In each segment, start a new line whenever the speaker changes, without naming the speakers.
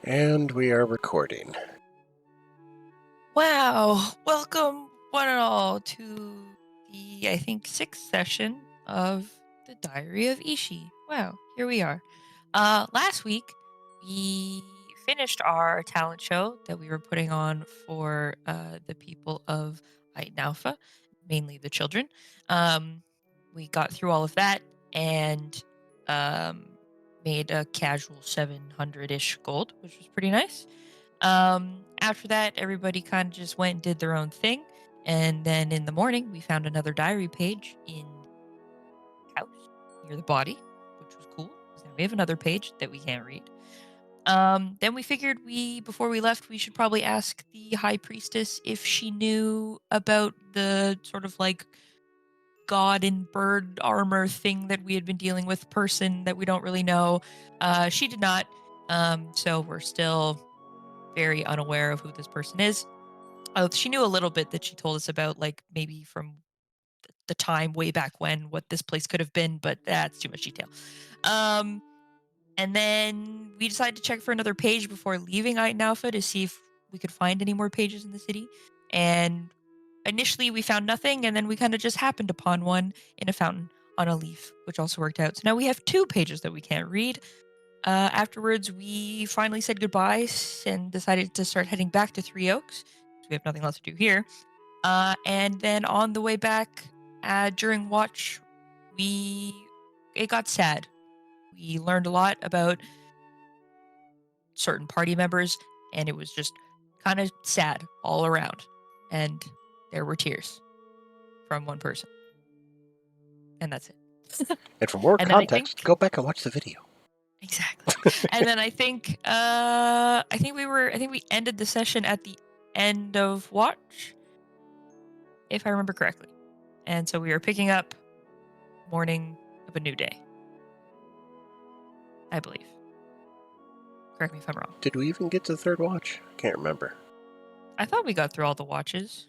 And we are recording.
Wow! Welcome, one and all, to the, I think, sixth session of the Diary of Ishi. Wow, here we are. Last week, we finished our talent show that we were putting on for the people of Aitnaufa, mainly the children. We got through all of that and made a casual 700-ish gold, which was pretty nice. After that, everybody kind of just went and did their own thing. And then in the morning, we found another diary page in the house near the body, which was cool. So now we have another page that we can't read. Then we figured before we left, we should probably ask the high priestess if she knew about the sort of like god in bird armor thing that we had been dealing with, person that we don't really know. She did not. So we're still very unaware of who this person is. She knew a little bit that she told us about, like maybe from the time way back when, what this place could have been, but that's too much detail. And then we decided to check for another page before leaving Aitnaufa to see if we could find any more pages in the city. And initially we found nothing, and then we kind of just happened upon one in a fountain on a leaf, which also worked out. So now we have 2 pages that we can't read. Afterwards, we finally said goodbye and decided to start heading back to Three Oaks. We have nothing else to do here. And then on the way back, during watch, it got sad. We learned a lot about certain party members, and it was just kind of sad all around. And there were tears from one person, and that's it.
And for more
And then I
context,
think
go back and watch the video.
exactly. And then I think we ended the session at the end of watch, if I remember correctly. And so we were picking up morning of a new day, I believe. Correct me if I'm wrong.
Did we even get to the third watch? Can't remember.
I thought we got through all the watches.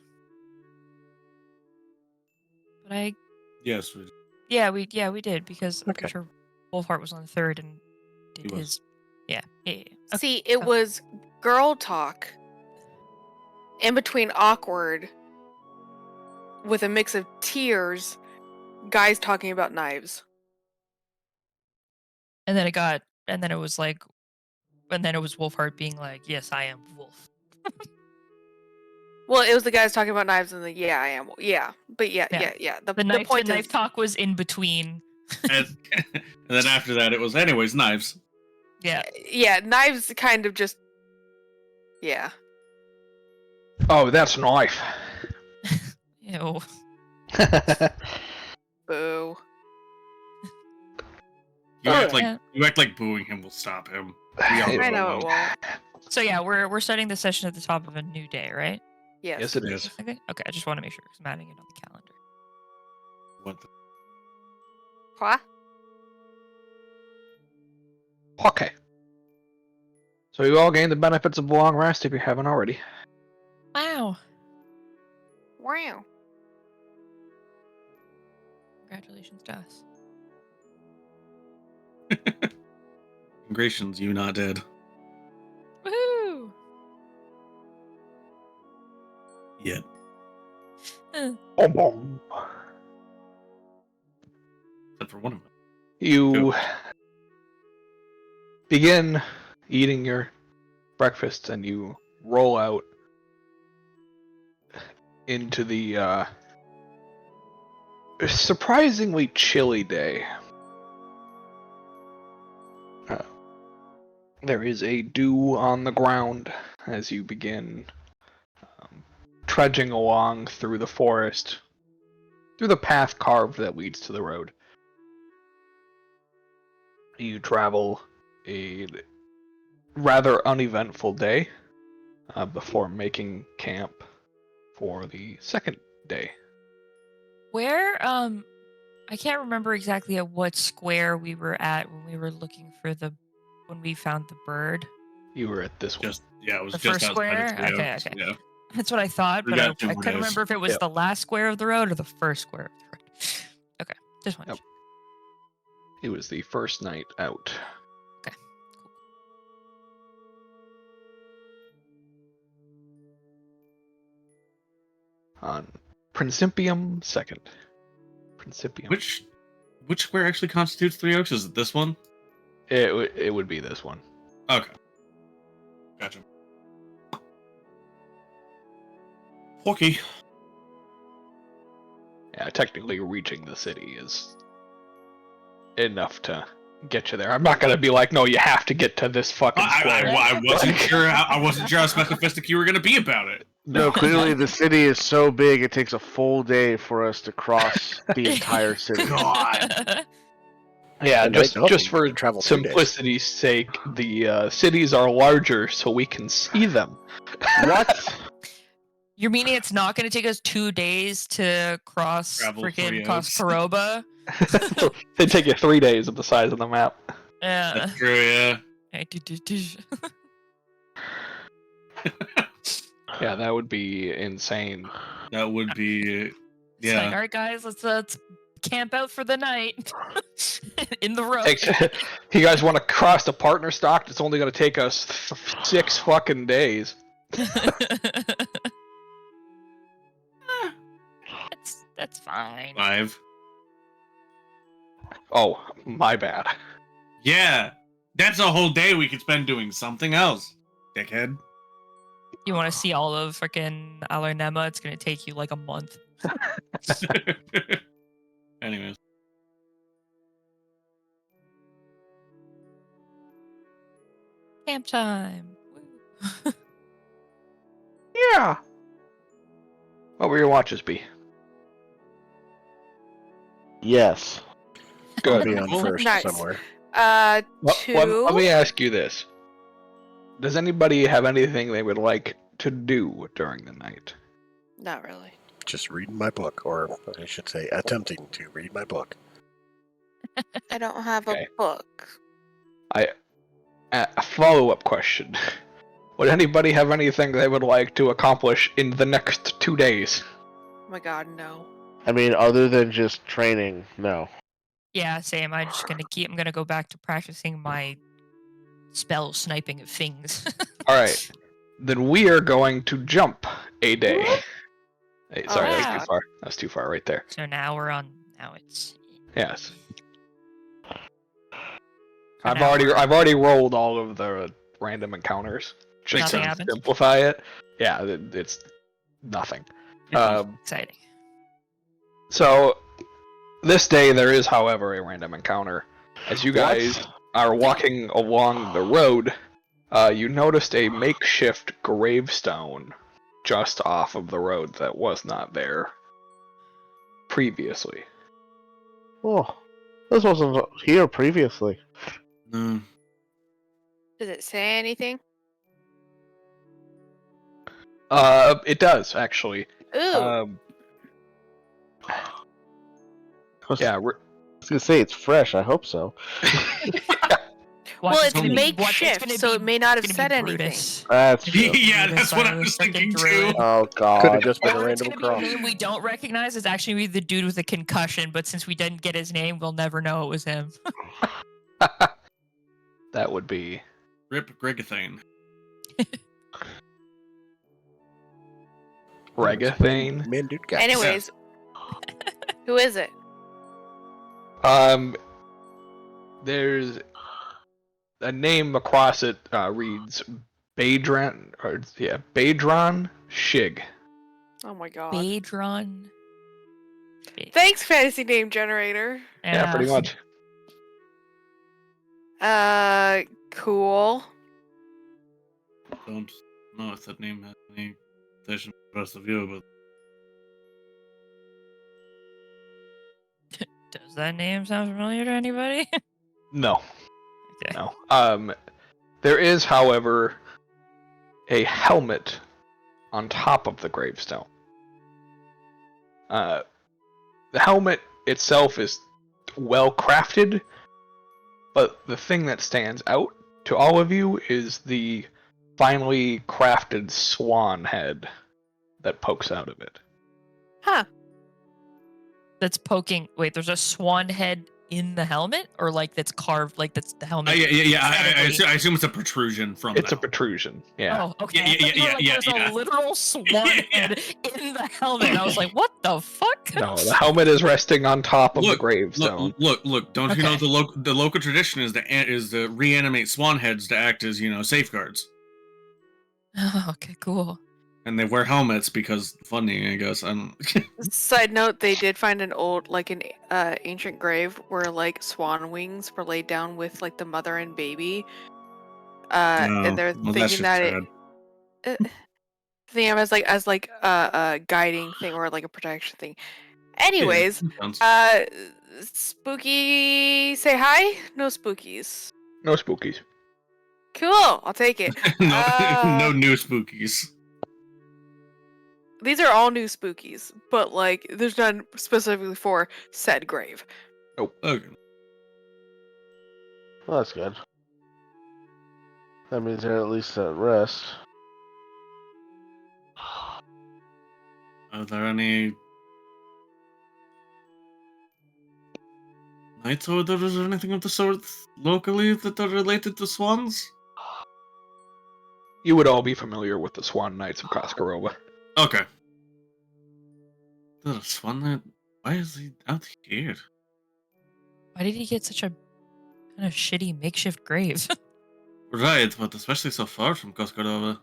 But
Yes, we
we did, because I'm pretty sure Wolfheart was on the third and did his. Yeah. Okay.
See, it was girl talk in between awkward with a mix of tears, guys talking about knives.
And then it was Wolfheart being like, "Yes, I am Wolf."
Well, it was the guys talking about knives and I am. Yeah. But yeah. The point
knife talk was in between.
and then after that, it was anyways knives.
Yeah.
Yeah, knives kind of just. Yeah.
Oh, that's a knife.
Ew.
Boo.
You act like booing him will stop him.
I know it won't.
So yeah, we're starting the session at the top of a new day, right?
Yes.
Yes, it is.
Okay, I just want to make sure because I'm adding it on the calendar.
What the?
What?
Okay. So you all gained the benefits of a long rest if you haven't already.
Wow.
Wow.
Congratulations to us.
Congratulations, you not dead.
Woohoo!
Yet.
Boom.
Except for one of them.
You begin eating your breakfast and you roll out into the surprisingly chilly day. There is a dew on the ground as you begin trudging along through the forest, through the path carved that leads to the road. You travel a rather uneventful day before making camp for the second day.
Where I can't remember exactly at what square we were at when we were looking for when we found the bird.
You were at this one.
It was
the
just
first square. Okay.
Yeah.
That's what I thought, but I couldn't remember if it was the last square of the road or the first square of the road. Okay, just one.
Yep. It was the first night out.
Okay,
on Principium 2nd. Principium.
Which square actually constitutes 3 oaks? Is it this one?
It would be this one.
Okay. Gotcha. Okay.
Yeah, technically reaching the city is enough to get you there. I'm not gonna be like, no, you have to get to this fucking square.
I wasn't sure. I wasn't sure how specific you were gonna be about it.
No, clearly the city is so big it takes a full day for us to cross the entire city.
God.
Yeah,
And
just
they don't.
just for
You travel 2 days.
simplicity's sake, the cities are larger so we can see them.
What?
You're meaning it's not going to take us 2 days to cross
Travel
freaking
3 oaks.
Koskoroba?
They take you 3 days of the size of the map.
Yeah.
That's true, yeah.
Yeah, that would be insane.
That would be
It's like,
yeah.
all right, guys, let's camp out for the night in the road.
If you guys want to cross the partner stock, it's only going to take us 6 fucking days.
That's fine.
5.
Oh, my bad.
Yeah. That's a whole day we could spend doing something else. Dickhead.
You want to see all of freaking Alernema? It's going to take you like a month.
Anyways.
Camp time. Woo.
Yeah. What will your watches be?
Yes.
Gotta
Good.
be on
Cool.
first
Nice.
somewhere.
Let me ask you this. Does anybody have anything they would like to do during the night?
Not really.
Just reading my book, or I should say, attempting to read my book.
I don't have
Okay.
a book.
A follow-up question. Would anybody have anything they would like to accomplish in the next 2 days?
Oh my god, no.
I mean, other than just training, no.
Yeah, same. I'm gonna go back to practicing my spell sniping of things.
Alright. Then we are going to jump a day. Hey,
Oh,
sorry,
wow.
that's too far. That's too far right there.
So now it's
Yes.
So
I've
now
already rolled all of the random encounters. Just
Nothing
to
happens?
simplify it. Yeah, it's nothing.
exciting.
So this day there is, however, a random encounter. As you guys
What?
are walking along the road, you noticed a makeshift gravestone just off of the road that was not there previously.
Oh, this wasn't here previously.
No.
Does it say anything?
It does actually.
Ooh.
Um,
I was,
yeah,
I was gonna say it's fresh. I hope so.
What,
well,
it's
it's
gonna be- what, it's
makeshift,
gonna
so
be-
it may not have
it's gonna
said
be
anything.
Brutus.
That's true.
Yeah, that's what I
Brutus
was
by the
thinking
freaking
too.
druid.
Oh
Could have
god.
just been a
Or it's
random
gonna be a
cross.
name we don't recognize. It's actually be the dude with the concussion, but since we didn't get his name, we'll never know it was him.
that would be.
Rip Grigathane.
Regathane.
Man, dude, guys.
Anyways, who is it?
There's a name across it reads Badron, or yeah, Badron Shig.
Oh my god.
Badron.
Thanks, fantasy name generator.
Yeah, pretty much.
Cool.
Don't know if that name has any relation to the rest of you, but
Does that name sound familiar to anybody?
No,
Okay.
no. There is, however, a helmet on top of the gravestone. The helmet itself is well crafted, but the thing that stands out to all of you is the finely crafted swan head that pokes out of it.
Huh.
That's poking. Wait, there's a swan head in the helmet, or like that's carved, like that's the helmet?
I
aesthetically?
assume it's a protrusion from.
It's a
that.
protrusion. Yeah.
Oh, okay.
Yeah,
I thought you were like,
yeah,
there's
yeah.
a literal swan head in the helmet. I was like, what the fuck?
No, the helmet is resting on top of the gravestone.
Look! Don't you know
Okay.
the local tradition is to reanimate swan heads to act as safeguards,
Oh, okay, cool.
and they wear helmets because funding, I guess.
Side note: they did find an old, like an ancient grave where like swan wings were laid down with like the mother and baby. And they're
well, that's
thinking
just
that
sad.
think of as like a guiding thing or like a protection thing. Anyways, spooky. Say hi. No spookies.
No spookies.
Cool. I'll take it.
no new spookies.
These are all new spookies, but like there's none specifically for said grave.
Okay.
Well, that's good. That means they're at least at rest.
Are there any night orders or anything of the sort locally that are related to swans?
You would all be familiar with the Swan Knights of Koskarova.
Okay. The swan knight. Why is he out here?
Why did he get such a kind of shitty makeshift grave?
Right, but especially so far from Koskarova.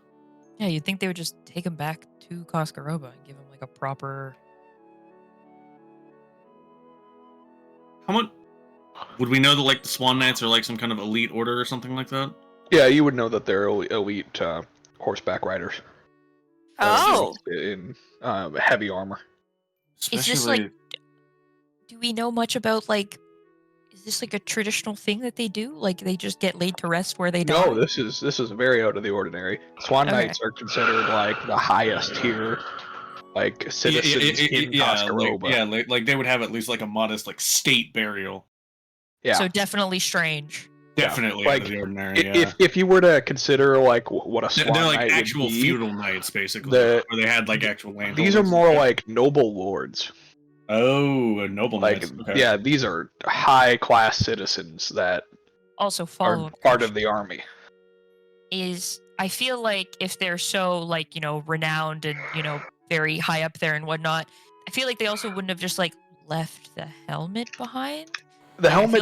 Yeah, you'd think they would just take him back to Koskarova and give him like a proper.
How much would we know that like the Swan Knights are like some kind of elite order or something like that?
Yeah, you would know that they're elite horseback riders.
Oh.
In heavy armor.
Is this like? Do we know much about like? Is this like a traditional thing that they do? Like they just get laid to rest where they die?
No, this is very out of the ordinary. Swan
Okay.
Knights are considered like the highest tier, like citizens in Koskarova.
like they would have at least like a modest like state burial.
Yeah.
So definitely strange.
Definitely
Yeah,
out of
like,
the ordinary. Yeah.
If you were to consider like what a Swan
They're like
Knight
actual
would be,
feudal knights, basically,
the-
where they had like actual land.
these are more like noble lords.
Oh, a noble
Like,
knights. Okay.
yeah, these are high class citizens that
Also,
are
follow
part of the army.
is I feel like if they're so like renowned and very high up there and whatnot, I feel like they also wouldn't have just like left the helmet behind.
The
Like, I feel
helmet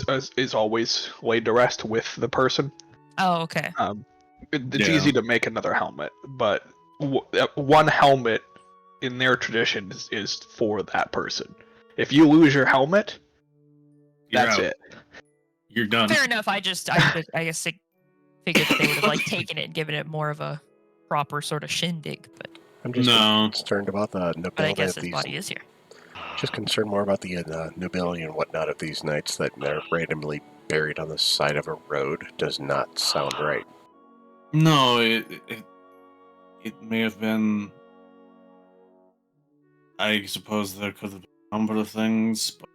like-
is always laid to rest with the person.
Oh, okay.
It's
Yeah.
easy to make another helmet, but one helmet in their tradition is for that person. If you lose your helmet,
You're
that's
out.
it.
You're done.
Fair enough. I guess I figured that they would have like taken it and given it more of a proper sort of shindig, but
I'm just
No.
concerned about the
I
nobility
guess
of
his
these.
body is here.
Just concerned more about the nobility and whatnot of these knights that are randomly buried on the side of a road. Does not sound right.
No, it may have been. I suppose there could have been a number of things, but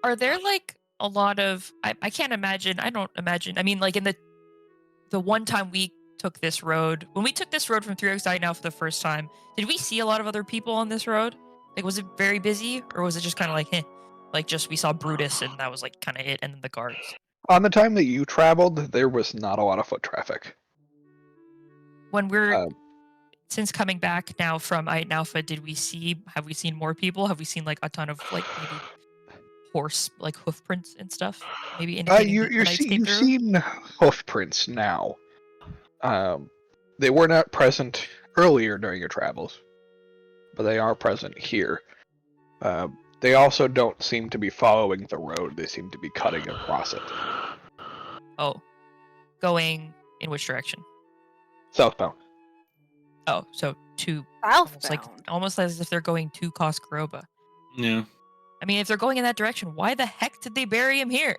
Are there like a lot of I can't imagine. I don't imagine. I mean, like in the one time we took this road, when we took this road from 3 Oaks Night now for the first time, did we see a lot of other people on this road? Like, was it very busy, or was it just kind of like, like just we saw Brutus and that was like kind of it, and then the guards?
On the time that you traveled, there was not a lot of foot traffic.
When we're
Um,
since coming back now from Iron Alpha, have we seen more people? Have we seen like a ton of like maybe horse like hoof prints and stuff? Maybe indicating that the knights came
you've
through?
seen hoof prints now. They were not present earlier during your travels, but they are present here. They also don't seem to be following the road. They seem to be cutting across it.
Oh, going in which direction?
Southbound.
Oh, so to almost
Southbound.
almost as if they're going to Koskarova.
yeah.
I mean, if they're going in that direction, why the heck did they bury him here?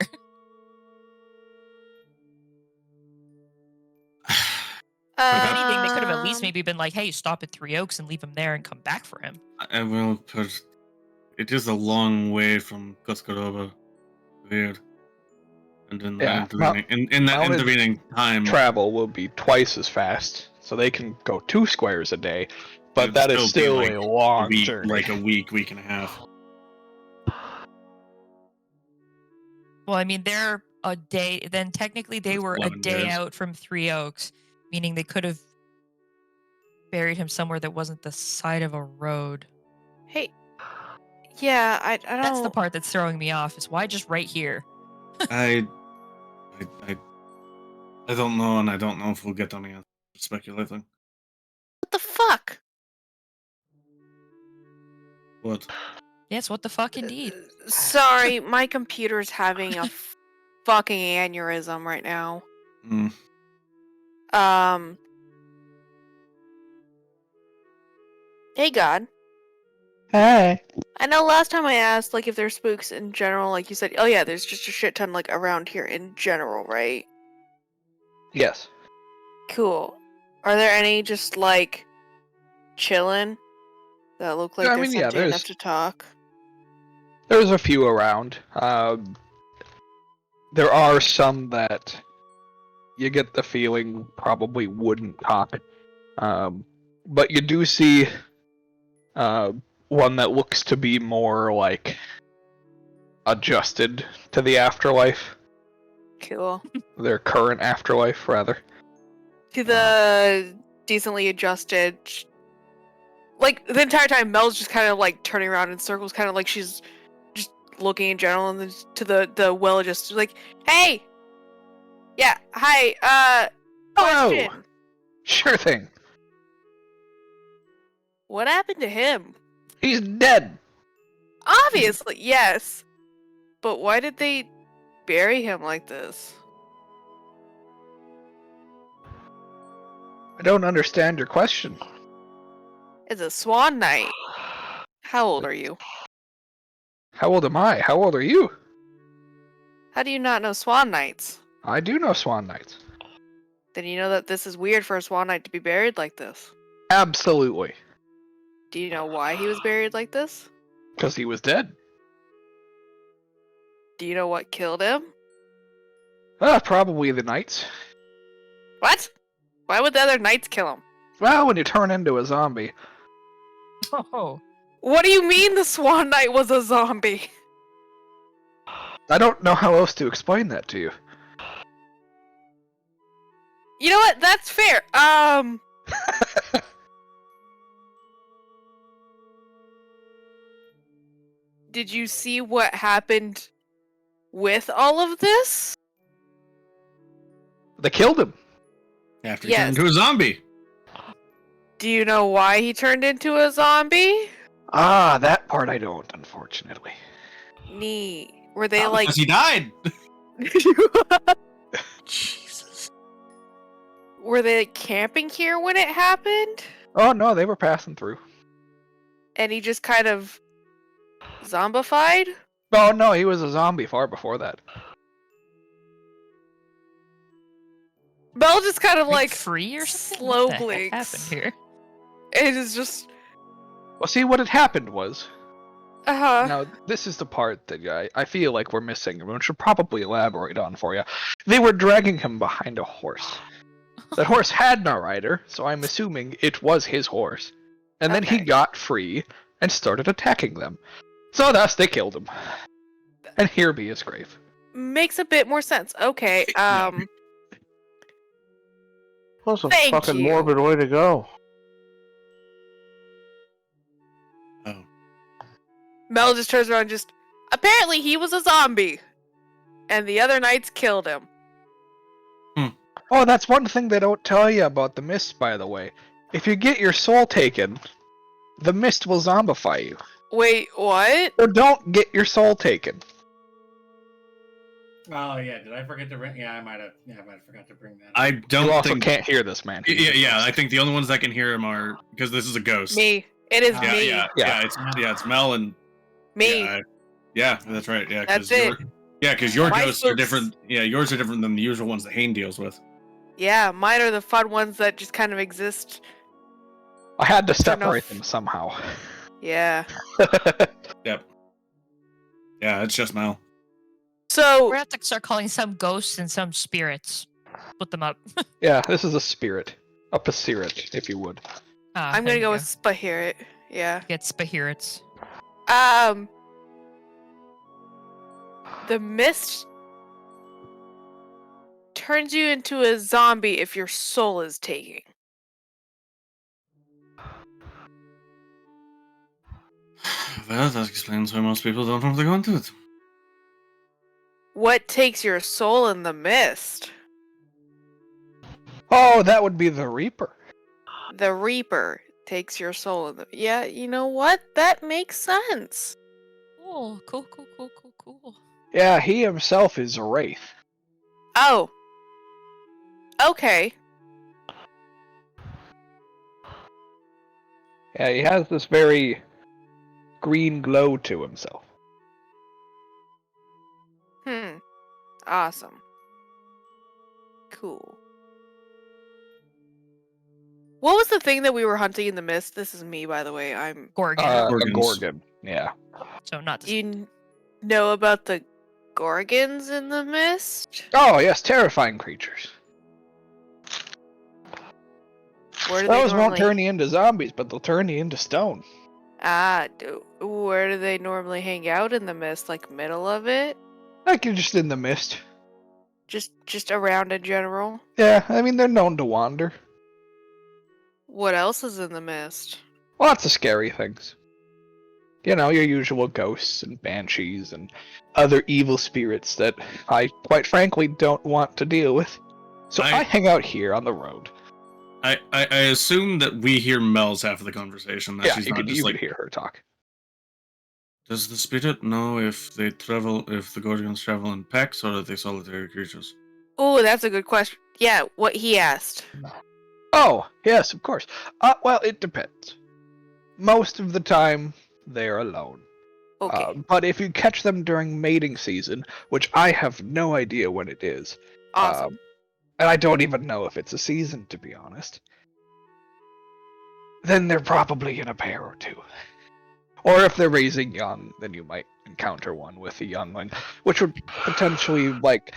If anything, they could have at least maybe been like, "Hey, stop at 3 Oaks and leave him there and come back for him."
I will put. It is a long way from Koskarova. Weird. And in
Yeah,
that intervening time,
Travel will be twice as fast, so they can go 2 squares a day, but
It'd
that is
still be
still
like
a long
week,
journey.
like a week and a half.
Well, I mean, they're a day. Then technically, they
It's
were a
11
day
days.
out from Three Oaks, meaning they could have buried him somewhere that wasn't the side of a road.
Hey. Yeah, I don't.
That's the part that's throwing me off. Is why just right here?
I don't know, and I don't know if we'll get any answer. Speculating.
What the fuck?
What?
Yes, what the fuck, indeed.
Sorry, my computer's having a fucking aneurysm right now.
Mm.
Hey, God.
Hey.
I know last time I asked, like, if there's spooks in general, like you said, oh yeah, there's just a shit ton, like, around here in general, right?
Yes.
Cool. Are there any just, like, chillin' that look like
I
they're
mean, yeah,
sentient enough
there's
to talk?
there's a few around. There are some that you get the feeling probably wouldn't talk. But you do see one that looks to be more like adjusted to the afterlife,
Cool.
their current afterlife rather.
To the decently adjusted. Like, the entire time, Mel's just kind of, like, turning around in circles, kind of like she's just looking in general, and then to the well-adjusted, like, hey! Yeah, hi,
Hello!
question.
Sure thing.
What happened to him?
He's dead.
Obviously, yes. But why did they bury him like this?
I don't understand your question.
It's a swan night. How old are you?
How old am I? How old are you?
How do you not know swan nights?
I do know Swan Nights.
Then you know that this is weird for a swan night to be buried like this.
Absolutely.
Do you know why he was buried like this?
Because he was dead.
Do you know what killed him?
Probably the Knights.
What? Why would the other knights kill him?
Well, when you turn into a zombie.
Oh,
What do you mean the swan knight was a zombie?
I don't know how else to explain that to you.
You know what? That's fair. Did you see what happened with all of this?
They killed him.
After he turned
Yes.
into a zombie.
Do you know why he turned into a zombie?
Ah, that part I don't, unfortunately.
Neat. Were they
Not
like
because he died.
Jesus.
Were they like, camping here when it happened?
Oh no, they were passing through.
And he just kind of zombified?
Oh no, he was a zombie far before that.
Mel just kind of like
free or something?
slow
What the heck
blinks.
happened here?
It is just
Well, see, what had happened was...
uh-huh.
Now, this is the part that I feel like we're missing, and we should probably elaborate on for you. They were dragging him behind a horse. That horse had no rider, so I'm assuming it was his horse. And then he
Okay.
got free and started attacking them. So thus they killed him. And here be his grave.
Makes a bit more sense. Okay.
That's a
Thank
fucking
you.
morbid way to go.
Oh.
Mel just turns around and just apparently he was a zombie. And the other knights killed him.
Oh, that's one thing they don't tell you about the mist, by the way. If you get your soul taken, the mist will zombify you.
Wait, what?
So don't get your soul taken.
Oh yeah, did I forget to bring? Yeah, I might have. Yeah, I might have forgot to bring that.
I
You
don't
also
think.
can't hear this, man.
Yeah, I think the only ones that can hear him are because this is a ghost.
Me. It is
Yeah,
me.
Yeah.
It's Mel and
Me.
yeah, that's right. Yeah,
That's it.
Because your
My
ghosts are
spooks-
different. Yeah, yours are different than the usual ones that Hane deals with.
Yeah, mine are the fun ones that just kind of exist.
I had to
Turn
separate
off.
them somehow.
Yeah.
Yep. Yeah, it's just Mel.
So
We're gonna have to start calling some ghosts and some spirits. Split them up.
Yeah, this is a spirit. A pasirit, if you would.
I'm gonna go with Spahirit. Yeah.
Get spahirits.
The mist turns you into a zombie if your soul is taken.
Well, that explains why most people don't want to go into it.
What takes your soul in the mist?
Oh, that would be the Reaper.
The Reaper takes your soul in the... Yeah, you know what? That makes sense.
Cool.
Yeah, he himself is a wraith.
Oh. Okay.
Yeah, he has this very green glow to himself.
Awesome. Cool. What was the thing that we were hunting in the mist? This is me, by the way. I'm...
Gorgon.
A
Gorgons.
Gorgon, yeah.
So not
Do you know about the Gorgons in the mist?
Oh, yes, terrifying creatures.
Where do they
Those won't
normally...
turn you into zombies, but they'll turn you into stone.
Where do they normally hang out in the mist? Like middle of it?
Like you're just in the mist.
Just around in general?
Yeah, I mean, they're known to wander.
What else is in the mist?
Lots of scary things. You know, your usual ghosts and banshees and other evil spirits that I, quite frankly, don't want to deal with. So I hang out here on the road.
I assume that we hear Mel's half of the conversation. That
Yeah,
she's
you
not
could
just like.
hear her talk.
Does the spirit know if the Gorgons travel in packs or are they solitary creatures?
Oh, that's a good question. Yeah, what he asked.
Oh, yes, of course. Well, it depends. Most of the time, they're alone.
Okay,
But if you catch them during mating season, which I have no idea when it is,
awesome.
and I don't even know if it's a season, to be honest, then they're probably in a pair or two. Or if they're raising young, then you might encounter one with a youngling, which would potentially, like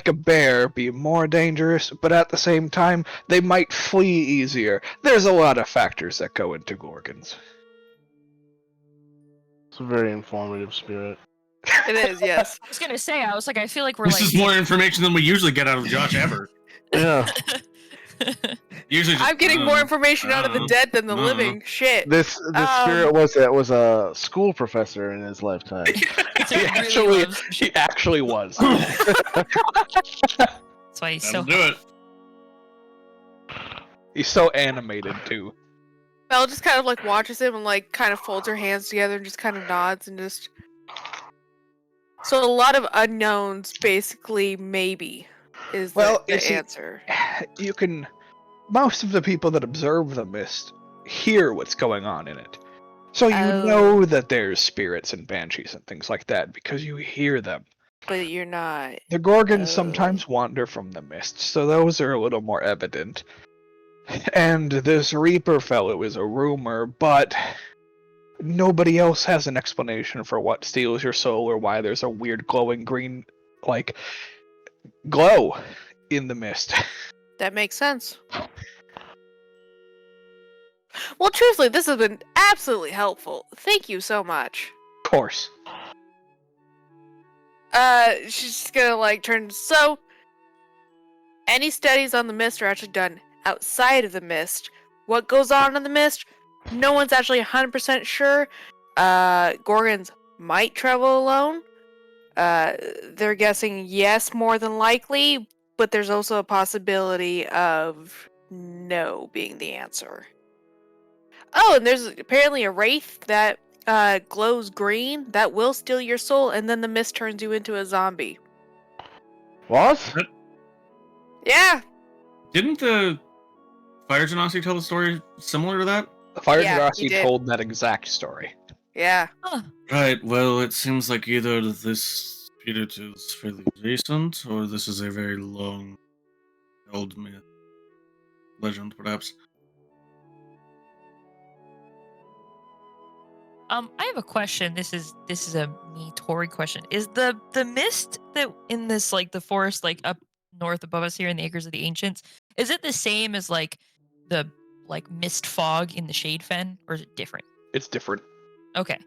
a bear, be more dangerous, but at the same time, they might flee easier. There's a lot of factors that go into Gorgons.
It's a very informative spirit.
It is, yes.
I was gonna say, I was like, I feel like we're
This is more information than we usually get out of Josh ever.
Yeah.
Usually, just,
I'm getting more information out of the dead than the living. Shit.
This spirit was a school professor in his lifetime.
He actually was.
That's why he's
That'll
so.
do it.
He's so animated too.
Belle just kind of like watches him and like kind of folds her hands together and just kind of nods and just. So a lot of unknowns, basically, maybe, is the answer.
You can. Most of the people that observe the mist hear what's going on in it. So you know that there's spirits and banshees and things like that because you hear them.
But you're not.
The Gorgons sometimes wander from the mist, so those are a little more evident. And this Reaper fellow is a rumor, but nobody else has an explanation for what steals your soul or why there's a weird glowing green, like, glow in the mist.
That makes sense. Well, truthfully, this has been absolutely helpful. Thank you so much.
Of course.
She's just gonna like turn. So, any studies on the mist are actually done outside of the mist. What goes on in the mist? No one's actually 100% sure. Gorgons might travel alone. They're guessing yes, more than likely, but there's also a possibility of no being the answer. Oh, and there's apparently a wraith that glows green that will steal your soul, and then the mist turns you into a zombie.
What?
Yeah.
Didn't the Fire Genasi tell the story similar to that?
The Fire
Yeah, he
Genasi
did.
told that exact story.
Yeah.
Huh.
Right, well, it seems like either this spirit is fairly recent, or this is a very long held myth. Legend, perhaps.
I have a question. This is a me Tori question. Is the mist that in this like the forest like up north above us here in the Acres of the Ancients, is it the same as like the like mist fog in the Shade Fen, or is it different?
It's different.
Okay.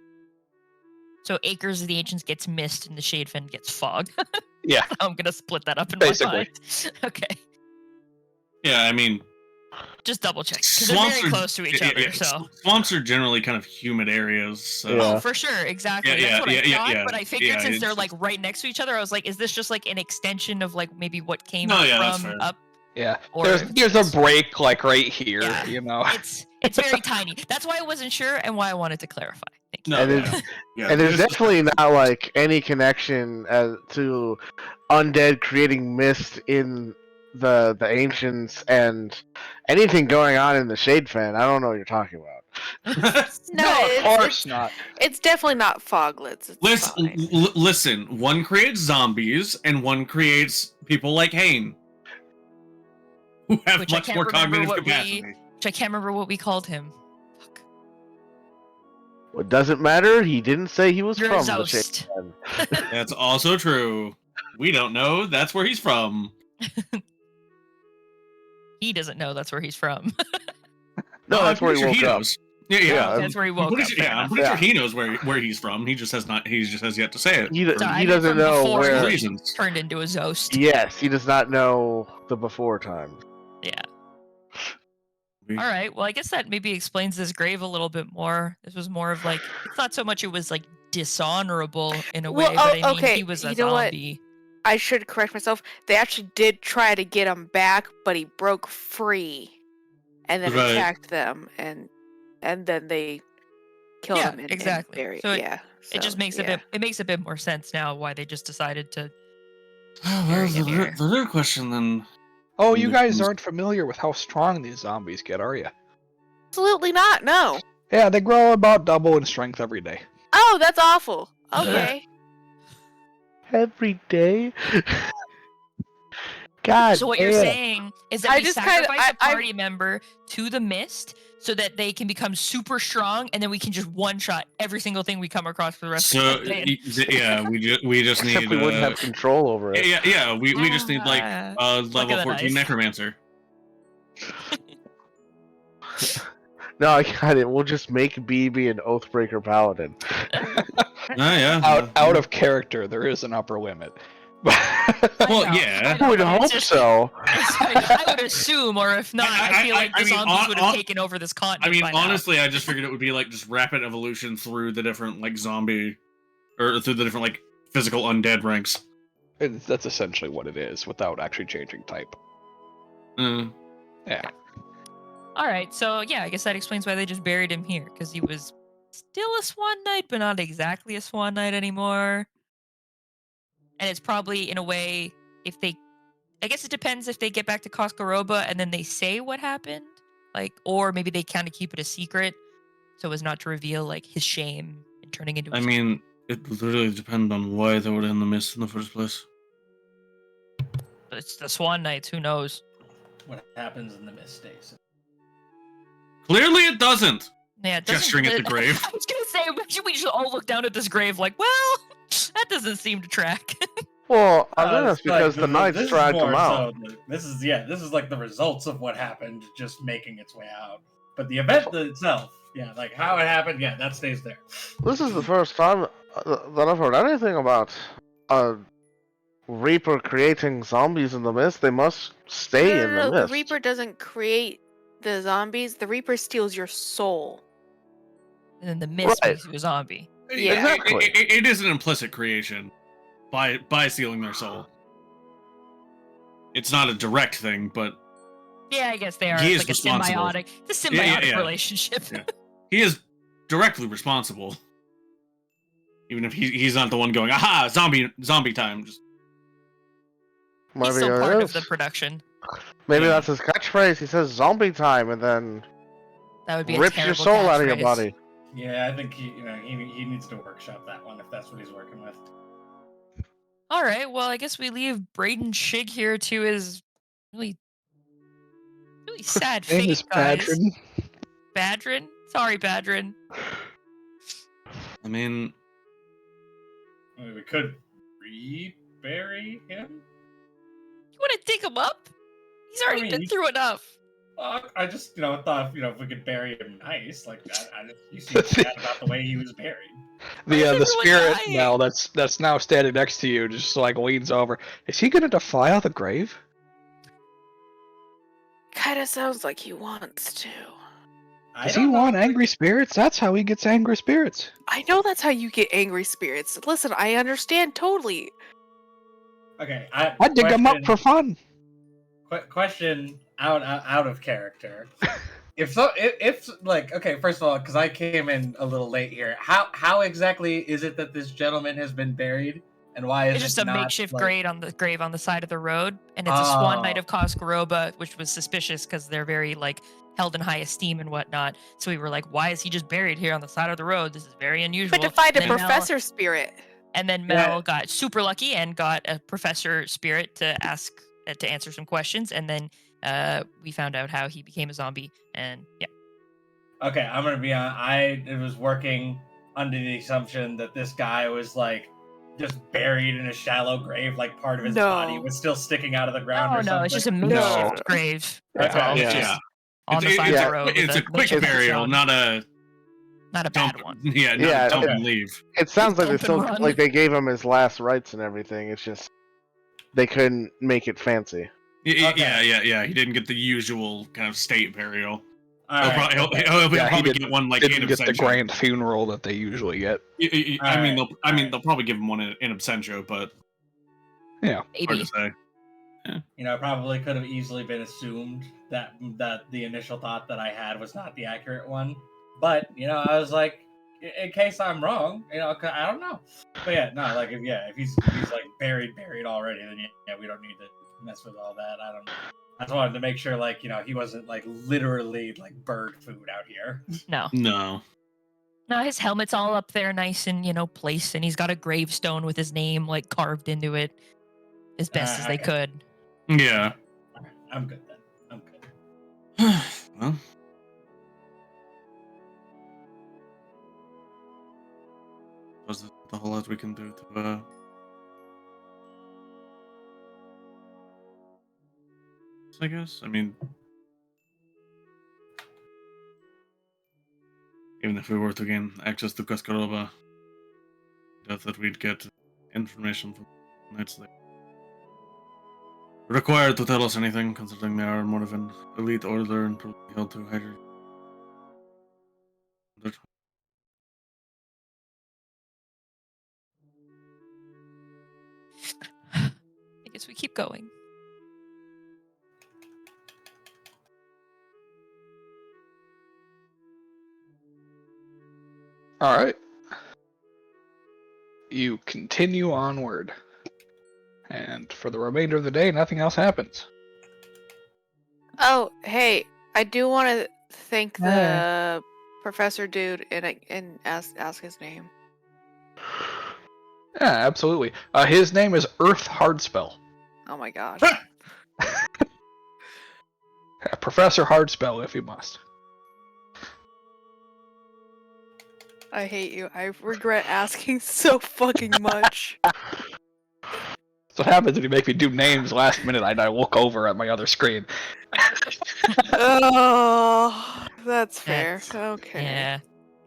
So Acres of the Ancients gets mist and the Shade Fen gets fog.
Yeah.
I'm gonna split that up in
Basically.
my mind. Okay,
Yeah, I mean,
just double check because they're very close to each other. So.
swamps are generally kind of humid areas. So.
Yeah.
Oh, for sure, exactly.
Yeah,
That's what I thought.
yeah,
But I figured
yeah,
since they're
it's
like
just-
right next to each other, I was like, is this just like an extension of like maybe what came
No, yeah, that's
from
fair.
up?
Yeah.
Or
There's
if
there's a
it's-
break like right here,
Yeah.
you know.
It's very tiny. That's why I wasn't sure and why I wanted to clarify. Thank you.
No,
And
yeah,
it's-
yeah,
And there's
this is-
definitely not like any connection to undead creating mist in the ancients and anything going on in the Shade Fan. I don't know what you're talking about.
No,
of
it's,
course not.
it's definitely not foglets. It's
Listen,
fine.
listen. One creates zombies, and one creates people like Hain, who have
Which I
much
can't
more
remember
cognitive
what
capacity.
Which I can't remember what we called him. Fuck.
What doesn't matter, he didn't say he was
You're
from
a
the Shade
Zost.
Fan.
That's also true. We don't know. That's where he's from.
He doesn't know that's where he's from.
No,
I'm
that's where
pretty
he
sure
woke up.
knows. Yeah, yeah.
Yeah,
That's where he
I'm
woke
pretty
up.
sure,
fair
yeah, I'm
enough.
pretty sure
Yeah.
he knows where he's from. He just has not. He just has yet to say it.
He,
for
So I
he
know
doesn't
from
know
before
where.
he
reasons.
turned into a Zost.
Yes, he does not know the before times.
Yeah. All right. Well, I guess that maybe explains this grave a little bit more. This was more of like it's not so much it was like dishonorable in a
Well,
way, but I mean
okay,
he was a
you know what?
zombie.
I should correct myself. They actually did try to get him back, but he broke free, and then
Right.
attacked them, and then they killed
Yeah,
him. And
exactly.
buried.
So
yeah,
It just makes a bit more sense now why they just decided to.
Well,
Bury him here.
the real question then.
Oh, you guys
becomes-
aren't familiar with how strong these zombies get, are you?
Absolutely not. No.
Yeah, they grow about double in strength every day.
Oh, that's awful. Okay.
Every day? God
So what you're
damn.
saying is that
I
we
just kinda-
sacrifice a
I-
party member to the mist so that they can become super strong, and then we can just one shot every single thing we come across for the rest
So
of the campaign.
yeah, we just
Except
need.
we wouldn't have control over it.
Yeah, we just need like
Look
level
at the
14
dice.
necromancer.
No, I got it. We'll just make BB an Oathbreaker Paladin.
Yeah.
Out of character, there is an upper limit.
Well,
I
yeah.
know,
I would
but it's
hope
just-
so.
I would assume, or if not, I feel like the
mean,
zombies would have taken over this
I
continent.
mean,
by now.
honestly, I just figured it would be like just rapid evolution through the different like zombie, or through the different like physical undead ranks.
That's essentially what it is, without actually changing type. Yeah.
All right, so yeah, I guess that explains why they just buried him here because he was still a Swan Knight, but not exactly a Swan Knight anymore. And it's probably in a way, if they, I guess it depends if they get back to Koskoroba and then they say what happened, like, or maybe they kind of keep it a secret so as not to reveal like his shame in turning into.
I mean, it would really depend on why they were in the mist in the first place.
But it's the Swan Knights. Who knows?
What happens in the mist stays.
Clearly, it doesn't.
Yeah, it doesn't-
Gesturing at the grave.
I was gonna say, imagine we just all look down at this grave like, well, that doesn't seem to track.
Well, I think that's
It's like
because the knights
this is
dragged
more
him out.
so this is like the results of what happened, just making its way out. But the event itself, yeah, like how it happened, yeah, that stays there.
This is the first time that I've heard anything about a Reaper creating zombies in the mist. They must stay in the
The
mist.
Reaper doesn't create the zombies. The Reaper steals your soul.
And then the mist
Right.
makes you a zombie.
Yeah.
Exactly.
It is an implicit creation by stealing their soul. It's not a direct thing, but
Yeah, I guess they are.
He
It's
is
like a
responsible.
symbiotic. It's a
Yeah,
symbiotic
yeah.
relationship.
Yeah. he is directly responsible. Even if he's not the one going, aha, zombie time. Just
Maybe
He's still
it
part
is.
of the production.
Maybe
Yeah.
that's his catchphrase. He says "zombie time" and then
That would be a
rips your
terrible
soul out of your
catchphrase.
body.
Yeah, I think he needs to workshop that one if that's what he's working with.
All right. Well, I guess we leave Braden Shig here to his really sad
Name
fate,
is
guys.
Padron.
Badrin? Sorry, Badrin.
I mean,
I mean, we could rebury him.
You want to dig him up? He's already
mean,
been
you-
through enough.
I just, thought, if we could bury him nice, like you seemed sad about the way he was buried.
Why is
The
everyone
spirit
dying?
Mel that's now standing next to you just like leans over. Is he gonna defile the grave?
Kind of sounds like he wants to.
I
Does he
don't know.
want angry spirits? That's how he gets angry spirits.
I know that's how you get angry spirits. Listen, I understand totally.
Okay,
I dig him up for fun.
question out of character. If okay, first of all, because I came in a little late here, how exactly is it that this gentleman has been buried, and why is
It's
it
just a
not,
makeshift
like,
grave on the side of the road, and it's a swan knight
Oh.
of Koskoroba, which was suspicious because they're very held in high esteem and whatnot. So we were like, why is he just buried here on the side of the road? This is very unusual.
But to find a
Then Mel-
professor spirit.
And then Mel got super lucky and got a professor spirit to answer some questions, and then we found out how he became a zombie. And yeah,
Okay, I'm gonna be on. I was working under the assumption that this guy was just buried in a shallow grave, like part of his body was still sticking out of the ground.
oh
or
no,
something.
it's just a
No.
makeshift grave. That's
Okay,
all.
yeah.
It's just on the
It's-
side
it's
of
a-
the road.
It's
with
a quick
makeshift
burial,
stone.
not a
Not a
dump.
bad one.
Yeah, not
Yeah,
a dump
okay.
and leave.
It sounds like they
Dump and
still
run.
like they gave him his last rites and everything. It's just they couldn't make it fancy.
Okay.
Yeah. He didn't get the usual kind of state burial.
All
He'll
right,
probably,
okay.
he'll
Yeah, he
probably
didn't-
get one
Didn't
in
get the
absentia.
grand funeral that they usually get.
I mean,
Alright.
they'll probably give him one in absentia, but
Yeah.
hard
Maybe.
to say.
It probably could have easily been assumed that the initial thought that I had was not the accurate one. But I was like, in case I'm wrong, 'cause I don't know. But yeah, no, if he's buried already, then yeah, we don't need to mess with all that. I don't know. I just wanted to make sure he wasn't literally bird food out here.
No.
No.
No, his helmet's all up there, nice and placed, and he's got a gravestone with his name carved into it, as best as they
Okay.
could.
Yeah.
Alright, I'm good then. I'm good.
Well. That's the whole lot we can do to I guess. I mean, even if we were to gain access to Kaskarova, that we'd get information from Knights they required to tell us anything, considering they are more of an elite order and probably held to higher.
I guess we keep going.
All right. You continue onward. And for the remainder of the day, nothing else happens.
Oh, hey, I do want to thank the professor dude and ask his name.
Yeah, absolutely. His name is Earth Hardspell.
Oh my gosh.
Professor Hardspell, if you must.
I hate you. I regret asking so fucking much.
That's what happens when you make me do names last minute. I look over at my other screen.
Oh, that's fair.
That's-
Okay.
Yeah.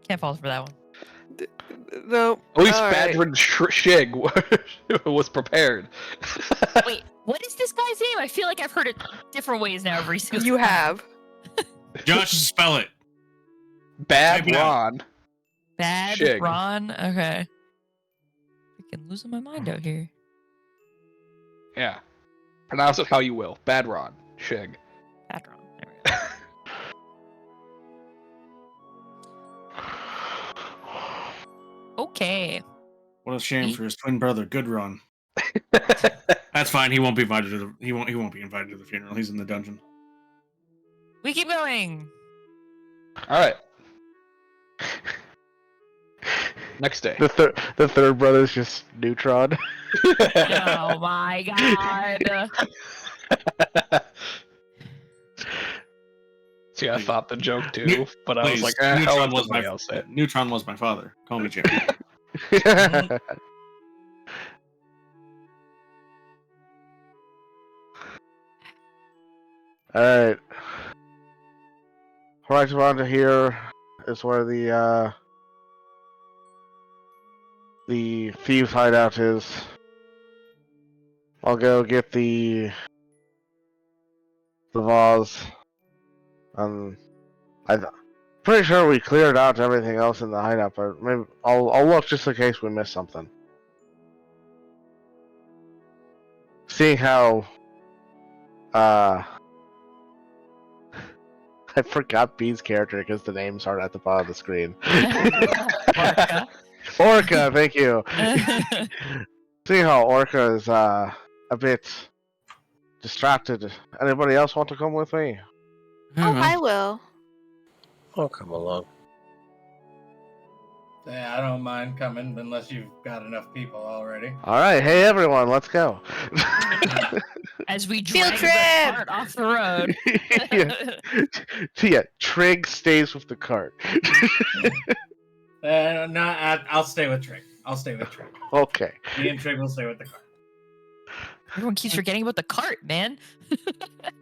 Can't fall for that one.
Nope.
At least
All right.
Badrin Shig was prepared.
Wait, what is this guy's name? I feel like I've heard it different ways now recently.
You have.
Josh, spell it.
Bad
Type it out.
Ron.
Bad
Shig.
Ron? Okay. Freaking losing my mind out here.
Yeah. Pronounce it how you will. Bad Ron. Shig.
Bad Ron. There we go. Okay.
What a shame
Me?
for his twin brother, Good Ron. That's fine. He won't be invited to the. He won't be invited to the funeral. He's in the dungeon.
We keep going.
All right. Next day.
The third brother's just neutron.
Oh my god.
See, I thought the joke too,
Ne-
but I was
Please,
like, I'll
Neutron
let
was my
somebody else say it.
Neutron was my father. Call me Jim.
All right. Right around here is where the thieves' hideout is. I'll go get the vase. I'm pretty sure we cleared out everything else in the hideout, but maybe I'll look just in case we missed something. Seeing how I forgot B's character because the names aren't at the bottom of the screen.
Orca.
Orca, thank you. Seeing how Orca is a bit distracted. Anybody else want to come with me?
Yeah,
Oh,
well,
I will.
I'll come along.
Yeah, I don't mind coming unless you've got enough people already.
Alright, hey everyone, let's go.
As we
Field
drag the
trip!
cart off the road.
Yeah, Trig stays with the cart.
No, I'll stay with Trig.
Okay.
Me and Trig will stay with the car.
Everyone keeps forgetting about the cart, man.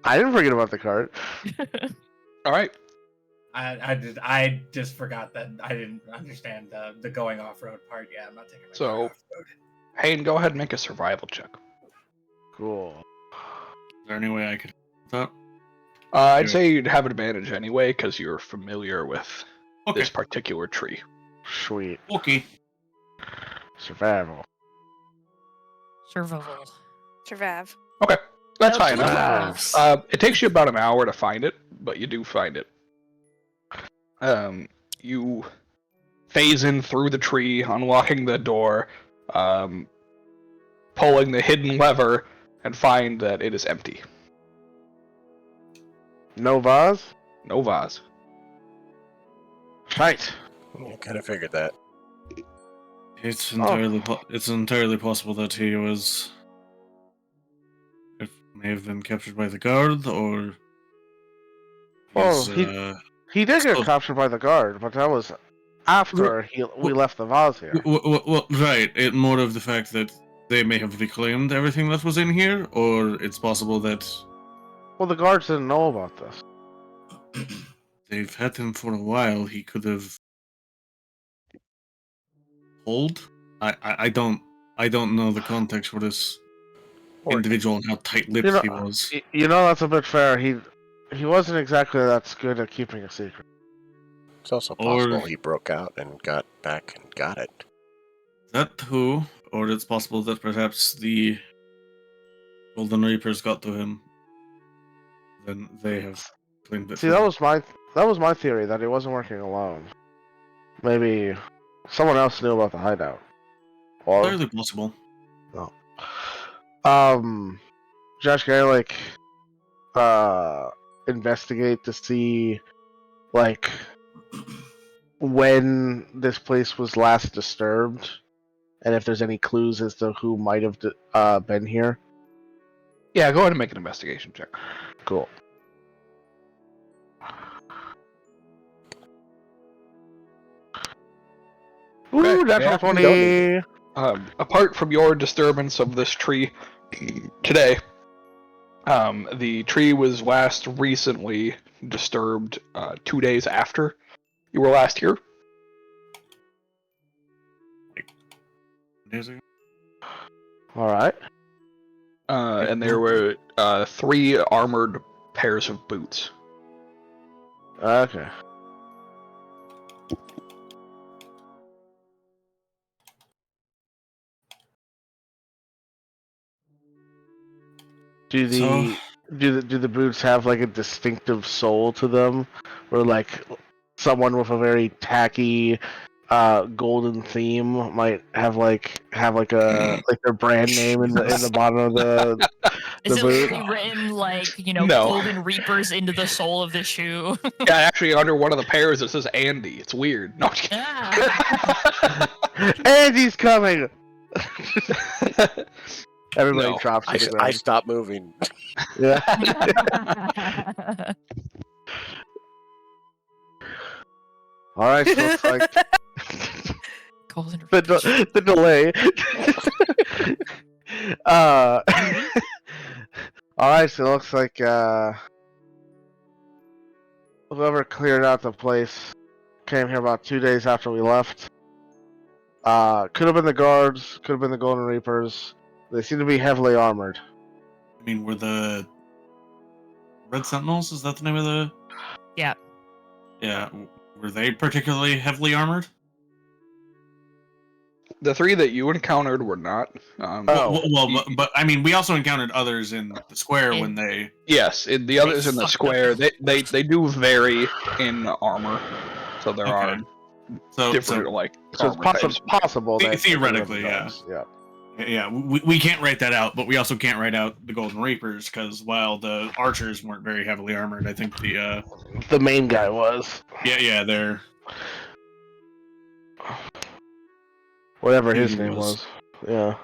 I didn't forget about the cart.
All right.
I just forgot that I didn't understand the going off road part. Yeah, I'm not taking my
So-
car off road.
Hayden, go ahead and make a survival check.
Cool.
is there any way I could that?
I'd say you'd have advantage anyway because you're familiar with
Okay.
this particular tree.
Sweet.
Okay.
Survival.
Survival.
Survive.
Okay, that's
No
fine.
dwarves.
It takes you about an hour to find it, but you do find it. You phase in through the tree, unlocking the door, pulling the hidden lever, and find that it is empty.
No vase?
No vase.
Right.
I kind of figured that.
It's entirely it's entirely possible that he may have been captured by the guard, or
Well,
he's,
he did get
Oh.
captured by the guard, but that was after we left the vase here.
well, right. It more of the fact that they may have reclaimed everything that was in here, or it's possible that
Well, the guards didn't know about this.
they've had him for a while. He could have hold. I don't know the context for this
Or
individual and how tight-lipped
You know,
he was.
You know, that's a bit fair. He wasn't exactly that good at keeping a secret.
it's also
Or-
possible he broke out and got back and got it.
That too, or it's possible that perhaps the Golden Reapers got to him. Then they have claimed it.
See,
for
that was my theory that he wasn't working alone. Maybe someone else knew about the hideout. Or
entirely possible.
Josh Gaelic investigate to see like when this place was last disturbed and if there's any clues as to who might have been here.
Yeah, go ahead and make an investigation check.
Cool. Ooh,
Okay,
that's
yeah,
20.
Apart from your disturbance of this tree today, the tree was last recently disturbed 2 days after you were last here.
Days ago?
Alright.
And there were 3 armored pairs of boots.
Okay. Do the boots have like a distinctive soul to them, or like someone with a very tacky golden theme might have like a like their brand name in the bottom of the
Is it
boot?
literally written like,
No.
Golden Reapers into the sole of the shoe?
Yeah, actually, under one of the pairs it says Andy. It's weird. No, I'm just kidding.
Ah.
Andy's coming. Everybody
No,
drops to the
I
ground.
stopped moving.
Yeah. All right. So it's like
Golden
the
Reapers.
the delay. All right. So it looks whoever cleared out the place came here about 2 days after we left. Could have been the guards, could have been the Golden Reapers. They seem to be heavily armored.
I mean, were the Red Sentinels? Is that the name of the?
Yeah.
Yeah. Were they particularly heavily armored?
The 3 that you encountered were not.
But I mean, we also encountered others in the square when they.
Yes, the others in the
fucked
square,
up.
they do vary in armor, so there
Okay.
are different
So it's
armor types.
possible that
Theoretically,
yeah.
Yeah, we can't write that out, but we also can't write out the Golden Reapers because while the archers weren't very heavily armored, I think
The main guy was.
they're
Whatever
He
his name
was.
was. Yeah.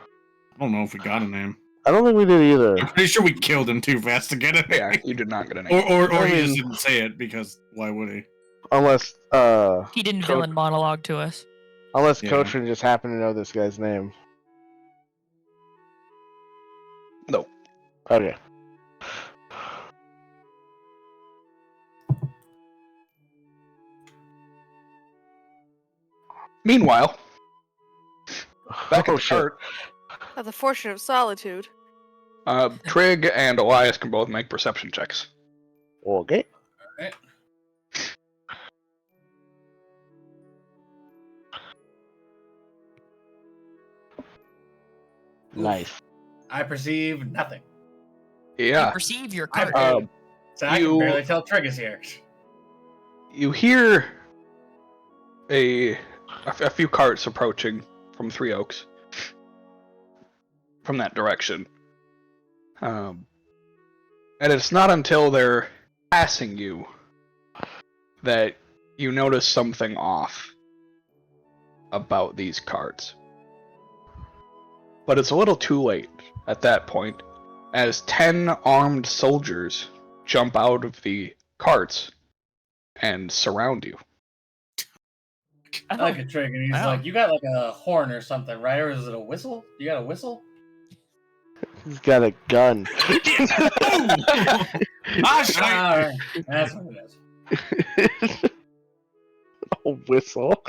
I don't know if we got a name.
I don't think we did either.
I'm pretty sure we killed him too fast to get it.
Yeah, you did not get a name.
Or
I
he
mean-
just didn't say it because why would he?
Unless
He didn't villain monologue to us.
Yeah.
Coachman just happened to know this guy's name.
No.
Okay.
Meanwhile, back
Oh,
at the
shit.
cart,
Have the fortune of solitude.
Trig and Elias can both make perception checks.
Okay.
Alright.
Nice.
I perceive nothing.
You
Yeah.
perceive your
I,
card.
so I
you-
can barely tell Trig is here.
You hear a few carts approaching from Three Oaks, from that direction. And it's not until they're passing you that you notice something off about these carts. But it's a little too late at that point, as 10 armed soldiers jump out of the carts and surround you.
I like a Trig, and he's
Wow.
like, "You got like a horn or something, right? Or is it a whistle? You got a whistle?"
He's got a gun.
Ah, shite.
Alright, that's what it is.
A whistle.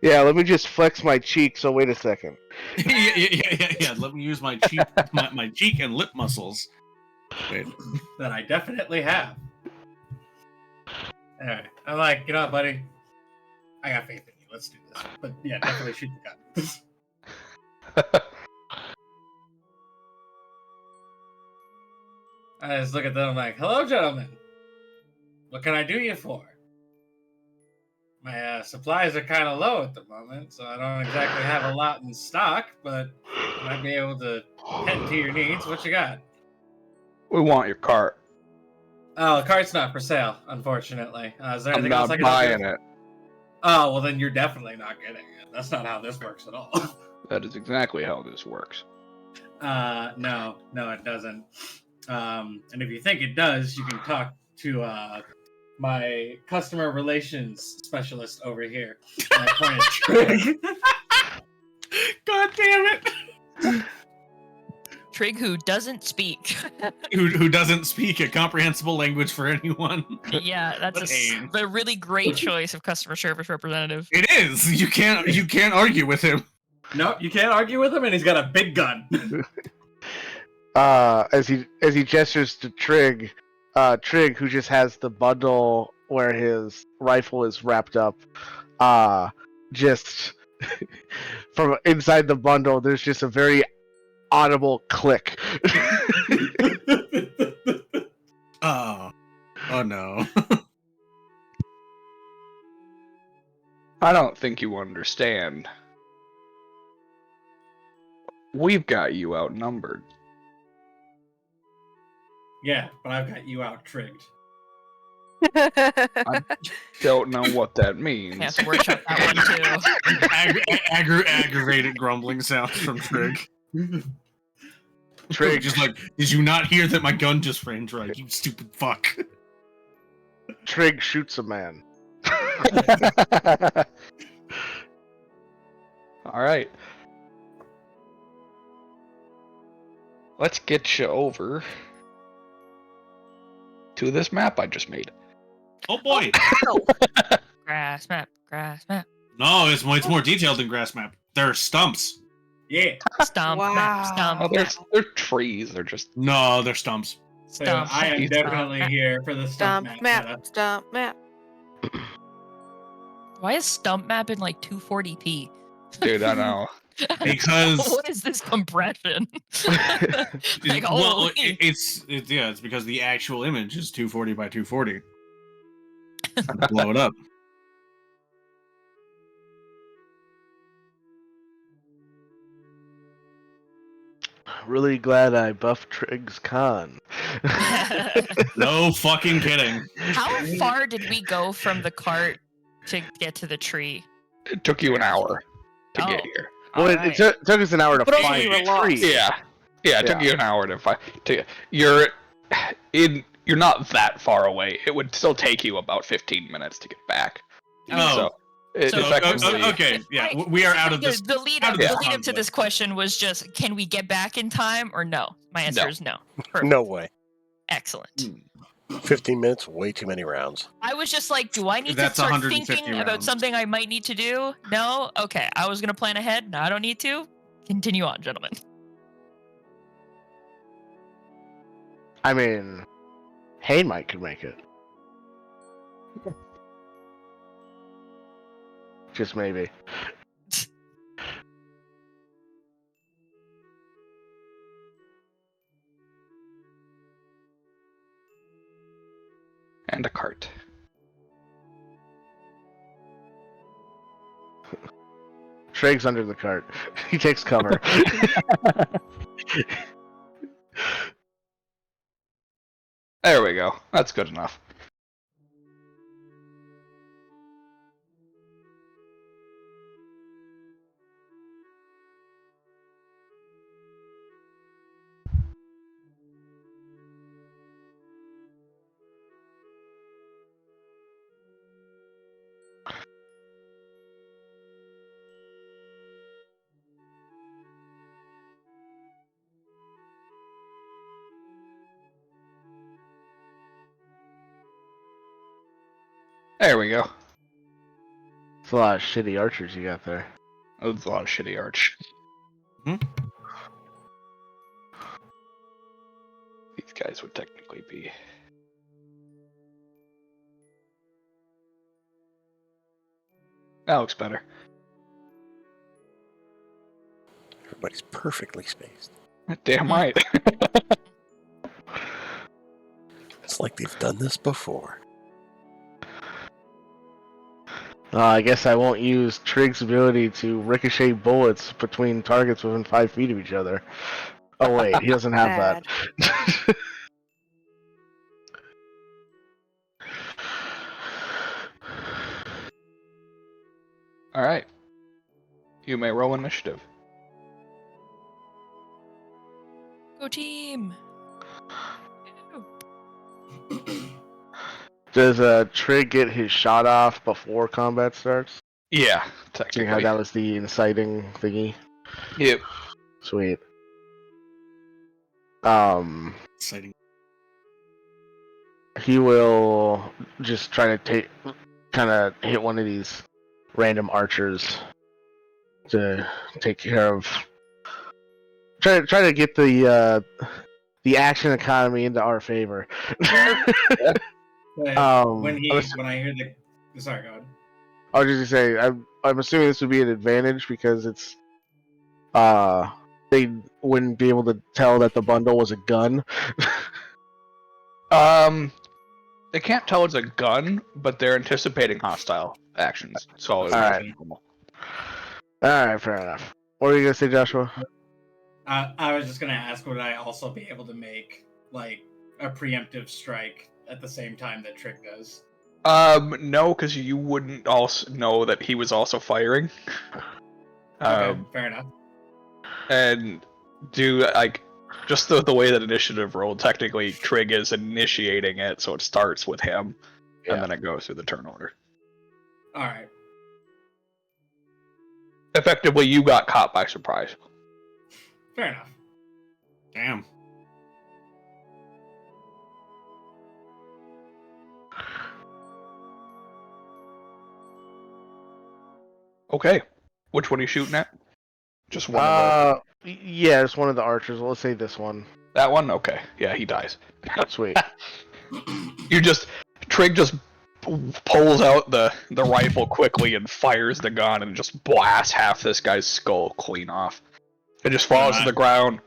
Yeah, let me just flex my cheek. So wait a second.
yeah. Let me use my cheek, my cheek and lip muscles. Wait.
That I definitely have. Anyway, I'm like, you know what, buddy? I got faith in you. Let's do this. But yeah, definitely shoot the gun. I just look at them. I'm like, "Hello, gentlemen. What can I do you for?" My supplies are kind of low at the moment, so I don't exactly have a lot in stock, but I might be able to tend to your needs. What you got?
We want your cart.
Oh, the cart's not for sale, unfortunately. Is there
I'm
anything else
not
I can help you
buying
with?
it.
Oh, well, then you're definitely not getting it. That's not how this works at all.
That is exactly how this works.
No, it doesn't. And if you think it does, you can talk to my customer relations specialist over here. And I point at Trig.
God damn it!
Trig, who doesn't speak.
Who doesn't speak a comprehensible language for anyone?
Yeah, that's a really great choice of customer service representative.
It is. You can't argue with him.
Nope, you can't argue with him, and he's got a big gun.
As he gestures to Trig, Trig, who just has the bundle where his rifle is wrapped up, just from inside the bundle, there's just a very audible click.
Oh no.
I don't think you understand. We've got you outnumbered.
Yeah, but I've got you out trigged.
Don't know what that means.
I have to workshop that one too.
Aggravated grumbling sounds from Trig.
Trig
Just like, did you not hear that my gun just framed right? You stupid fuck.
Trig shoots a man.
All right. Let's get you over to this map I just made.
Oh boy!
Grass map.
No, it's more detailed than grass map. There are stumps.
Yeah.
Stump map. Stump
Oh,
map.
they're trees. They're just
No, they're stumps.
So
Stump
I am
map.
definitely
Stump
here for the stump map. meta.
Stump map.
Why is stump map in like 240p?
dude. I know.
Because
what is this compression? like,
well,
holy.
it's because the actual image is 240 by 240. Blow it up.
Really glad I buffed Trig's con.
No fucking kidding.
How far did we go from the cart to get to the tree?
It took you an hour to get
Oh.
here.
Well,
Alright.
it took us an hour to
But also
find
we were
the
lost.
tree.
Yeah, it took
Yeah.
you an hour to find. You're not that far away. It would still take you about 15 minutes to get back.
Oh.
So, it
So-
effectively,
Okay, yeah, we are out of this.
The lead
out
up,
of
the
this
lead up to
conflict.
this question was just, can we get back in time or no? My answer
No.
is no. Perfect.
No way.
Excellent.
15 minutes, way too many rounds.
I was just like, do I need to
That's
start
150
thinking about
rounds.
something I might need to do? No? Okay. I was going to plan ahead. No, I don't need to. Continue on, gentlemen.
I mean, Haymight could make it. Just maybe.
and a cart.
Trig's under the cart. He takes cover.
There we go. That's good enough. There we go.
It's a lot of shitty archers you got there.
That was a lot of shitty arch.
Hmm?
These guys would technically be. That looks better.
Everybody's perfectly spaced.
Damn right.
It's like they've done this before.
I guess I won't use Trig's ability to ricochet bullets between targets within 5 feet of each other. Oh wait, he doesn't have that.
Alright. You may roll initiative.
Go team.
Does Trig get his shot off before combat starts?
Yeah,
Seeing
technically.
how that was the inciting thingy.
Yep.
Sweet.
Exciting.
He will just try to kind of hit one of these random archers to take care of. Try to get the action economy into our favor.
When
I
when I hear the sorry, go ahead.
was just gonna say I'm assuming this would be an advantage because it's they wouldn't be able to tell that the bundle was a gun.
They can't tell it's a gun, but they're anticipating hostile actions. So it's
Alright.
normal.
Alright, fair enough. What were you gonna say, Joshua?
I was just gonna ask, would I also be able to make like a preemptive strike at the same time that Trick does?
No, because you wouldn't also know that he was also firing.
Okay, fair enough.
And do like just the way that initiative rolled. Technically, Trig is initiating it, so it starts with him,
Yeah.
and then it goes through the turn order.
All right.
Effectively, you got caught by surprise.
Fair enough.
Damn.
Okay. Which one are you shooting at? Just one of
Yeah, it's one of the archers. Let's say this one.
that one? Okay. Yeah, he dies.
Sweet.
Trig just pulls out the rifle quickly and fires the gun and just blasts half this guy's skull clean off. It just falls to the ground.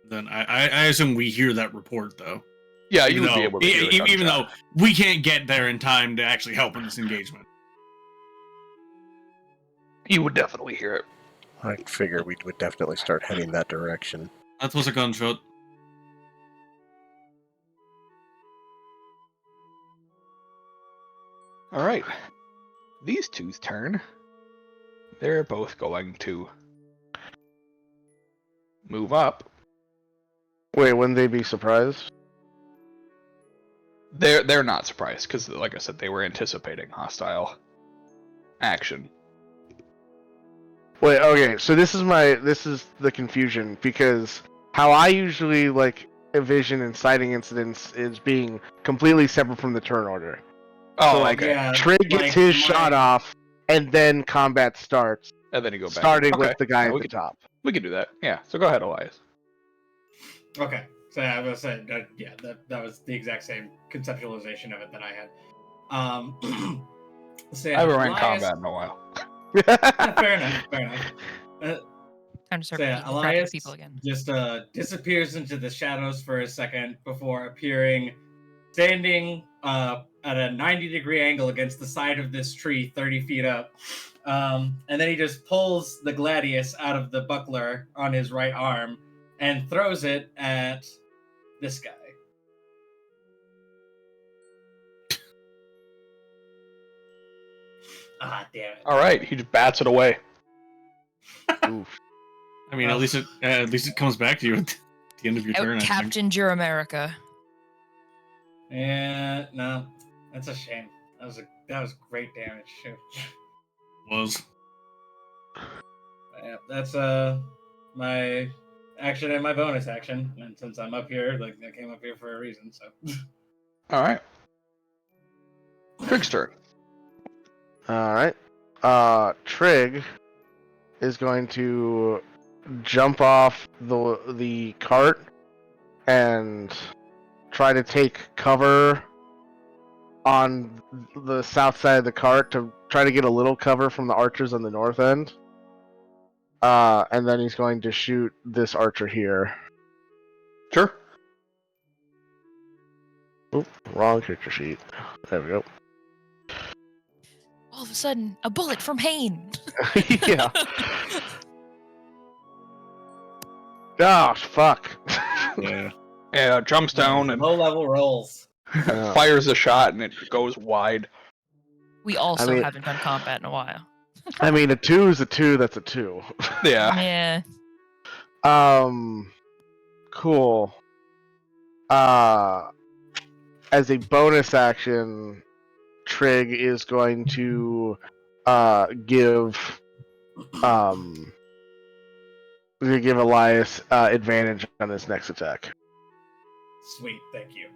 Then I assume we hear that report, though.
Yeah,
Even
you would
though,
be able to hear the
even though
gunshot.
we can't get there in time to actually help in this engagement.
You would definitely hear it.
I figure we would definitely start heading that direction.
That was a gunshot.
Alright. These two's turn. They're both going to move up.
Wait, wouldn't they be surprised?
They're not surprised, because like I said, they were anticipating hostile action.
Wait, okay, so this is the confusion, because how I usually envision inciting incidents is being completely separate from the turn order.
Oh,
So, like,
okay.
Yeah,
Trig gets
like,
his shot off, and then combat starts,
And then you go back.
starting
Okay.
with the guy
Yeah,
at
we
the
could,
top.
we could do that. Yeah, so go ahead, Elias.
Okay, so yeah, I was saying, yeah, that was the exact same conceptualization of it that I had. So yeah,
I haven't ran
Elias-
combat in a while.
Yeah, fair enough. Fair enough.
Time to start
So yeah,
beating the crap out of
Elias
people again.
just disappears into the shadows for a second before appearing standing at a 90-degree angle against the side of this tree 30 feet up. And then he just pulls the gladius out of the buckler on his right arm and throws it at this guy. Ah, damn it.
Alright, he just bats it away.
Oof.
I mean, at least it comes back to you at the end of your turn.
Out
I think.
Captained your America.
Yeah, no, that's a shame. That was great damage. Shoot.
Was.
Yeah, that's my action and my bonus action. And since I'm up here, like I came up here for a reason, so
Alright. Trig's turn.
Alright. Trig is going to jump off the cart and try to take cover on the south side of the cart to try to get a little cover from the archers on the north end. And then he's going to shoot this archer here.
Sure.
Oop, wrong character sheet. There we go.
All of a sudden, a bullet from Hain.
Yeah. Oh, fuck.
Yeah.
Yeah, jumps down and
low level rolls.
Yeah.
fires a shot and it goes wide.
We also
mean-
haven't done combat in a while.
I mean, a 2 is a 2, that's a 2.
Yeah.
Yeah.
Cool. As a bonus action, Trig is going to give Elias advantage on his next attack.
Sweet, thank you.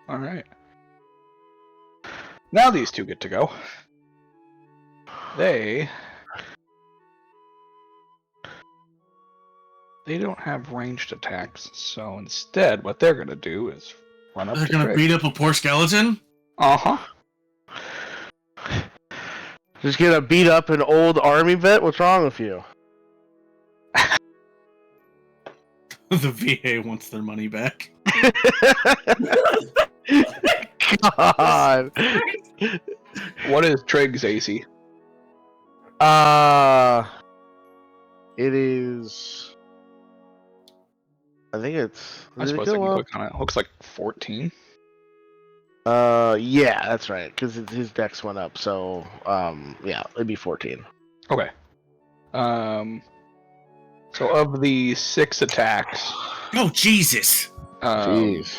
Alright. Now these two get to go. They don't have ranged attacks, so instead what they're gonna do is run up
They're
to
gonna
Trig.
beat up a poor skeleton?
Uh-huh.
Just gonna beat up an old army vet? What's wrong with you?
The VA wants their money back.
God.
What is Trig's AC?
It is. I think it's.
I
did it
suppose I
go
can
up?
click on it. Looks like 14.
Yeah, that's right. Because his dex went up, so yeah, it'd be 14.
Okay. So of the 6 attacks,
Oh, Jesus!
Jeez.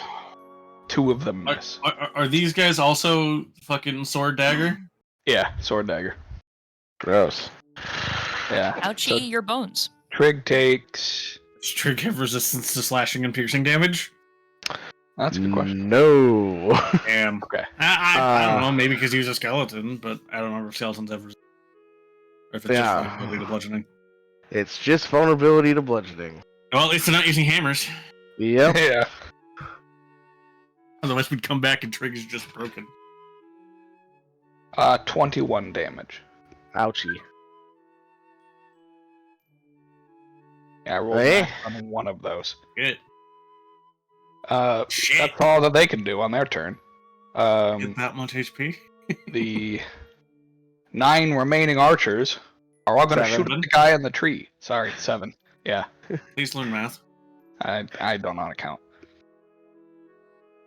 2 of them miss.
Are these guys also fucking sword dagger?
Yeah, sword dagger.
Gross.
Yeah.
Ouchie,
So
your bones.
Trig takes.
Does Trig have resistance to slashing and piercing damage?
That's a good question.
No.
Damn.
Okay.
I don't know. Maybe because he was a skeleton, but I don't remember if skeletons ever. Or if it's just
Yeah.
vulnerability to bludgeoning.
It's just vulnerability to bludgeoning.
Well, at least they're not using hammers.
Yep.
Yeah.
Otherwise, we'd come back and Trigger's just broken.
21 damage.
Ouchie.
Yeah, I rolled
Hey.
max on one of those.
Good. Shit.
That's all that they can do on their turn.
Get that much HP?
The 9 remaining archers are all going to
7.
shoot at the guy in the tree. Sorry, 7. Yeah,
Please learn math.
I don't know how to count.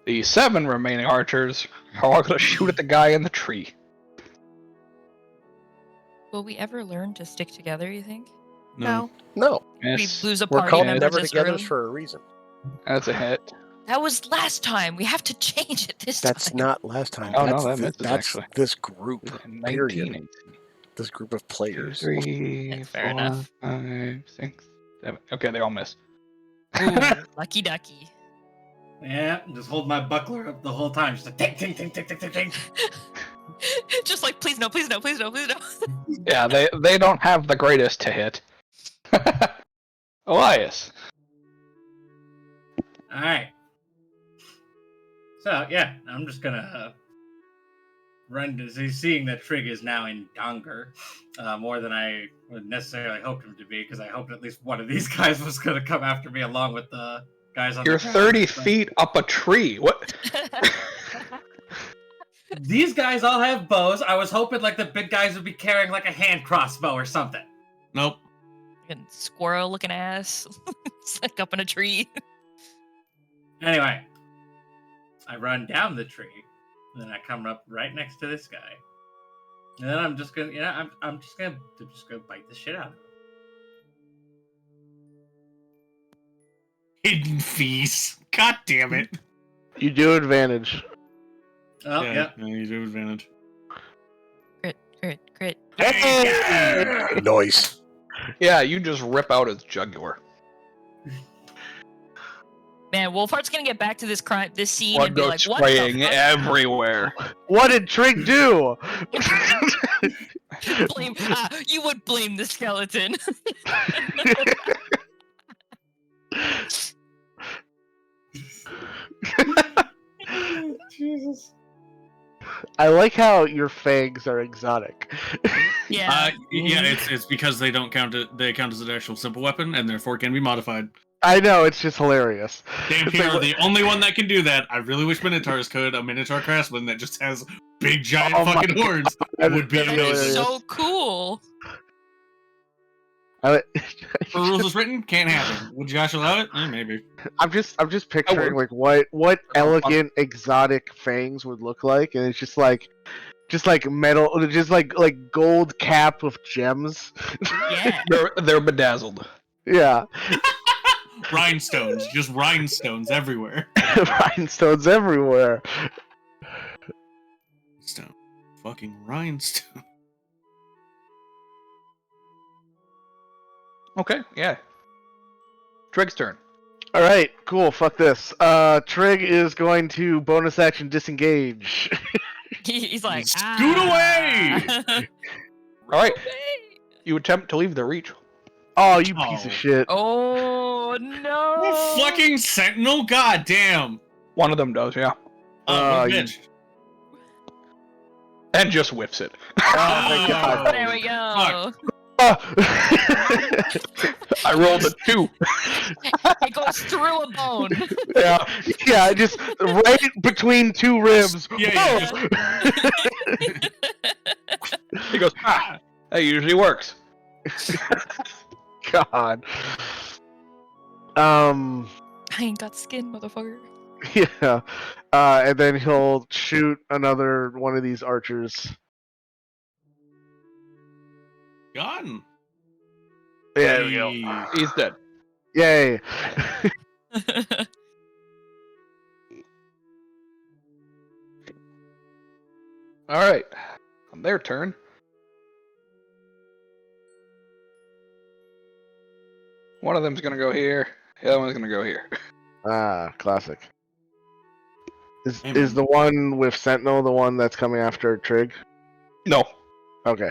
The 7 remaining archers are all going to shoot at the guy in the tree.
Will we ever learn to stick together, you think?
No.
No,
Yes,
We lose a
we're
party
called
member
never
this
togethers
early?
for a reason.
that's a hit.
That was last time. We have to change it this
That's
time.
not last time.
Oh, no,
that's
that misses,
that's
actually.
this group.
19,
Period.
18.
This group of
2,
players.
3,
Fair
4,
enough.
5, 6, 7. Okay, they all miss.
Ooh, lucky ducky.
Yeah, just hold my buckler up the whole time. Just like, ting, ting, ting, ting, ting, ting, ting.
Just like, please no, please no, please no, please no.
Yeah, they don't have the greatest to hit. Elias.
All right. So yeah, I'm just gonna run to seeing that Trig is now in danger, more than I would necessarily hoped him to be, because I hoped at least one of these guys was gonna come after me along with the guys on
You're
the ground.
30
So-
feet up a tree. What?
These guys all have bows. I was hoping like the big guys would be carrying like a hand crossbow or something.
Nope.
Fucking squirrel looking ass. Stuck up in a tree.
Anyway, I run down the tree, and then I come up right next to this guy, and then I'm just gonna, I'm just gonna bite the shit out of him.
Hidden fees. God damn it.
You do advantage.
Oh yeah.
You do advantage.
Crit.
Noise.
Yeah, you just rip out his jugular.
Man, Wolfheart's gonna get back to this scene
Blood
and be like,
goes
what
spraying
the fuck?
everywhere.
What did Trig do?
You would blame the skeleton.
Jesus.
I like how your fangs are exotic.
Yeah.
Yeah, it's because they don't count it. They count as an actual simple weapon, and therefore can be modified.
I know, it's just hilarious.
Damn,
It's
you're
like,
the only one that can do that. I really wish Minotaurs could. A Minotaur craftsman that just has big giant
Oh my
fucking
God.
horns
That
would be
is
That'd be
amazing.
so cool.
I,
For rules as written, can't happen. Would Josh allow it? Maybe.
I'm just picturing
would.
like what elegant exotic fangs would look like, and it's just like metal, just like gold cap with gems.
Yeah.
They're bedazzled.
Yeah,
Rhinestones, just rhinestones everywhere.
rhinestones everywhere.
Stone, fucking rhinestone.
Okay, yeah. Trig's turn.
All right, cool. Fuck this. Trig is going to bonus action disengage.
He's like,
Scoot away!
All right, you attempt to leave the reach.
Oh, you piece
Oh.
of shit.
Oh no!
Fucking sentinel, goddamn!
One of them does, yeah,
Oh, what a
you-
bitch.
and just whiffs it.
Oh, thank God.
There we go.
I rolled a 2.
It goes through a bone.
Yeah, yeah, just right between two ribs.
Yeah,
He goes, ah, that usually works.
God.
I ain't got skin, motherfucker.
Yeah. And then he'll shoot another one of these archers.
Gone.
There we go.
Hey.
He's dead.
Yay.
All right, on their turn. One of them's gonna go here. The other one's gonna go here.
Ah, classic. Is the one with Sentinel the one that's coming after Trig?
No.
Okay.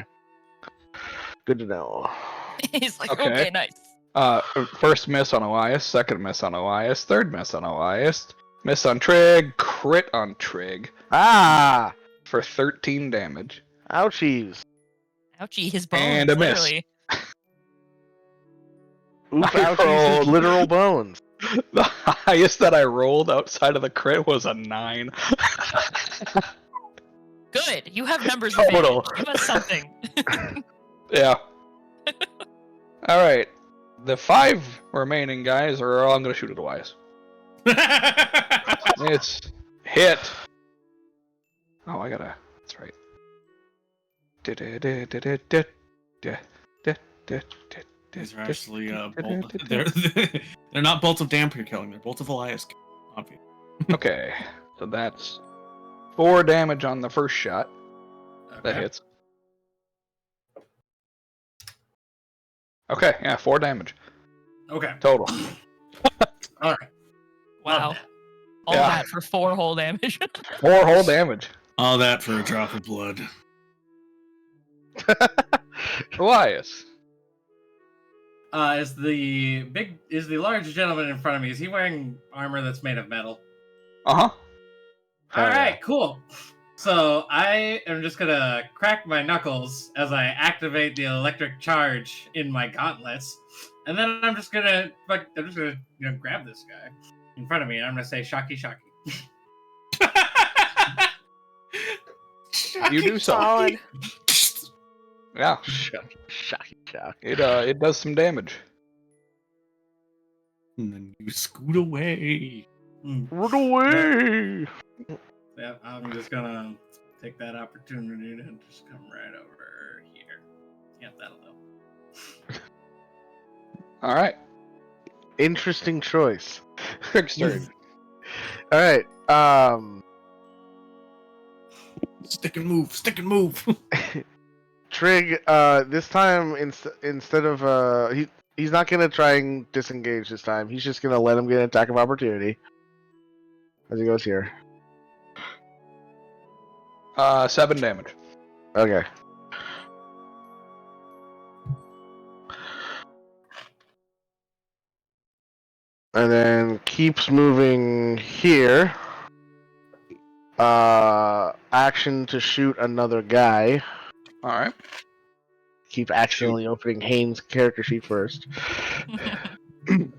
Good to know.
He's like,
Okay.
okay, nice.
First miss on Elias, second miss on Elias, third miss on Elias, miss on Trig, crit on Trig
Ah!
for 13 damage.
Ouchies.
Ouchie, his bones,
And a miss.
literally.
Oof,
I
ouchies, his
rolled-
literal bones.
The highest that I rolled outside of the crit was a 9.
Good. You have numbers
Total.
advantage. Give us something.
Yeah. Alright. The 5 remaining guys are all I'm gonna shoot at Elias. It's hit. Oh, I gotta. That's right.
These are actually they're not bolts of damp you're killing. They're bolts of Elias. Obvious.
Okay, so that's 4 damage on the first shot. That
Okay.
hits. Okay, yeah, 4 damage
Okay.
total.
All right.
Wow.
Love
All
Yeah.
that for 4 whole damage.
4 whole damage.
All that for a drop of blood.
Elias.
Is the large gentleman in front of me? Is he wearing armor that's made of metal?
Uh huh.
Hell
All
yeah.
right, cool. So I am just gonna crack my knuckles as I activate the electric charge in my gauntlets, and then I'm just gonna grab this guy in front of me, and I'm gonna say "Shocky, shocky."
You do so.
Solid.
Yeah,
Shock.
it does some damage.
And then you scoot away.
Run away!
Yeah, I'm just gonna take that opportunity and just come right over here. Yeah, that'll do.
All right,
Interesting choice.
Trig's turn.
Alright,
Stick and move. Stick and move.
Trig, this time instead of he's not gonna try and disengage this time. He's just gonna let him get an attack of opportunity as he goes here.
7 damage.
Okay. And then keeps moving here. Action to shoot another guy.
All right.
Keep accidentally opening Haynes' character sheet first.
Wait,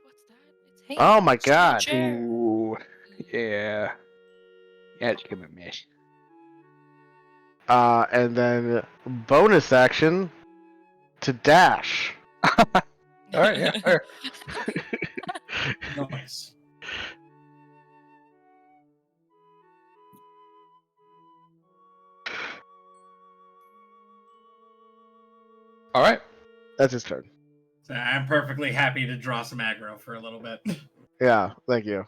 what's that? It's Haynes.
Oh my
It's in the
god.
chair.
Ooh, yeah. Yeah, it's gonna miss.
And then bonus action to dash.
All right, yeah, fair.
Nice.
All right.
That's his turn.
So I'm perfectly happy to draw some aggro for a little bit.
Yeah, thank you.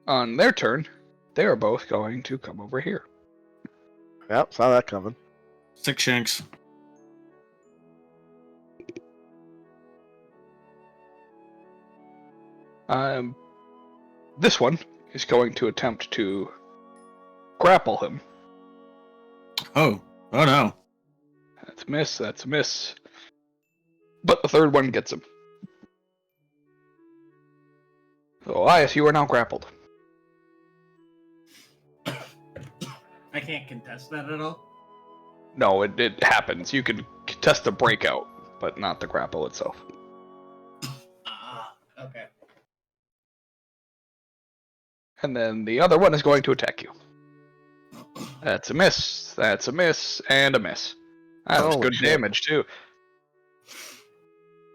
On their turn, they are both going to come over here.
Yep, saw that coming.
6 shanks.
This one is going to attempt to grapple him.
Oh no.
That's a miss. That's a miss. But the third one gets him. So, Elias, you are now grappled.
I can't contest that at all.
No, it happens. You can test the breakout, but not the grapple itself.
Ah, okay.
And then the other one is going to attack you. That's a miss. That's a miss. And a miss. That was
Holy
good
shit.
damage, too.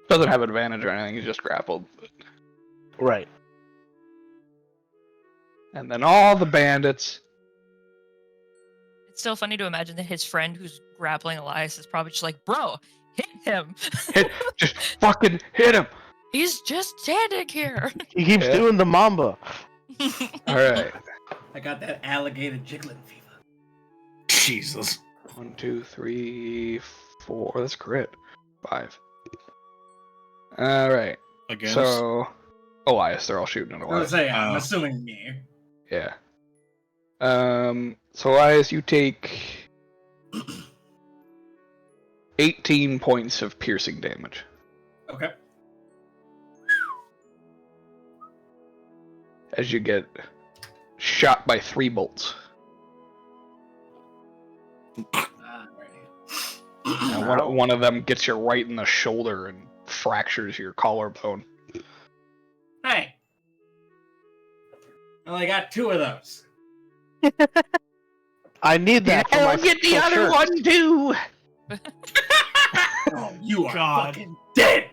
Doesn't have advantage or anything. He's just grappled.
Right.
And then all the bandits.
It's still funny to imagine that his friend who's grappling Elias is probably just like, bro, hit him.
Just fucking hit him.
He's just standing here.
He keeps
Yeah.
doing the mamba.
All right.
I got that alligator jiggling fever.
Jesus.
1, 2, 3, 4. That's crit. 5. All right.
I guess.
So Elias. They're all shooting at
I was
Elias.
say, I'm
Oh.
assuming me.
Yeah. So Elias, you take 18 points of piercing damage.
Okay.
As you get shot by 3 bolts. And one of them gets you right in the shoulder and fractures your collarbone.
Hey. I only got 2 of those.
I need that for my
get the
special
other
shirt.
one too.
Oh, you are
God.
fucking dead.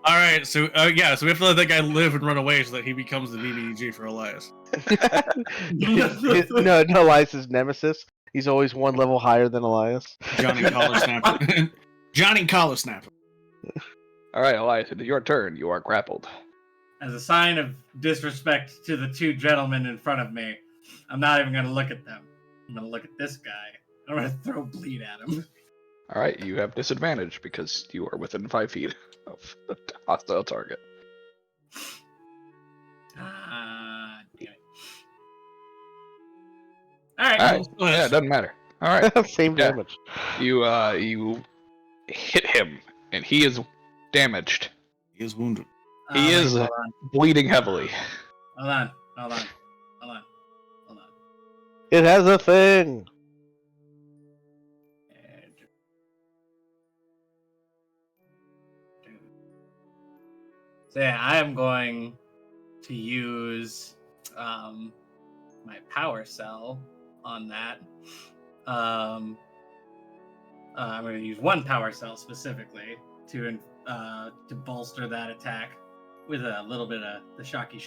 All right, so yeah, so we have to let that guy live and run away so that he becomes the BBG for Elias.
No, Elias's nemesis. He's always one level higher than Elias.
Johnny Collar Snapper. Johnny Collar Snapper.
All right, Elias, it is your turn. You are grappled.
As a sign of disrespect to the 2 gentlemen in front of me, I'm not even going to look at them. I'm going to look at this guy. I'm going to throw bleed at him.
All right, you have disadvantage because you are within 5 feet of the hostile target.
Ah, damn it. All right.
All right, yeah, it doesn't matter. All right,
Same
Yeah.
damage.
you hit him, and he is damaged.
He is wounded.
He is
Hold on.
bleeding heavily.
Hold on. Hold on. Hold on. Hold on.
It has a thing.
So yeah, I am going to use my power cell on that. I'm going to use 1 power cell specifically to bolster that attack with a little bit of the shocky.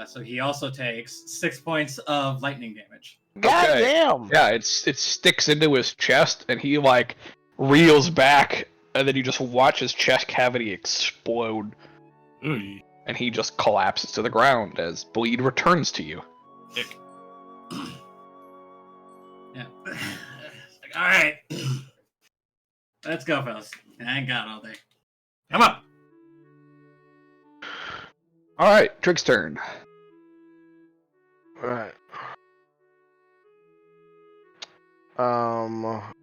So he also takes 6 points of lightning damage.
God
Okay.
damn.
Yeah, it sticks into his chest, and he like reels back, and then you just watch his chest cavity explode,
Ooh,
and he just collapses to the ground as bleed returns to you.
dick.
Yeah. All right. Let's go, fellas. I ain't got all day. Come on.
All right, Trig's turn.
Alright.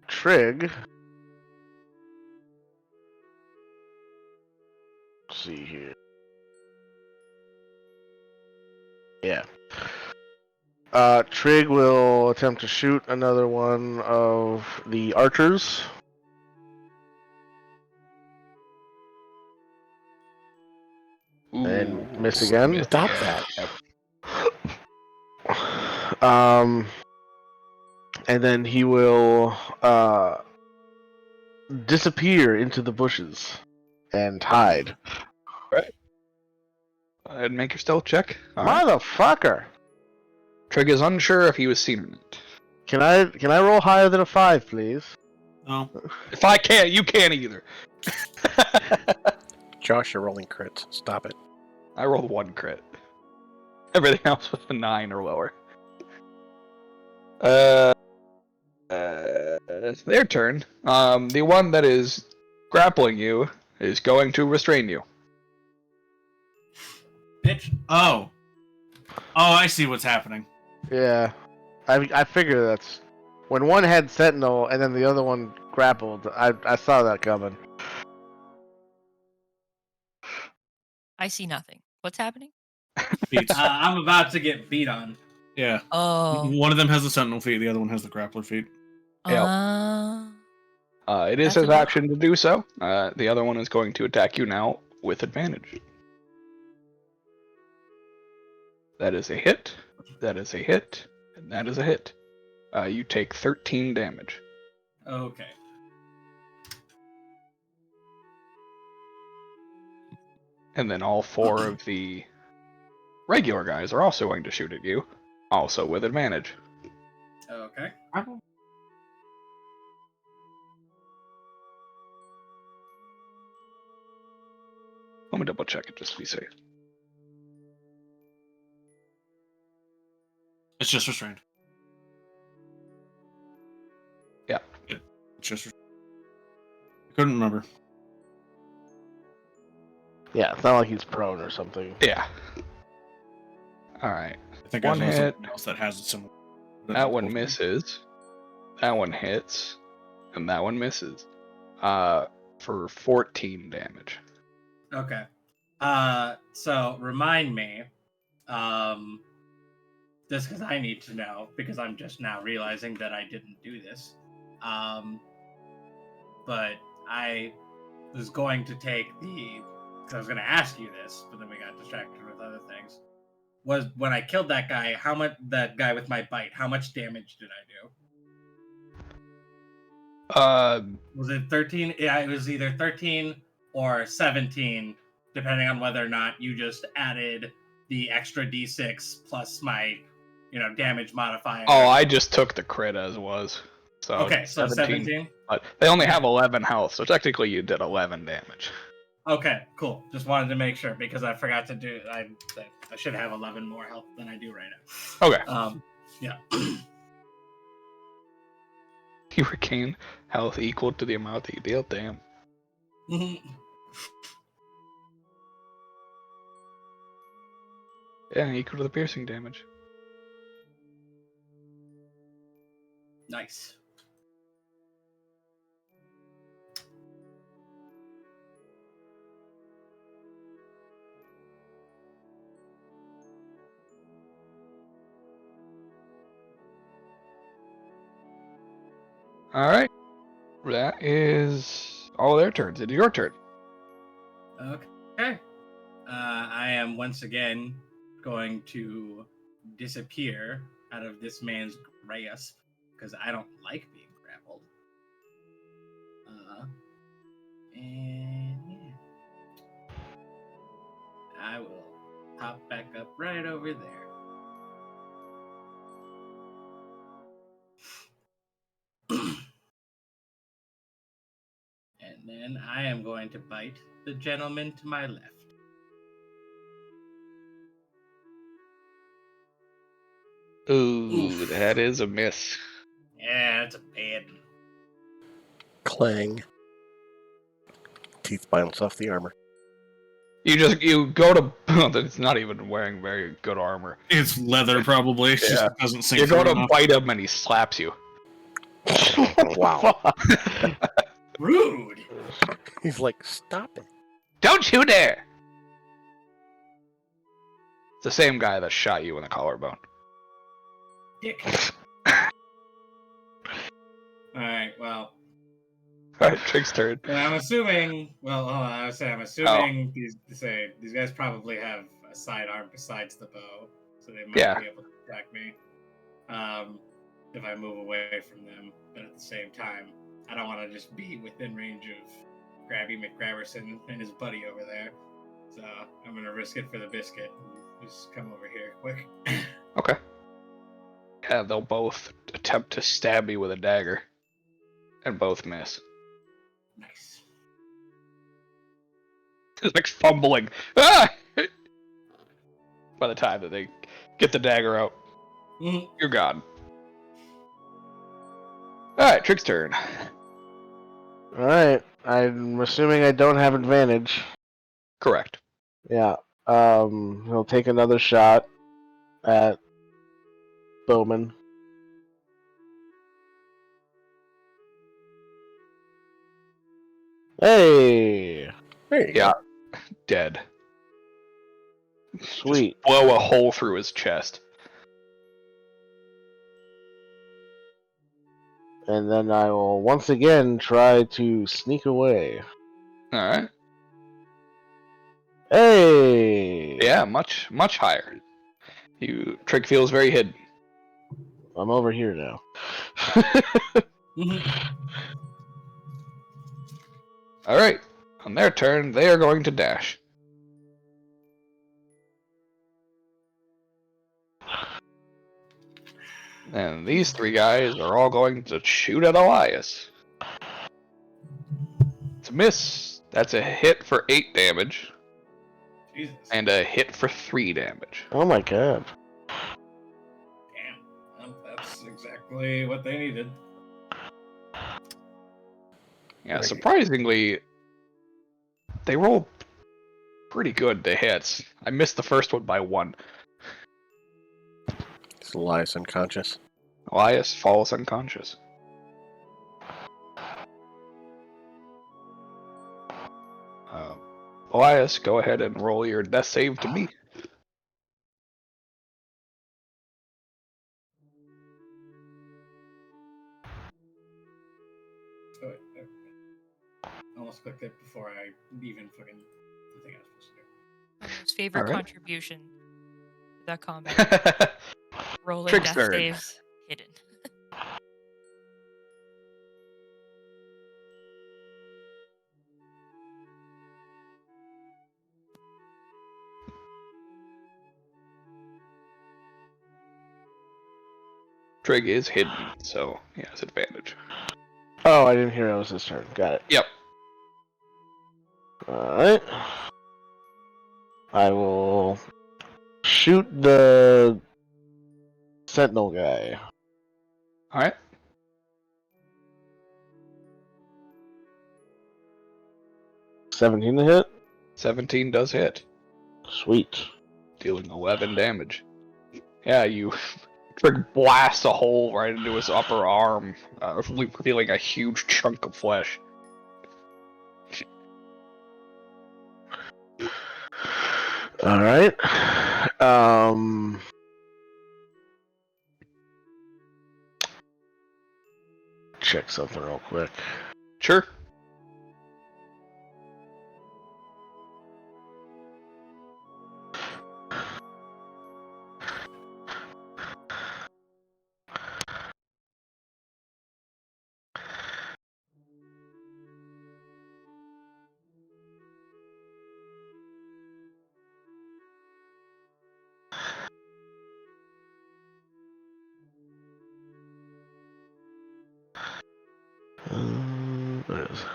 Trig. Let's see here. Yeah. Trig will attempt to shoot another one of the archers. And miss again.
Miss.
Stop that.
And then he will disappear into the bushes and hide.
Go ahead and make your stealth check. All right.
Motherfucker!
Trig is unsure if he was seen or not.
Can I roll higher than a 5, please?
No.
If I can't, you can't either.
Josh, you're rolling crits. Stop it.
I rolled 1 crit. Everything else was a 9 or lower. It's their turn. The one that is grappling you is going to restrain you.
Bitch.
Oh. Oh, I see what's happening.
Yeah. I figure that's... When one had Sentinel and then the other one grappled, I saw that coming.
I see nothing. What's happening?
Beats.
I'm about to get beat on.
Yeah.
Oh.
One of them has the sentinel feat, the other one has the grappler feat.
Yeah. It is
That's
his
a-
action to do so. The other one is going to attack you now with advantage. That is a hit. That is a hit. And that is a hit. You take 13 damage.
Okay.
And then all 4 of the regular guys are also going to shoot at you, also with advantage.
Okay.
Let me double check it just to be safe.
It's just restrained.
Yeah.
It's just restrained. I couldn't remember.
Yeah, it's not like he's prone or something.
Yeah. Alright.
I think
One
I know
hit.
something else that has a similar.
That one misses. That one hits. And that one misses. For 14 damage.
Okay. So remind me, just because I need to know, because I'm just now realizing that I didn't do this. But I was going to take because I was going to ask you this, but then we got distracted with other things. Was when I killed that guy, that guy with my bite, how much damage did I do? Was it 13? Yeah, it was either 13 or 17, depending on whether or not you just added the extra d6 plus my, damage modifier.
Oh, I just took the crit as was. So
okay, so 17.
But they only have 11 health, so technically you did 11 damage.
Okay, cool. Just wanted to make sure because I forgot to do. I should have 11 more health than I do right now.
Okay.
Yeah.
You regain health equal to the amount that you deal. Damn. Yeah, equal to the piercing damage.
Nice.
Alright. That is all their turns. It is your turn.
Okay. I am once again going to disappear out of this man's grasp because I don't like being grappled. And yeah, I will pop back up right over there. And then I am going to bite the gentleman to my left.
Ooh, that is a miss.
Yeah, that's a bad one.
Clang. Teeth bounce off the armor.
You go to. It's not even wearing very good armor.
It's leather, probably. It just doesn't sink
You go
through
to
enough.
bite him and he slaps you.
Wow.
Rude!
He's like, stop it.
Don't you dare! It's the same guy that shot you in the collarbone.
Dick. Alright, well.
Alright, Trick's turn.
And I'm assuming, I'm assuming these guys probably have a sidearm besides the bow, so they might be able to attack me if I move away from them. But at the same time, I don't want to just be within range of Grabby McGraverson and his buddy over there. So I'm going to risk it for the biscuit and just come over here quick.
Okay. Yeah, they'll both attempt to stab you with a dagger. And both miss.
Nice.
It's like fumbling. Ah! By the time that they get the dagger out, you're gone. Alright, Trick's turn.
Alright, I'm assuming I don't have advantage.
Correct.
Yeah. He'll take another shot at Bowman. Hey!
There you
Yeah.
go.
Dead.
Sweet.
Just blow a hole through his chest.
And then I will once again try to sneak away.
Alright.
Hey!
Yeah, much higher. Trick feels very hidden.
I'm over here now.
Alright. On their turn, they are going to dash. And these three guys are all going to shoot at Elias. It's a miss. That's a hit for 8 damage.
Jesus.
And a hit for 3 damage.
Oh my god.
Damn. Well, that's exactly what they needed.
Yeah, surprisingly, they roll pretty good to hit. I missed the first one by 1.
Is Elias unconscious?
Elias falls unconscious. Elias, go ahead and roll your death save to me.
Oh, wait, there. I almost clicked it before I even fucking the thing I was supposed to do.
My most favorite
Alright.
contribution to that combat. Rolling death
Trickster.
saves hidden.
Trig is hidden, so he has advantage.
Oh, I didn't hear it was his turn. Got it.
Yep.
Alright. I will shoot the sentinel guy.
Alright.
$17 to hit.
17 does hit,
Sweet.
dealing 11 damage. Yeah, you Trig blasts a hole right into his upper arm, revealing a huge chunk of flesh.
Alright. Check something real quick.
Sure.
What is it?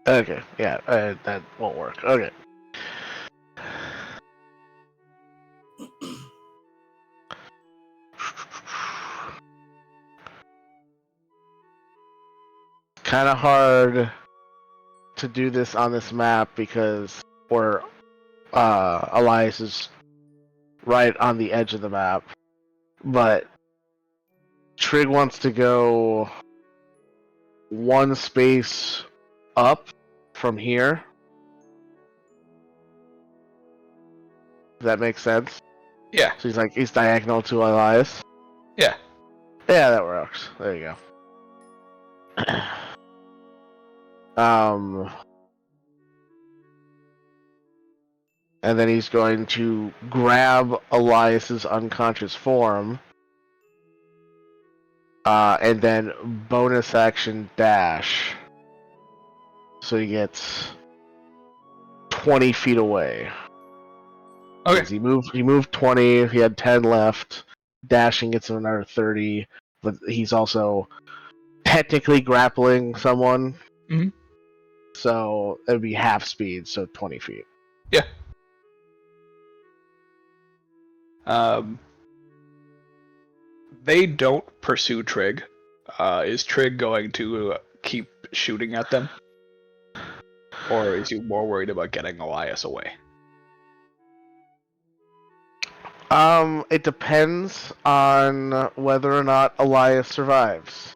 Okay, yeah, that won't work. Okay. Kind of hard to do this on this map because Elias is right on the edge of the map, but Trig wants to go one space up from here. Does that make sense?
Yeah.
So he's diagonal to Elias.
Yeah.
Yeah, that works. There you go. And then he's going to grab Elias's unconscious form, and then bonus action dash. So he gets 20 feet away.
Okay.
'Cause He moved 20. He had 10 left. Dashing gets him another 30, but he's also technically grappling someone.
Mhm.
So it'd be half speed, so 20 feet.
Yeah. They don't pursue Trig. Is Trig going to keep shooting at them? Or is he more worried about getting Elias away?
It depends on whether or not Elias survives.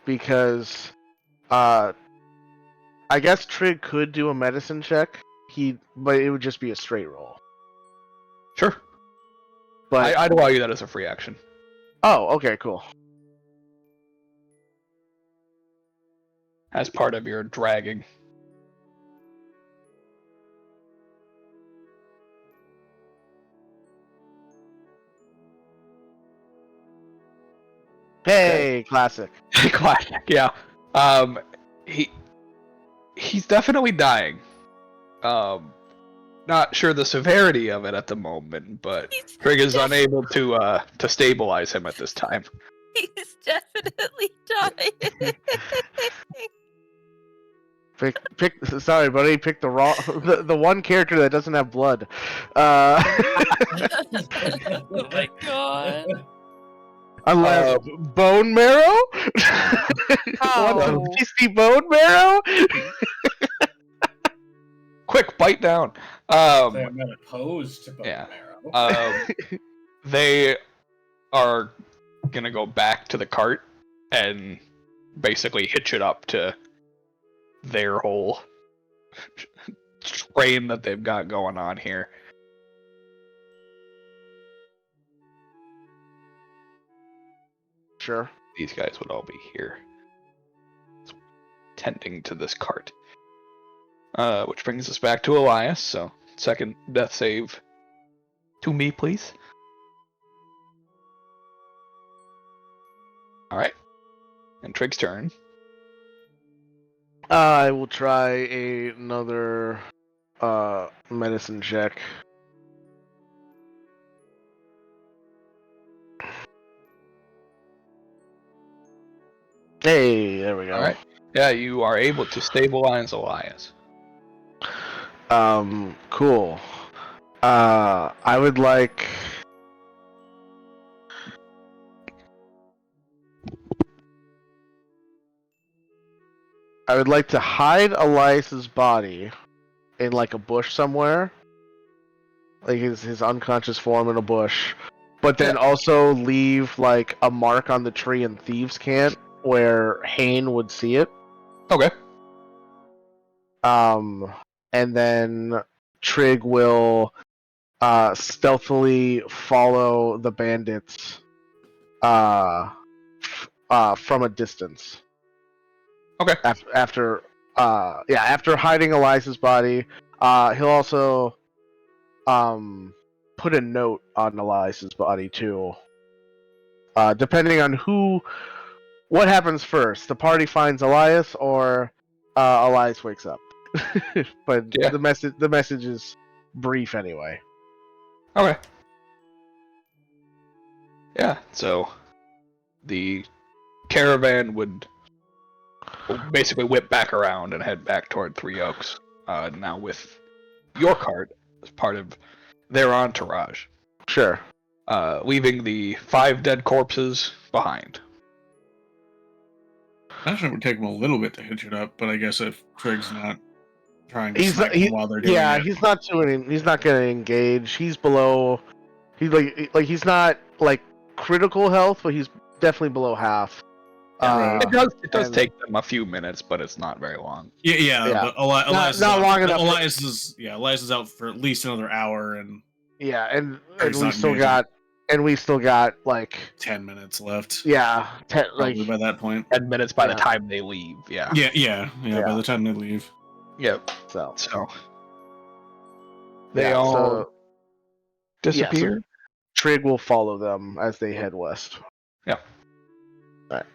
Because, I guess Trig could do a medicine check. But it would just be a straight roll.
Sure.
But
I'd allow you that as a free action.
oh, okay, cool.
As part of your dragging.
Hey, classic.
Classic, yeah. He's definitely dying. Not sure the severity of it at the moment, but Trig is unable to stabilize him at this time.
He's definitely dying.
Sorry, buddy. Pick the wrong, the one character that doesn't have blood.
Oh my god.
Unless bone marrow? What the
Oh.
tasty bone marrow?
Quick, bite down.
They're not opposed to bone
yeah.
marrow.
They are gonna go back to the cart and basically hitch it up to their whole train that they've got going on here.
Sure.
These guys would all be here, tending to this cart. Which brings us back to Elias. So, second death save to me, please. All right. And Trig's turn.
I will try another medicine check. Hey, there we go.
All right. Yeah, you are able to stabilize Elias.
Cool. I would like. I would like to hide Elias's body in like a bush somewhere, like his unconscious form in a bush, but then also leave like a mark on the tree in Thieves' Cant where Hane would see it.
Okay.
And then Trig will stealthily follow the bandits from a distance.
Okay.
After hiding Elias's body, he'll also put a note on Elias's body too. Depending on what happens first, the party finds Elias or Elias wakes up. But
Yeah.
the message is brief anyway.
Okay. Yeah, so the caravan would basically whip back around and head back toward Three Oaks. Now with your cart as part of their entourage,
Sure.
leaving the 5 dead corpses behind.
Actually, it would take them a little bit to hitch it up, but I guess if Trig's not trying to
He's
snipe
not,
them while they're doing it.
he's not doing. He's not going to engage. He's below. He's like he's not like critical health, but he's definitely below half.
Right.
It does
and-
take them a few minutes, but it's not very long.
Yeah,
Yeah.
but Elias
not long enough.
Elias is out for at least another hour and
Yeah, and
He's
we
not
still
engaging.
got like
10 minutes left.
yeah,
Probably by that point.
10 minutes by the
Yeah.
time they leave. Yeah.
Yeah. By
Yeah.
the time they leave.
Yep.
so
So they
yeah,
all
so
disappear.
Trig will follow them as they head west.
Yeah.
Right.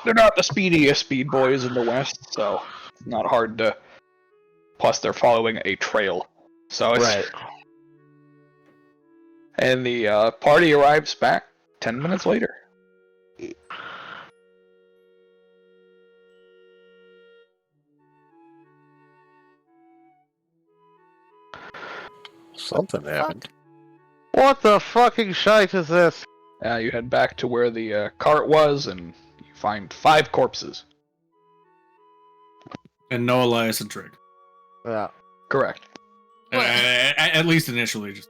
They're not the speediest speed boys in the West, so it's not hard to. Plus, they're following a trail, so it's
Right.
And the party arrives back 10 minutes later.
Something happened.
What the fucking shite is this?
You head back to where the cart was, and you find 5 corpses.
And no Elias and Trig.
Yeah.
Correct.
At least initially, just.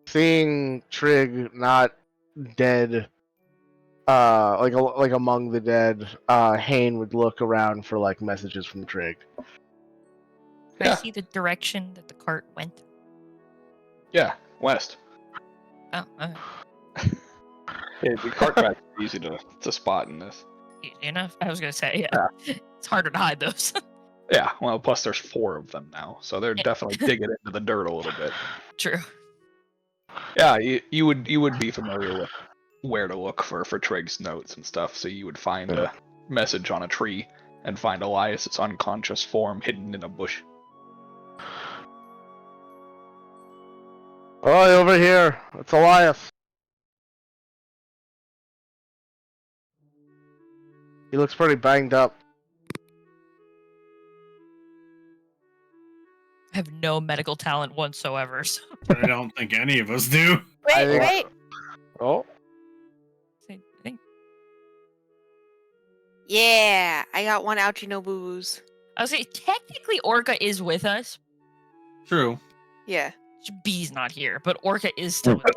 Seeing Trig not dead, like among the dead, Hane would look around for like messages from Trig.
Can
Yeah.
I see the direction that the cart went?
Yeah, west.
Oh,
Yeah, the cart tracks are easy to spot in this.
easy enough. I was gonna say, yeah. It's harder to hide those.
Yeah, well, plus there's 4 of them now, so they're definitely digging into the dirt a little bit.
True.
Yeah, you would be familiar with where to look for Trig's notes and stuff, so you would find a message on a tree and find Elias's unconscious form hidden in a bush.
Oh, over here. It's Elias. He looks pretty banged up.
I have no medical talent whatsoever. So.
I don't think any of us do.
I
Wait,
think-
wait.
Oh,
I think
Yeah, I got one ouchie no boo boos.
I was saying technically Orca is with us.
True.
Yeah.
B's not here, but Orca is still in the group.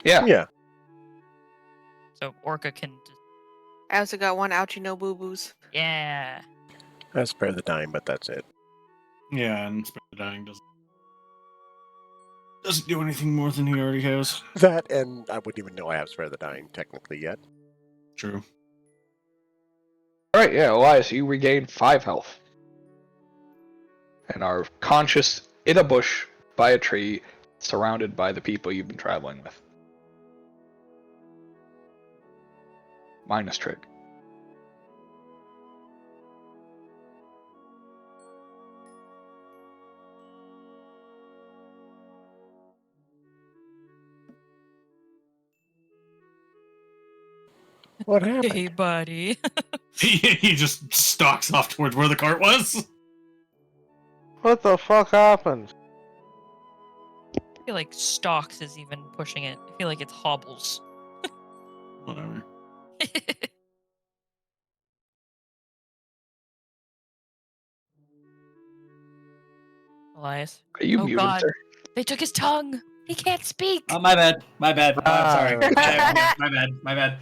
Yeah.
Yeah.
So Orca can just,
I also got one ouchie no boo boos.
yeah.
I spare the dime, but that's it.
Yeah, and Spare the Dying doesn't do anything more than he already has.
That, and I wouldn't even know I have spare the dying technically yet.
True.
Alright, yeah, Elias, you regain 5 health. And are conscious in a bush by a tree, surrounded by the people you've been traveling with. Minus Trig.
What happened?
Hey, buddy.
He just stalks off towards where the cart was.
what the fuck happened?
I feel like stalks is even pushing it. I feel like it's hobbles.
Whatever.
Elias.
Are you
Oh,
muted,
God.
sir?
They took his tongue. He can't speak.
Oh, my bad. My bad. Sorry.
Ah.
My bad. My bad.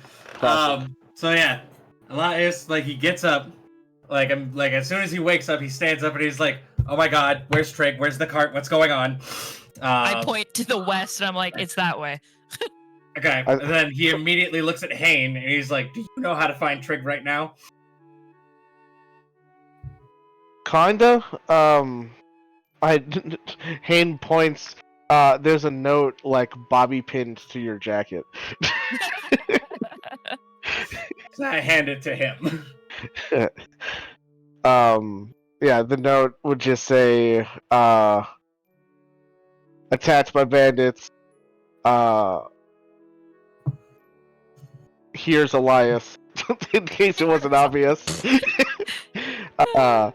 So yeah, Elias, like, he gets up, like, as soon as he wakes up, he stands up and he's like, "Oh my God, where's Trig? Where's the cart? What's going on?"
I point to the west and I'm like, it's that way.
Okay, and then he immediately looks at Hane and he's like, "Do you know how to find Trig right now?"
Kinda. Hane points. There's a note like bobby pinned to your jacket.
So I hand it to him.
Yeah, the note would just say, attacked by bandits. Here's Elias, in case it wasn't obvious.
Attacked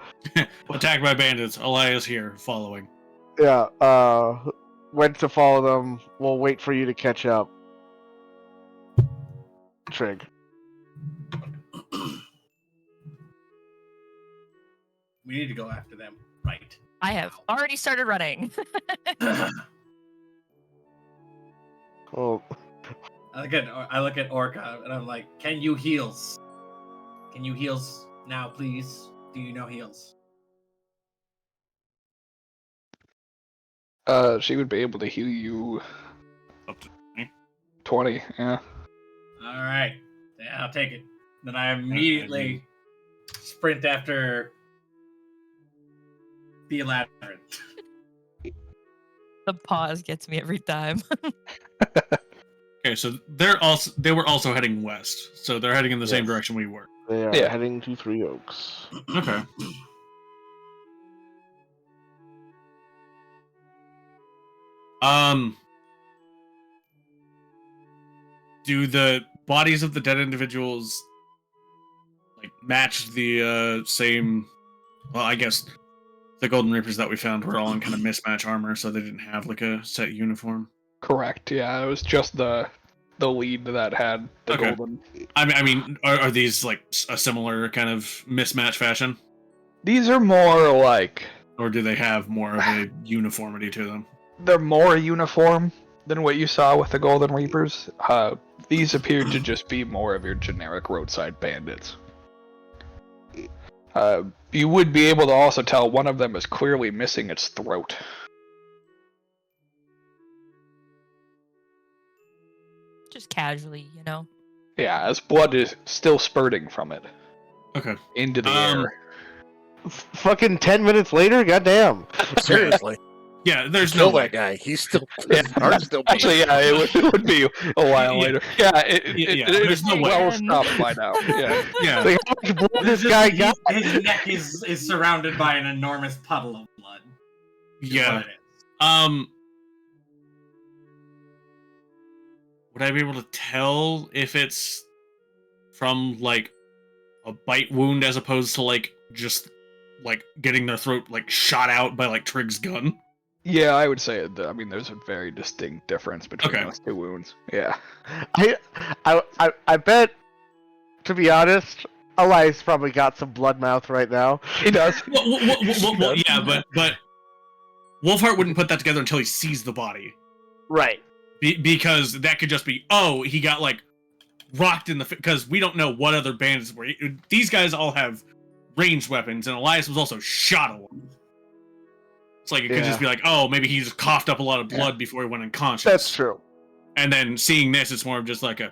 by bandits. Elias here, following.
Yeah, went to follow them. We'll wait for you to catch up. Trig.
We need to go after them, right?
I have already started running.
Well,
I look at Orca and I'm like, "Can you heals? Can you heals now, please? Do you know heals?"
She would be able to heal you
Up to 20.
20, yeah.
All right, yeah, I'll take it. Then I immediately sprint after the labyrinth.
The pause gets me every time.
Okay, so they were also heading west, so they're heading in the same
Yes.
direction we were.
they are
Yeah.
heading to Three Oaks.
Okay. Do the bodies of the dead individuals like match the same? Well, I guess the Golden Reapers that we found were all in kind of mismatch armor, so they didn't have like a set uniform.
Correct, yeah. It was just the lead that had the
Okay.
golden.
I mean, are these like a similar kind of mismatch fashion,
These are more like
or do they have more of a uniformity to them?
they're more uniform than what you saw with the Golden Reapers. These appear to just be more of your generic roadside bandits. You would be able to also tell one of them is clearly missing its throat.
Just casually, you know.
Yeah, as blood is still spurting from it
Okay.
into the air.
Fucking 10 minutes later? Goddamn.
Seriously.
Yeah, there's
Kill
no
that guy. He's still.
Yeah.
His heart's still beating.
Actually, yeah, it would be a while
Yeah.
later. Yeah,
Yeah,
it
there's
is
no way.
well stopped by now. Yeah.
Yeah.
Like, how much blood this guy got?
His neck is surrounded by an enormous puddle of blood. is
Yeah.
what it is.
Would I be able to tell if it's from like a bite wound as opposed to like just like getting their throat like shot out by like Trigg's gun?
Yeah, I would say I mean there's a very distinct difference between
Okay.
those two wounds. Yeah.
I bet, to be honest, Elias probably got some blood mouth right now.
He does.
Well, yeah, but Wolfheart wouldn't put that together until he sees the body,
Right.
because that could just be, oh, he got like rocked in the because we don't know what other bandits were. These guys all have ranged weapons, and Elias was also shot a lot. It's like it could just be like, oh, maybe he just coughed up a lot of blood before he went unconscious.
That's true.
And then seeing this, it's more of just like a.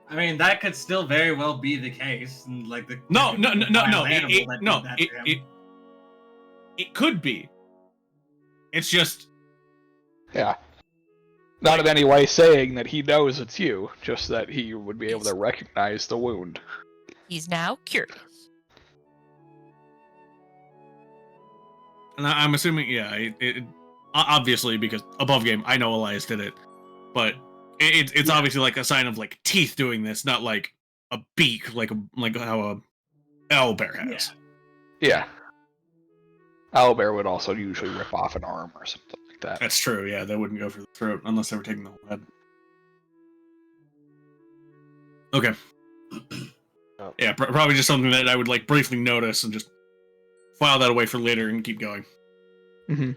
I mean, that could still very well be the case. And like the
No. It could be. It's just.
Yeah. Not in any way saying that he knows it's you, just that he would be able to recognize the wound.
He's now curious.
And I'm assuming, yeah, it obviously, because above game, I know Elias did it, but it's obviously like a sign of like teeth doing this, not like a beak, like how a owlbear has.
Yeah. Owlbear would also usually rip off an arm or something like that.
That's true. Yeah, they wouldn't go for the throat unless they were taking the whole head. Okay. Yeah, probably just something that I would like briefly notice and just file that away for later and keep going.
Mm-hmm.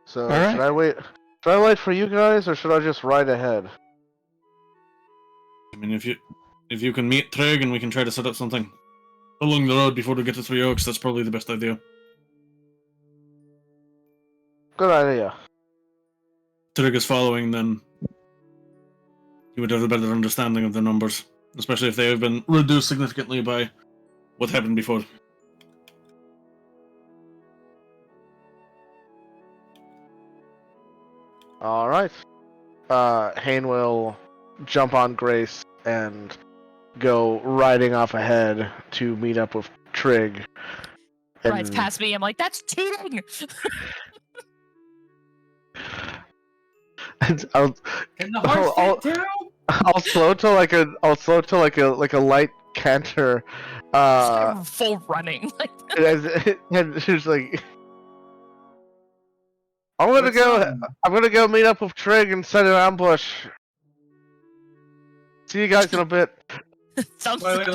So
Alright.
should I wait? Should I wait for you guys, or should I just ride ahead?
I mean, if you can meet Trig and we can try to set up something along the road before we get to Three Oaks, that's probably the best idea.
Good idea.
Trig is following, then you would have a better understanding of the numbers, especially if they have been reduced significantly by what happened before.
All right. Hane will jump on Grace and go riding off ahead to meet up with Trig.
Rides past me. I'm like, that's cheating.
And I'll
Can the horse sit down?
I'll slow to like a light canter.
Full running.
And she's like, I'm gonna go meet up with Trig and set an ambush. See you guys in a bit.
Sounds
Wait,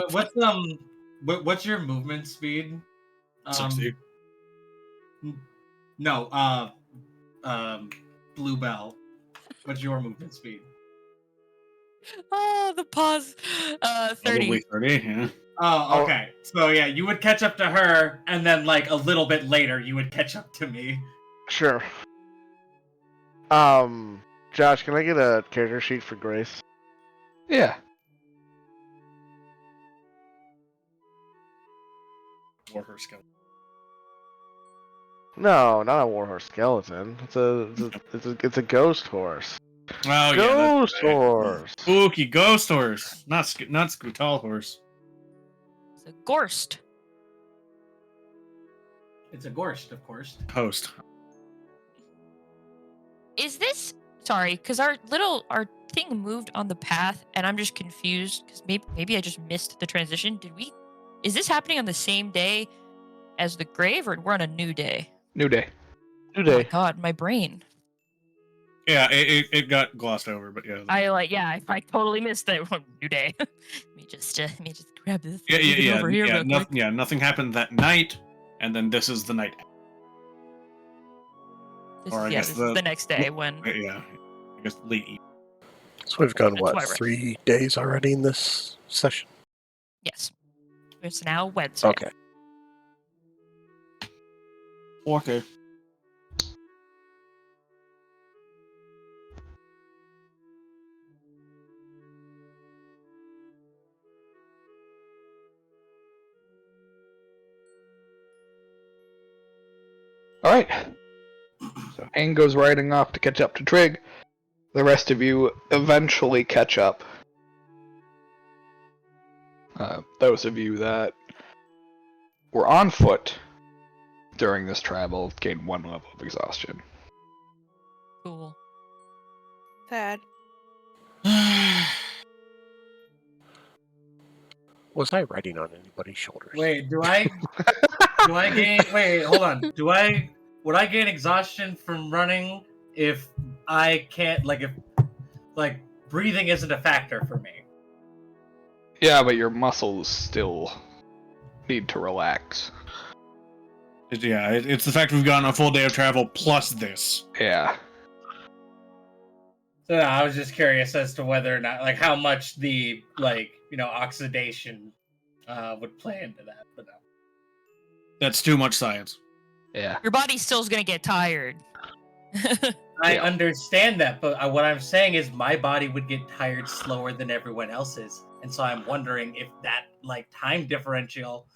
what's your movement speed?
60.
No, Bluebell. What's your movement speed?
Oh, the pause. 30.
Probably 30, yeah.
Oh, okay. So yeah, you would catch up to her, and then like a little bit later, you would catch up to me.
Sure. Josh, can I get a character sheet for Grace?
Yeah.
Warhorse skeleton.
No, not a warhorse skeleton. It's a ghost horse.
Oh,
Ghost
yeah,
horse.
Spooky ghost horse, not Scootal horse.
It's a Gorst.
It's a Gorst, of course.
Host.
Is this sorry? Because our thing moved on the path, and I'm just confused. Because maybe I just missed the transition. Did we? Is this happening on the same day as the grave, or we're on a new day?
New day.
New
Oh my
day.
God, my brain.
Yeah, it got glossed over, but yeah.
I totally missed it. New day. let me just grab this.
Yeah.
Over here real quick.
Nothing happened that night, and then this is the night.
This is the next day when.
Yeah, I guess late evening.
So we've gone,
That's
what,
why we're-
3 days already in this session?
Yes, it's now Wednesday.
Okay.
Okay.
Alright. So Hane goes riding off to catch up to Trig. The rest of you eventually catch up. Those of you that were on foot during this travel gain 1 level of exhaustion.
Cool.
Sad.
Was I riding on anybody's shoulders?
Wait, do I gain? Wait, hold on. Would I gain exhaustion from running if I can't if breathing isn't a factor for me?
Yeah, but your muscles still need to relax.
It's the fact we've gotten a full day of travel plus this.
Yeah.
So no, I was just curious as to whether or not how much the oxidation would play into that. But no.
That's too much science.
Yeah.
Your body still's gonna get tired.
I understand that, but what I'm saying is my body would get tired slower than everyone else's, and so I'm wondering if that time differential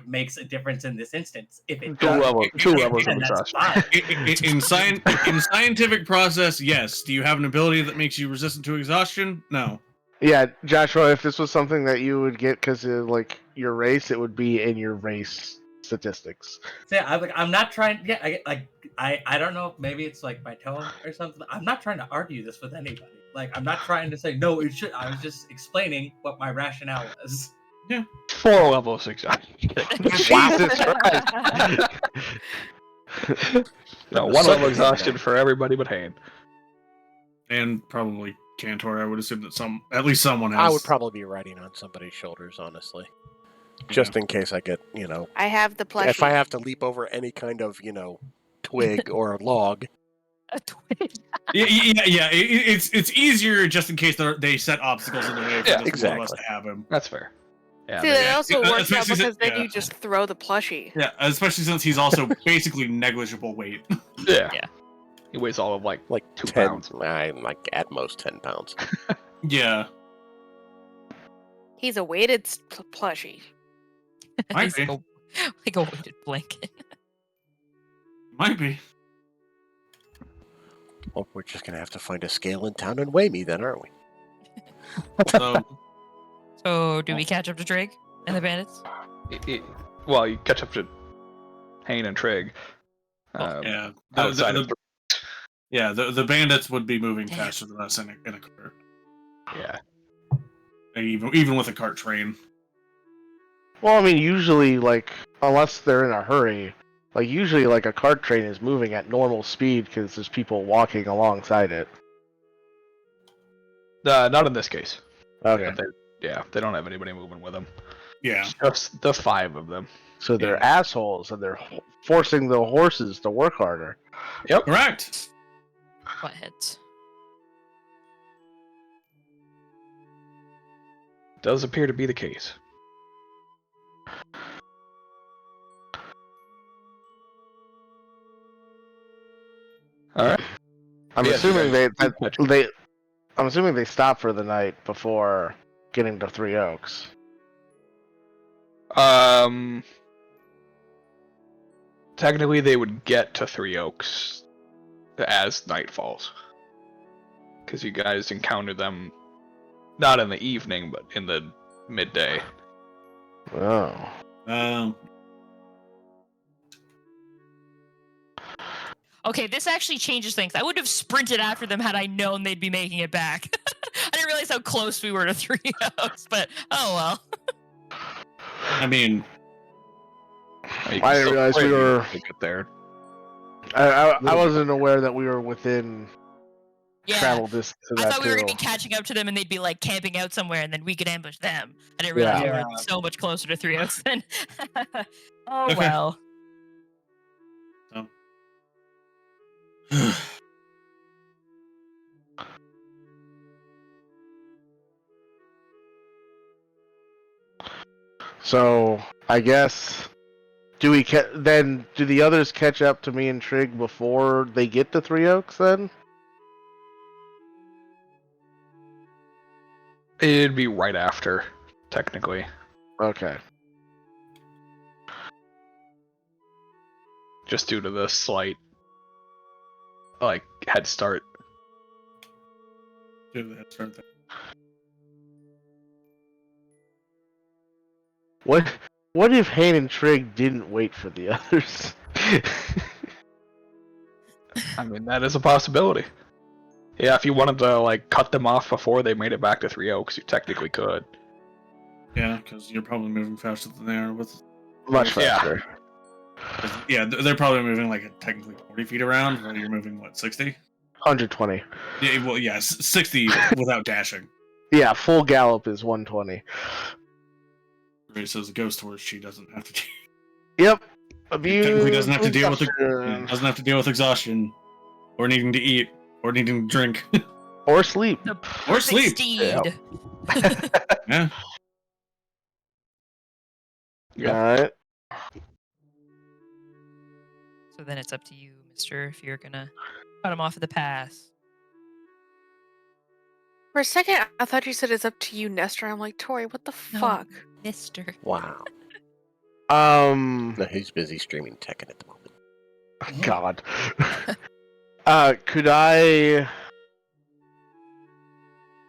makes a difference in this instance. If it
Two
does,
levels of
then that's
exhaustion.
fine.
In scientific process, yes. Do you have an ability that makes you resistant to exhaustion? No.
Yeah, Joshua, if this was something that you would get because of your race, it would be in your race statistics.
So yeah, I'm not trying. Yeah, I don't know. Maybe it's my tone or something. I'm not trying to argue this with anybody. I'm not trying to say no. It should. I was just explaining what my rationale was.
Yeah.
4 levels of exhaustion.
Jesus Christ!
No, 1 level of exhaustion for everybody but Hayne.
And probably Cantor. I would assume that at least someone has.
I would probably be riding on somebody's shoulders, honestly. Just in case I get,
I have the plushie.
if I have to leap over any kind of, twig or log.
A twig.
Yeah. It's easier just in case they set obstacles in the way for
Yeah,
just one of us
exactly.
to have him.
That's fair. Yeah.
See, that also
Yeah,
works out
especially
because then
yeah.
you just throw the plushie.
Yeah, especially since he's also basically negligible weight.
Yeah.
Yeah.
He weighs all of 2
10,
pounds.
at most 10 pounds.
Yeah,
He's a weighted plushie.
might
He's
be.
like a weighted blanket.
Might be.
Well, we're just going to have to find a scale in town and weigh me then, aren't we?
So
So, do we catch up to Drake and the bandits?
Well, you catch up to Hayne and Trig.
yeah,
Outside of
the bandits would be moving faster than us in a cart.
Yeah.
Even with a cart train.
Well, I mean, usually, unless they're in a hurry, usually, a cart train is moving at normal speed because there's people walking alongside it.
Not in this case.
Okay.
But they don't have anybody moving with them.
Yeah.
Just the 5 of them.
So they're assholes, and they're forcing the horses to work harder.
Yep.
Correct.
Buttheads.
Does appear to be the case. All right.
I'm
Yes,
assuming
you guys-
I'm assuming they stop for the night before getting to Three Oaks.
Technically, they would get to Three Oaks as night falls, because you guys encountered them not in the evening, but in the midday.
Oh.
Okay, this actually changes things. I would have sprinted after them had I known they'd be making it back. I didn't realize how close we were to Three Oaks, but oh well.
I mean,
You can
I didn't
still
realize we
play
were.
to get there.
I wasn't aware that we were within
Yeah.
travel distance of
I
that
thought we were
too.
gonna be catching up to them and they'd be camping out somewhere and then we could ambush them. I didn't realize we
Yeah.
were so much closer to Three Oaks then. Oh
Okay.
well.
So I guess do the others catch up to me and Trig before they get to Three Oaks then?
It'd be right after, technically.
Okay.
Just due to the slight, head start.
do the head start thing.
What if Hayne and Trig didn't wait for the others?
I mean, that is a possibility. Yeah, if you wanted to like cut them off before they made it back to Three Oaks, you technically could.
Yeah, because you're probably moving faster than they are with.
Much
Yeah.
faster.
Yeah, they're probably moving like technically 40 feet around, while you're moving what 60?
120.
Yeah, well, yeah, 60 without dashing.
Yeah, full gallop is 120.
Ray says a ghost horse. She doesn't have to.
Yep.
Technically, doesn't have to deal with
exhaustion.
doesn't have to deal with exhaustion, or needing to eat, or needing to drink,
Or sleep.
The
or
perfect
sleep.
steed.
Yeah.
Yeah.
Alright.
So then it's up to you, Mister, if you're gonna cut him off at the pass.
For a second, I thought you said it's up to you, Nestor. I'm like, Tori, what the
No.
fuck?
Mister.
Wow.
Um.
No, he's busy streaming Tekken at the moment.
God. Could I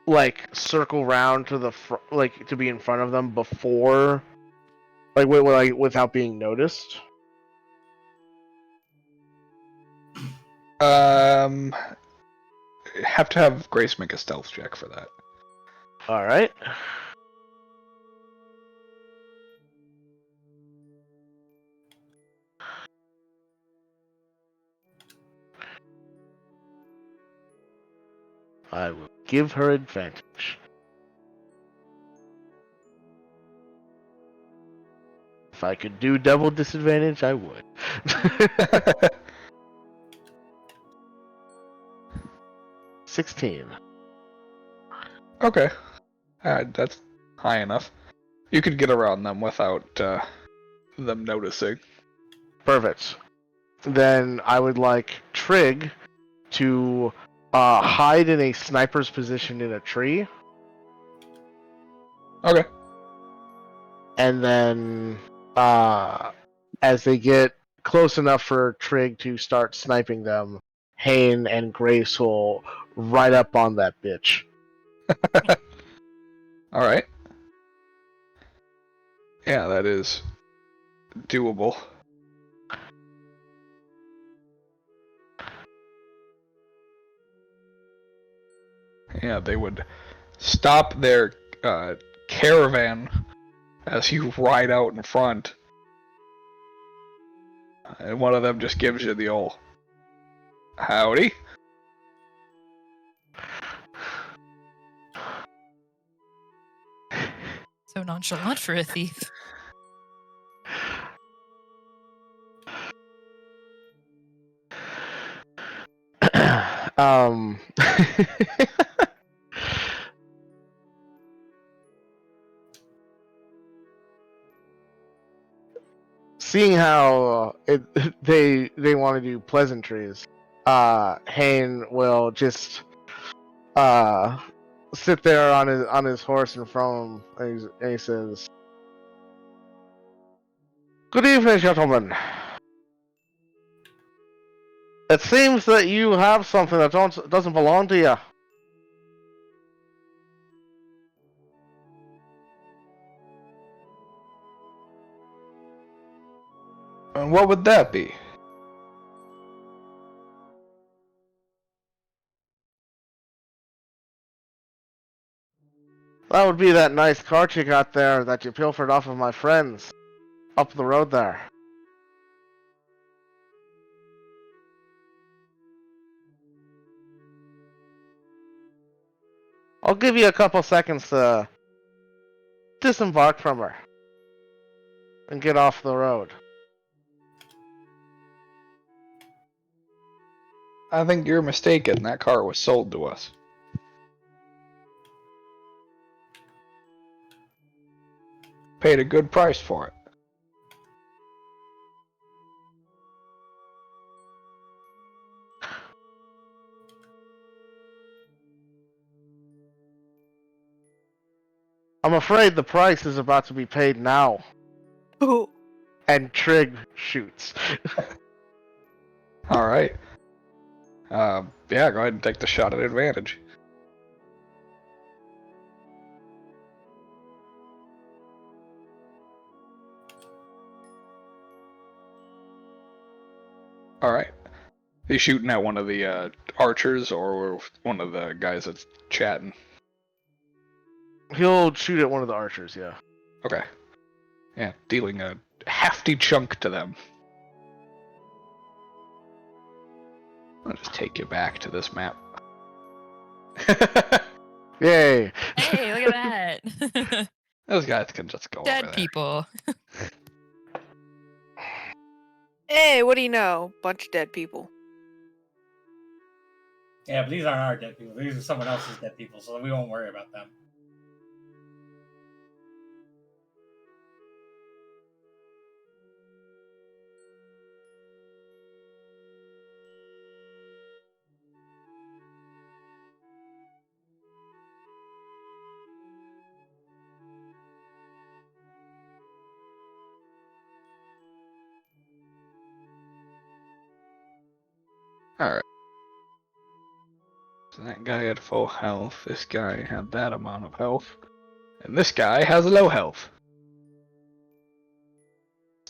like circle round to the like to be in front of them before, like, without being noticed?
Have to have Grace make a stealth check for that.
All right. I will give her advantage. If I could do double disadvantage, I would. 16.
Okay. That's high enough. You could get around them without them noticing.
Perfect. Then I would like Trig to hide in a sniper's position in a tree,
Okay.
and then as they get close enough for Trig to start sniping them, Hane and Grace will ride up on that bitch.
Alright. Yeah, that is doable. Yeah, they would stop their caravan as you ride out in front. And one of them just gives you the old howdy.
So nonchalant for a thief.
um Seeing how they want to do pleasantries, Hane will just sit there on his horse in front of him, and he says, "Good evening, gentlemen. It seems that you have something that doesn't belong to you."
And what would that be?
That would be that nice cart you got there that you pilfered off of my friends up the road there. I'll give you a couple seconds to disembark from her and get off the road.
I think you're mistaken. That car was sold to us. Paid a good price for it.
I'm afraid the price is about to be paid now.
Ooh.
And Trig shoots.
Alright. Yeah, go ahead and take the shot at advantage. Alright. you shooting at one of the archers or one of the guys that's chatting?
He'll shoot at one of the archers, yeah.
Okay. Yeah, dealing a hefty chunk to them. I'll just take you back to this map.
Yay!
Hey, look at that.
Those guys can just go over
Dead
there.
people.
Hey, what do you know? Bunch of dead people.
Yeah, but these aren't our dead people. These are someone else's dead people, so we won't worry about them.
Alright. So that guy had full health, this guy had that amount of health, and this guy has low health.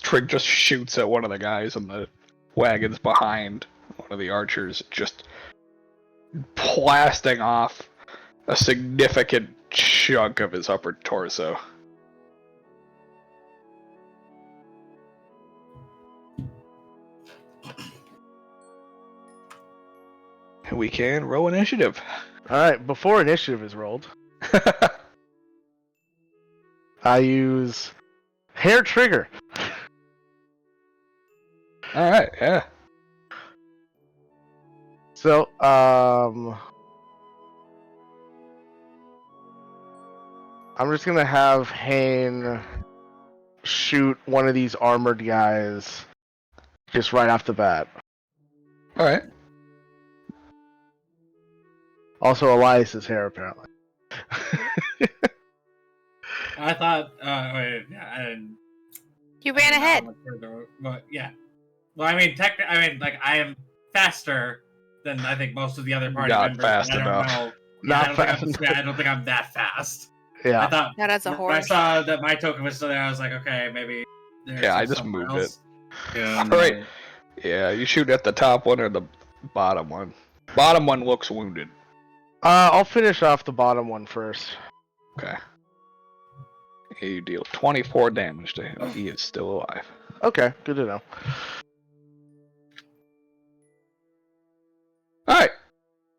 Trig just shoots at one of the guys in the wagons behind one of the archers, just blasting off a significant chunk of his upper torso. We can roll initiative.
Alright, before initiative is rolled, I use hair trigger.
Alright, yeah.
So, I'm just gonna have Hane shoot one of these armored guys just right off the bat.
Alright.
Also, Elias's hair, apparently.
I thought, wait, and
You ran ahead.
But yeah. Well, I mean, like I am faster than I think most of the other party
Not
members.
fast
I don't
enough.
know.
Not
I
fast
don't think I'm that fast. I
Yeah.
thought
Not as a
when I
horse.
saw that my token was still there, I was like, okay, maybe.
Yeah, I just moved it.
Yeah.
Alright. Yeah, you shoot at the top one or the bottom one. Bottom one looks wounded.
I'll finish off the bottom one first.
Okay. You deal 24 damage to him. He is still alive.
Okay, good to know.
Alright.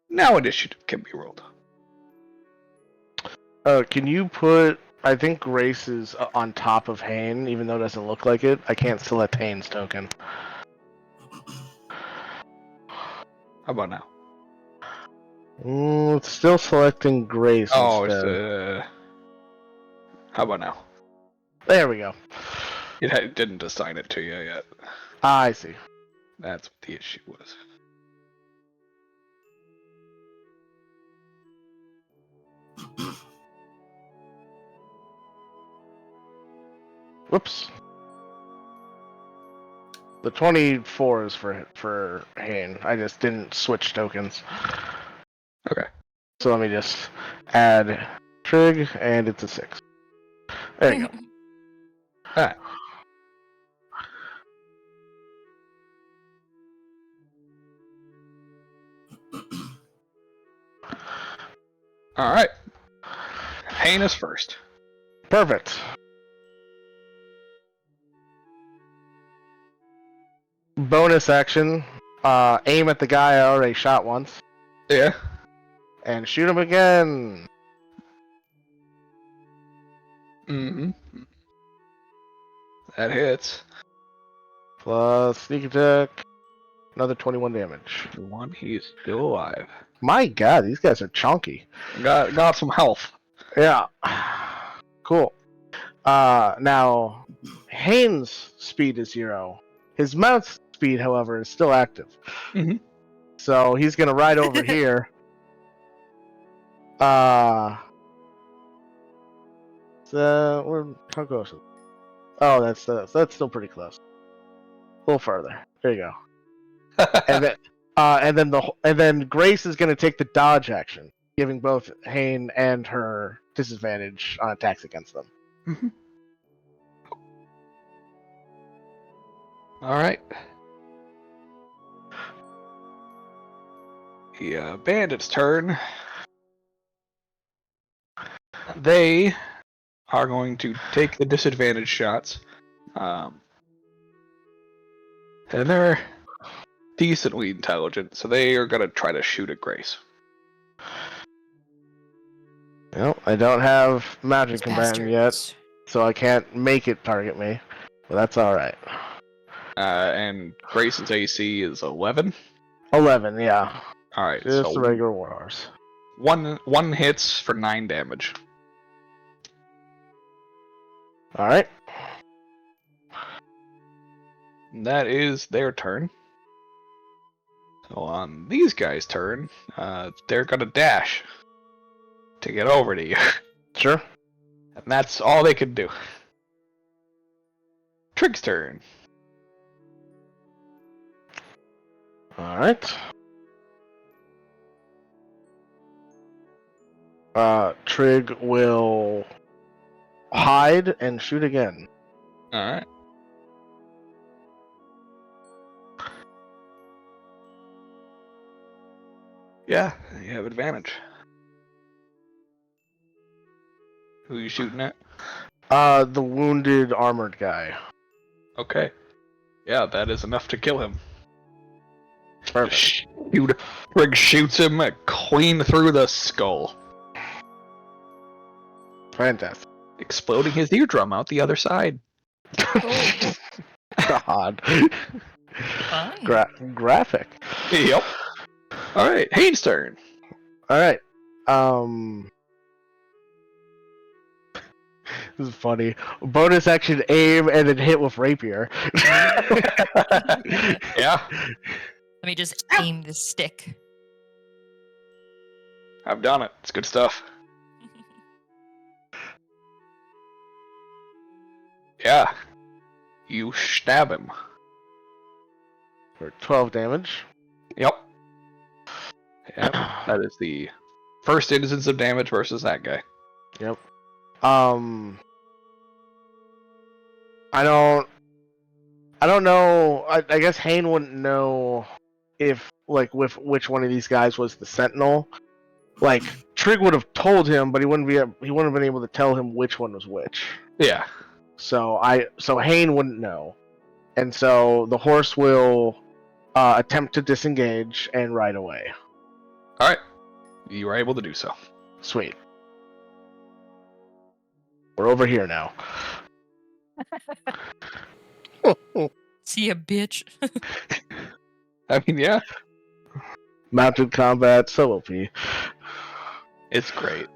Now initiative can be rolled.
Can you put... I think Grace is on top of Hane, even though it doesn't look like it. I can't select Hane's token.
How about now?
It's still selecting Grace
Oh,
instead.
how about now?
There we go.
It didn't assign it to you yet.
I see.
That's what the issue was.
Whoops. The 24 is for Hane. I just didn't switch tokens.
Okay.
So let me just add Trig, and it's a 6. There you go.
Alright. Alright. Hane is first.
Perfect. Bonus action. Aim at the guy I already shot once.
Yeah.
And shoot him again.
Mm-hmm. That hits.
Plus sneak attack. Another 21 damage.
One, he's still alive.
My god, these guys are chunky.
Got some health.
Yeah. Cool. Now, Hane's speed is 0. His mount's speed, however, is still active.
Mhm.
So he's gonna ride over here. So how close is it? Oh, that's still pretty close. A little further. There you go. And then Grace is gonna take the dodge action, giving both Hane and her disadvantage on attacks against them.
Mhm. All right. the bandit's turn. They are going to take the disadvantage shots. And they're decently intelligent, so they are going to try to shoot at Grace.
Well, I don't have magic
Those
command yet,
bastards.
so I can't make it target me. But that's alright.
And Grace's AC is 11.
11, yeah.
Alright,
Just
so
the regular warhorse.
one hits for 9 damage.
Alright.
That is their turn. So on these guys' turn, they're gonna dash to get over to you.
Sure.
And that's all they can do. Trig's turn.
Alright. Trig will hide and shoot again.
Alright. Yeah, you have advantage. Who are you shooting at?
The wounded armored guy.
Okay. Yeah, that is enough to kill him.
Perfect.
Shoot. Trig shoots him clean through the skull,
Fantastic.
exploding his eardrum out the other side.
Oh.
God.
Fine.
Graphic.
Yep. Alright, Haynes' turn.
Alright. This is funny. Bonus action aim and then hit with rapier.
Yeah,
Let me just aim this stick.
I've done it. It's good stuff. Yeah. You stab him.
For 12 damage.
Yep. Yep. That is the first instance of damage versus that guy.
Yep. I don't know. I guess Hayne wouldn't know if with which one of these guys was the Sentinel. Like Trig would have told him, but he wouldn't have been able to tell him which one was which.
Yeah.
So Hayne wouldn't know, and so the horse will attempt to disengage and ride away.
Alright. You were able to do so.
Sweet. We're over here now.
See a bitch.
I mean, yeah.
Mounted combat, so OP.
It's great.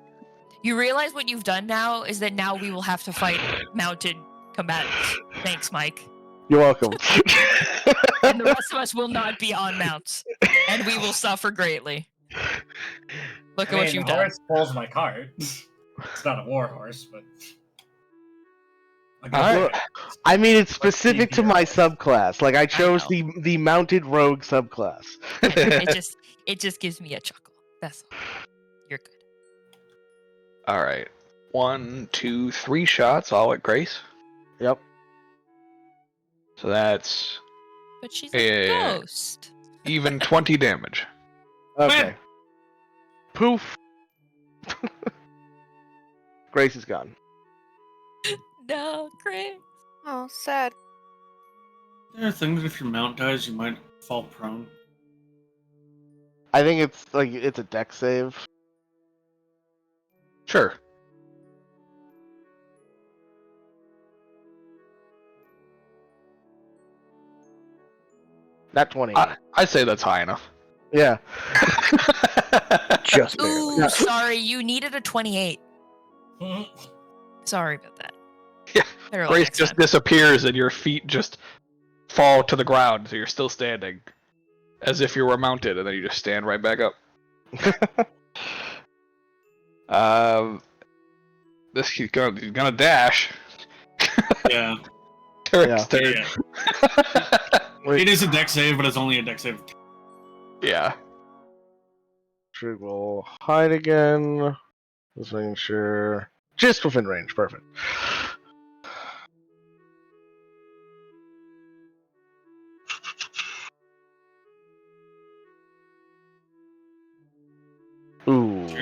You realize what you've done now is that now we will have to fight mounted combatants. Thanks, Mike.
You're welcome.
And the rest of us will not be on mounts, and we will suffer greatly. Look at what you've
the
done.
horse pulls my cart. It's not a war horse, but.
Alright.
I mean, it's specific to my subclass. Like I chose
know.
the mounted rogue subclass.
It just gives me a chuckle. That's all. You're good.
Alright. 1, 2, 3 shots, all at Grace.
Yep.
So that's
But she's a ghost.
even 20 damage.
Okay. Poof. Grace is gone.
No, Chris.
Oh, sad.
There are things that if your mount dies, you might fall prone.
I think it's a deck save.
Sure.
Not 20.
I'd say that's high enough.
Yeah.
Just barely.
Ooh,
Yeah.
sorry. You needed a 28. Sorry about that.
Yeah,
Better luck
Grace
next
just
time.
disappears and your feet just fall to the ground, so you're still standing. As if you were mounted, and then you just stand right back up. He's gonna dash.
Yeah.
Turret's turn.
Yeah. It is a deck save, but it's only a deck save.
Yeah.
Trig will hide again. Just making sure. Just within range. Perfect.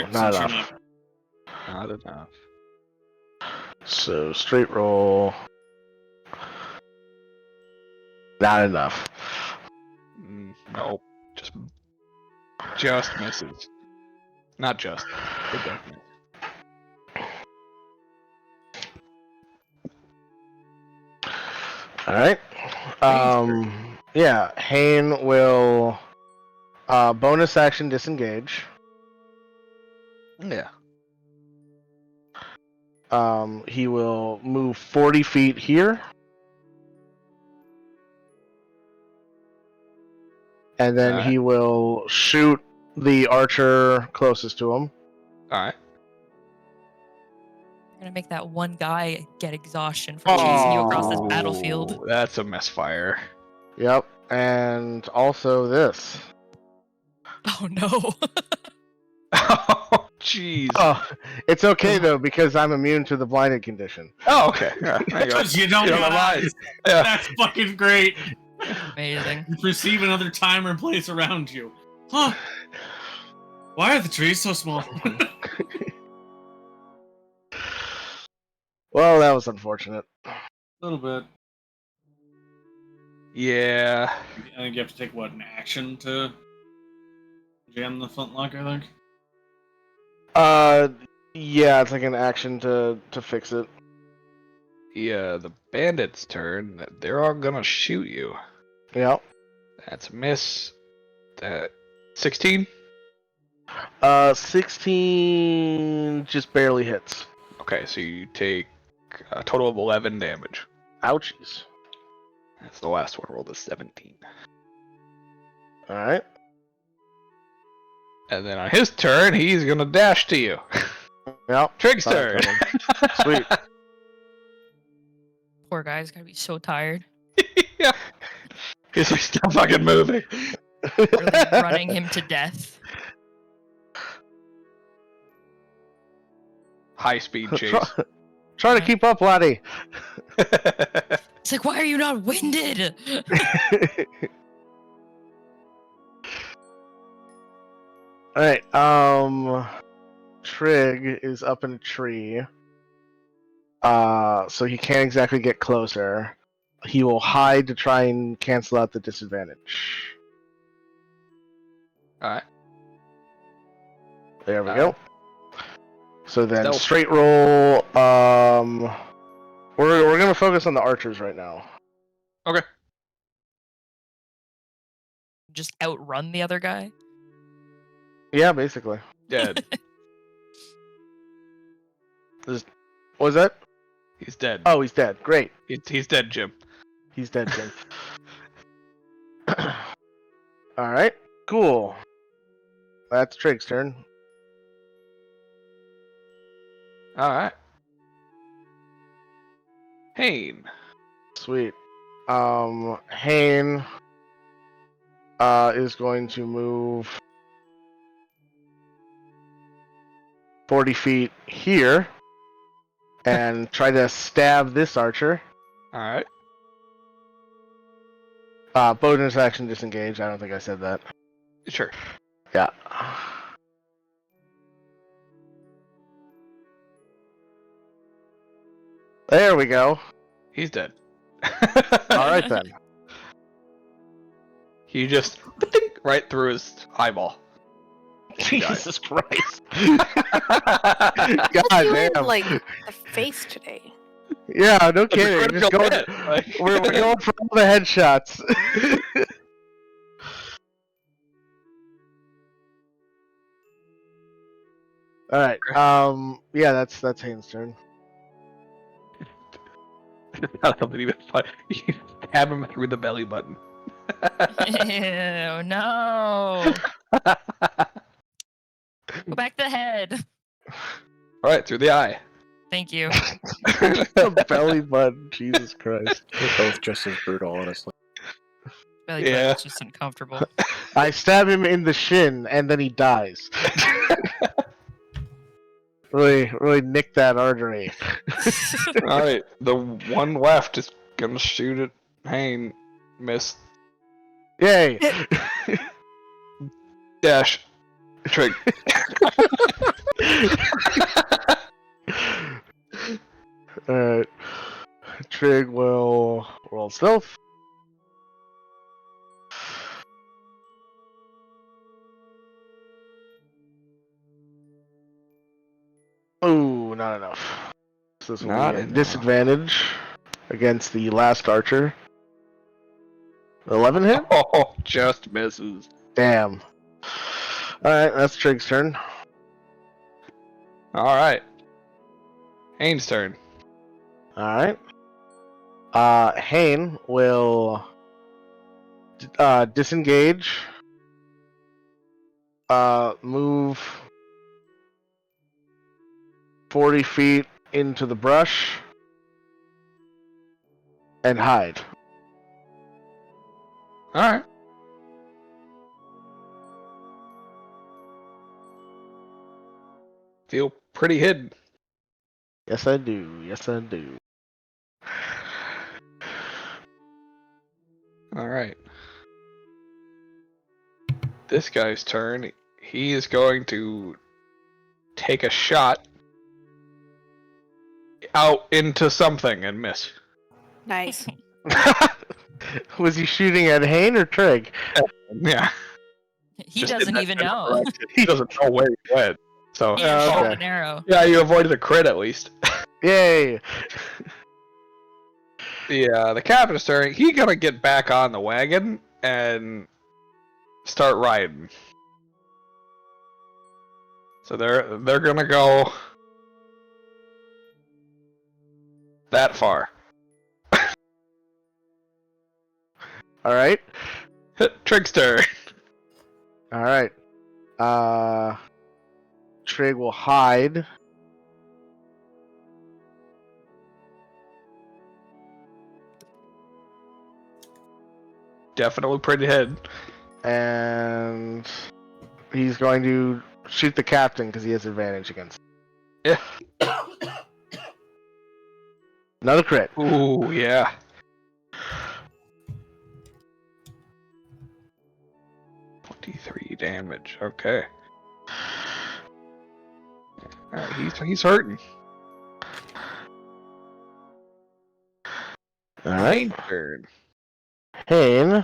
Yep,
not
since you're
enough.
Not enough.
So straight roll. Not enough.
Nope. Just misses. Not just. It does miss.
All right. Yeah, Hane will bonus action disengage.
Yeah.
He will move 40 feet here. And then
Alright.
he will shoot the archer closest to him.
Alright.
You're gonna make that one guy get exhaustion from chasing you across this
Aw.
battlefield.
Ooh, that's a misfire.
Yep. And also this.
Oh no.
Oh, jeez.
Oh, it's okay though because I'm immune to the blinded condition.
Oh, okay. Yeah, there you go.
Because you don't
You
got
don't have
eyes.
Yeah.
That's fucking great.
Amazing.
You perceive another time or place around you. Huh? Why are the trees so small?
Well, that was unfortunate.
A little bit.
Yeah.
I think you have to take what, an action to jam the flintlock, I think.
Yeah, it's like an action to fix it.
Yeah, the bandit's turn. They're all gonna shoot you.
Yep.
That's a miss. That 16?
16 just barely hits.
Okay, so you take a total of 11 damage.
Ouchies.
That's the last one. Rolled a 17.
All right.
And then on his turn, he's gonna dash to you.
Yep.
Trig's
Fine,
turn.
Sweet.
Poor guy's gotta be so tired.
Yeah. He's like, still fucking moving.
Really running him to death.
High speed chase.
Try to keep up, laddie.
It's like, why are you not winded?
All right. Trig is up in a tree. So he can't exactly get closer. He will hide to try and cancel out the disadvantage.
Alright.
There we go. So then
Stealth.
straight roll. We're gonna focus on the archers right now.
Okay.
Just outrun the other guy.
Yeah, basically.
Dead.
Was that?
He's dead.
Oh, he's dead. Great.
He's dead, Jim.
He's dead, Jim. All right. Cool. That's Trig's turn.
Alright. Hane.
Sweet. Hane is going to move 40 feet here and try to stab this archer.
Alright.
Bonus action disengage. I don't think I said that.
Sure.
Yeah. There we go.
He's dead.
All right then.
He just right through his eyeball.
Jesus Christ.
What
God
you in,
damn.
like the face today?
Yeah, no
That's a
kidding.
critical
Just going,
hit, like-
we're going for all the headshots. All right. Yeah, that's Hane's turn.
Not something even fun. You stab him through the belly button.
Ew, no. Go back to the head.
Alright, through the eye.
Thank you.
The belly button. Jesus Christ.
They're both just as brutal, honestly.
Belly
Yeah.
button's just uncomfortable.
I stab him in the shin, and then he dies. Really nick that artery.
Alright, the one left is gonna shoot at Hane. Miss.
Yay!
Dash. Trig.
Alright. Trig will roll stealth. Ooh, not enough. So this will
Not
be a
enough.
disadvantage against the last archer. 11 hit?
Oh, just misses.
Damn. Alright, that's Trig's turn.
All right. Hain's turn.
Alright. Hain will disengage. Move 40 feet into the brush. And hide.
All right. Feel pretty hidden.
Yes, I do. Yes, I do.
All right. This guy's turn. He is going to take a shot out into something and miss.
Nice.
Was he shooting at Hain or Trig?
Yeah.
He
Just in
doesn't
that
even
general
know.
direction. He doesn't know where he went. So
He just
okay.
shot an arrow.
yeah, you avoided a crit at least.
Yay!
The captain's turn. He gonna get back on the wagon and start riding. So they're gonna go that far.
Alright.
Trickster.
Alright. Trig will hide.
Definitely pretty hidden.
And he's going to shoot the captain because he has advantage against him.
Yeah.
Another crit.
Ooh, yeah. $23 damage. Okay. Alright, he's hurting.
Alright.
Turn.
Hain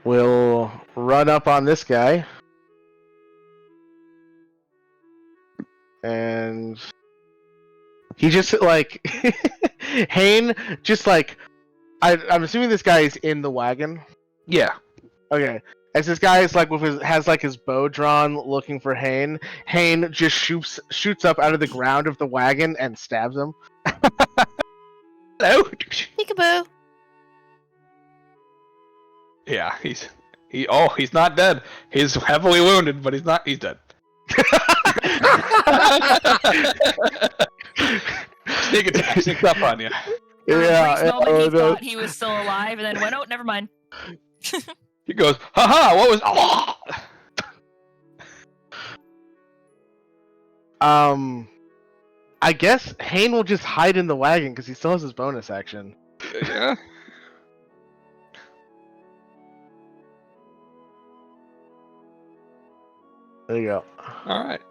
will run up on this guy. And he just like Hain just like I'm assuming this guy is in the wagon.
Yeah.
Okay. As this guy is like has like his bow drawn looking for Hain, Hain just shoots up out of the ground of the wagon and stabs him.
Hello.
Peekaboo.
Yeah, he's not dead. He's heavily wounded, but he's dead. Sneak attack, sneaks up on you.
For a
Yeah,
brief moment, he
no.
thought he was still alive, and then went, "Oh, never mind."
He goes, haha, what was
I guess Hain will just hide in the wagon because he still has his bonus action.
Yeah.
There you go.
Alright.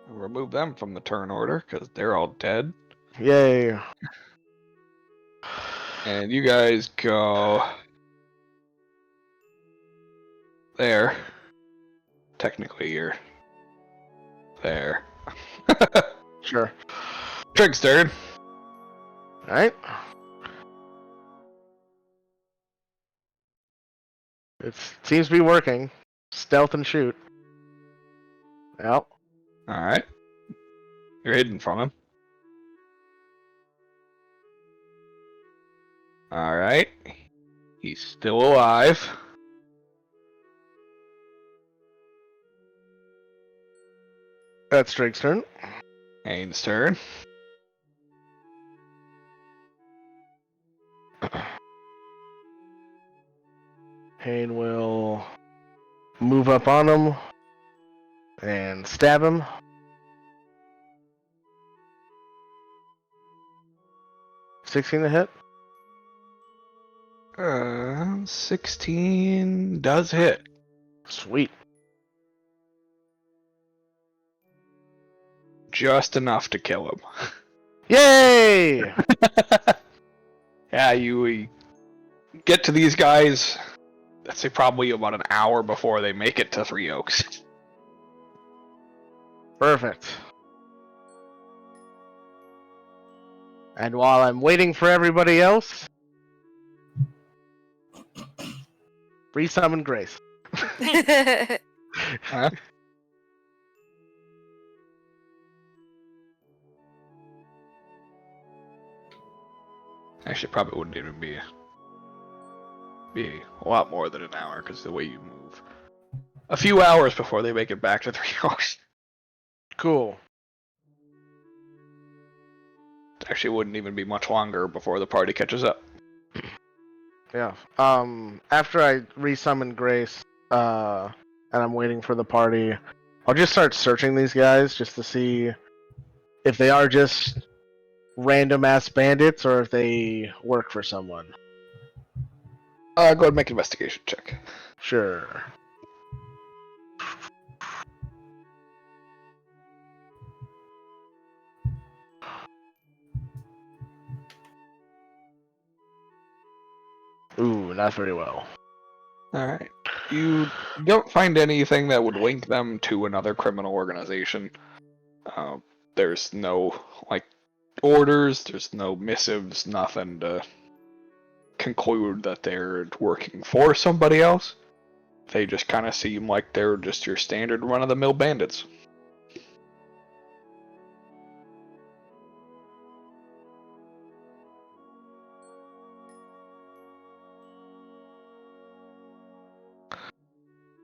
Remove them from the turn order, because they're all dead.
Yay.
And you guys go there. Technically, you're there.
Sure.
Trig's turn.
Alright. It seems to be working. Stealth and shoot. Yep.
Alright. You're hidden from him. Alright. He's still alive.
That's Drake's turn.
Hain's turn.
Hain will move up on him and stab him. $16 to hit.
16 does hit.
Sweet.
Just enough to kill him.
Yay!
Yeah, we get to these guys, I'd say probably about an hour before they make it to Three Oaks.
Perfect. And while I'm waiting for everybody else, resummon Grace.
Huh? Actually, probably wouldn't even be a lot more than an hour because the way you move. A few hours before they make it back to Three Oaks.
Cool.
Actually, wouldn't even be much longer before the party catches up.
Yeah. After I resummon Grace, and I'm waiting for the party, I'll just start searching these guys just to see if they are just random ass bandits or if they work for someone.
Go ahead and make an investigation check.
Sure. Ooh, not very well.
Alright. You don't find anything that would link them to another criminal organization. There's no, orders, there's no missives, nothing to conclude that they're working for somebody else. They just kind of seem like they're just your standard run-of-the-mill bandits.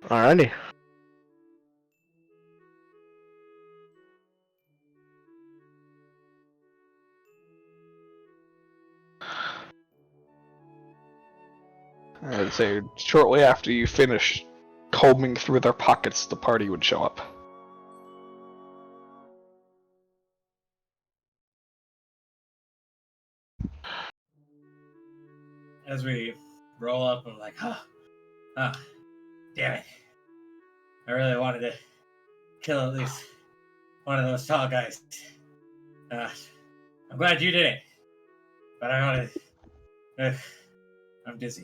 Alrighty.
I'd say shortly after you finish combing through their pockets, the party would show up.
As we roll up, I'm like, damn it. I really wanted to kill at least one of those tall guys. I'm glad you did it. But I want to... I'm dizzy.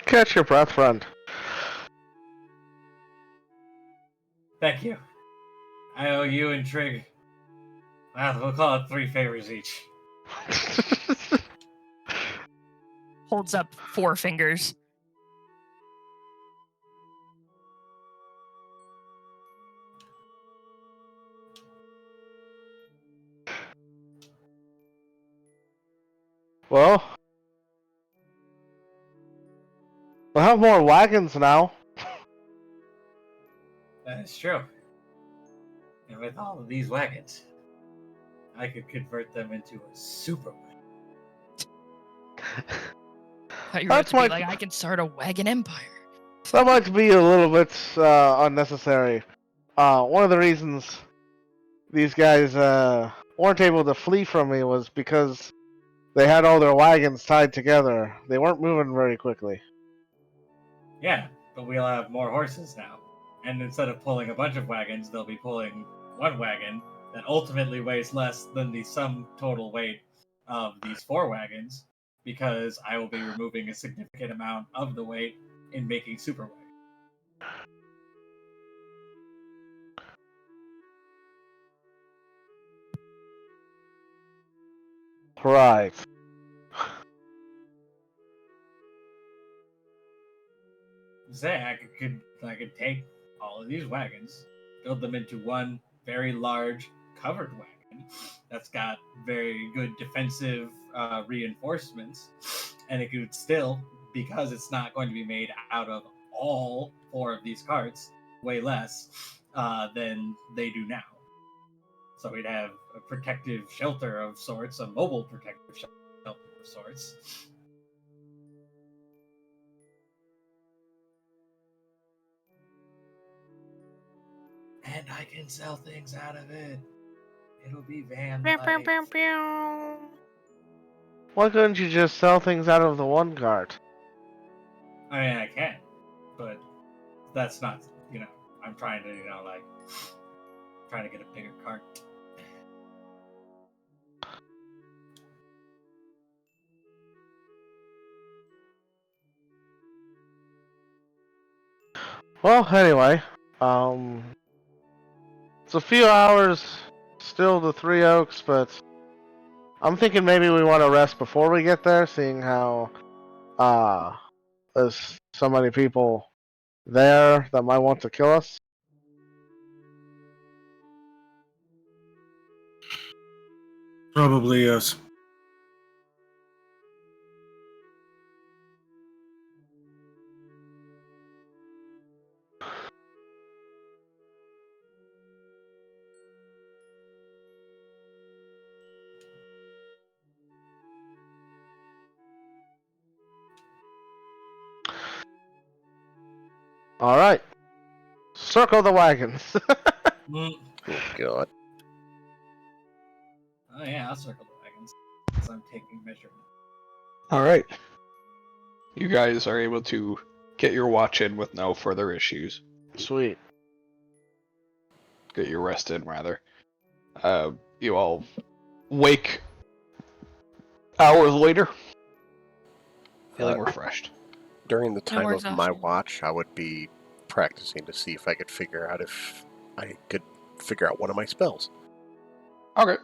Catch your breath, friend.
Thank you. I owe you and Trig... Well, we'll call it 3 favors each.
Holds up 4 fingers.
Well, we'll have more wagons now.
That is true. And with all of these wagons, I could convert them into a super wagon.
Thought you were about
That's
to be
my-
like, I can start a wagon empire.
That might be a little bit unnecessary. One of the reasons these guys weren't able to flee from me was because they had all their wagons tied together. They weren't moving very quickly.
Yeah, but we'll have more horses now. And instead of pulling a bunch of wagons, they'll be pulling one wagon that ultimately weighs less than the sum total weight of these 4 wagons, because I will be removing a significant amount of the weight in making super wagon.
Right.
Say I could take all of these wagons, build them into one very large covered wagon that's got very good defensive reinforcements, and it could still, because it's not going to be made out of all 4 of these carts, way less than they do now. So we'd have a protective shelter of sorts, a mobile protective shelter of sorts. And I can sell things out of it. It'll be van life.
Why couldn't you just sell things out of the one cart?
I mean, I can. but that's not. I'm trying to trying to get a bigger cart.
Well, anyway, it's a few hours still to Three Oaks, but I'm thinking maybe we want to rest before we get there, seeing how there's so many people there that might want to kill us.
Probably yes.
All right, circle the wagons.
Mm.
Oh, God.
Oh yeah, I'll circle the wagons as I'm taking measurement.
All right. You guys are able to get your watch in with no further issues.
Sweet.
Get your rest in, rather. You all wake hours later, feeling
Uh,
refreshed.
During the
No
time
more
of my
exhaustion.
watch, I would be practicing to see if I could figure out one of my spells.
Okay.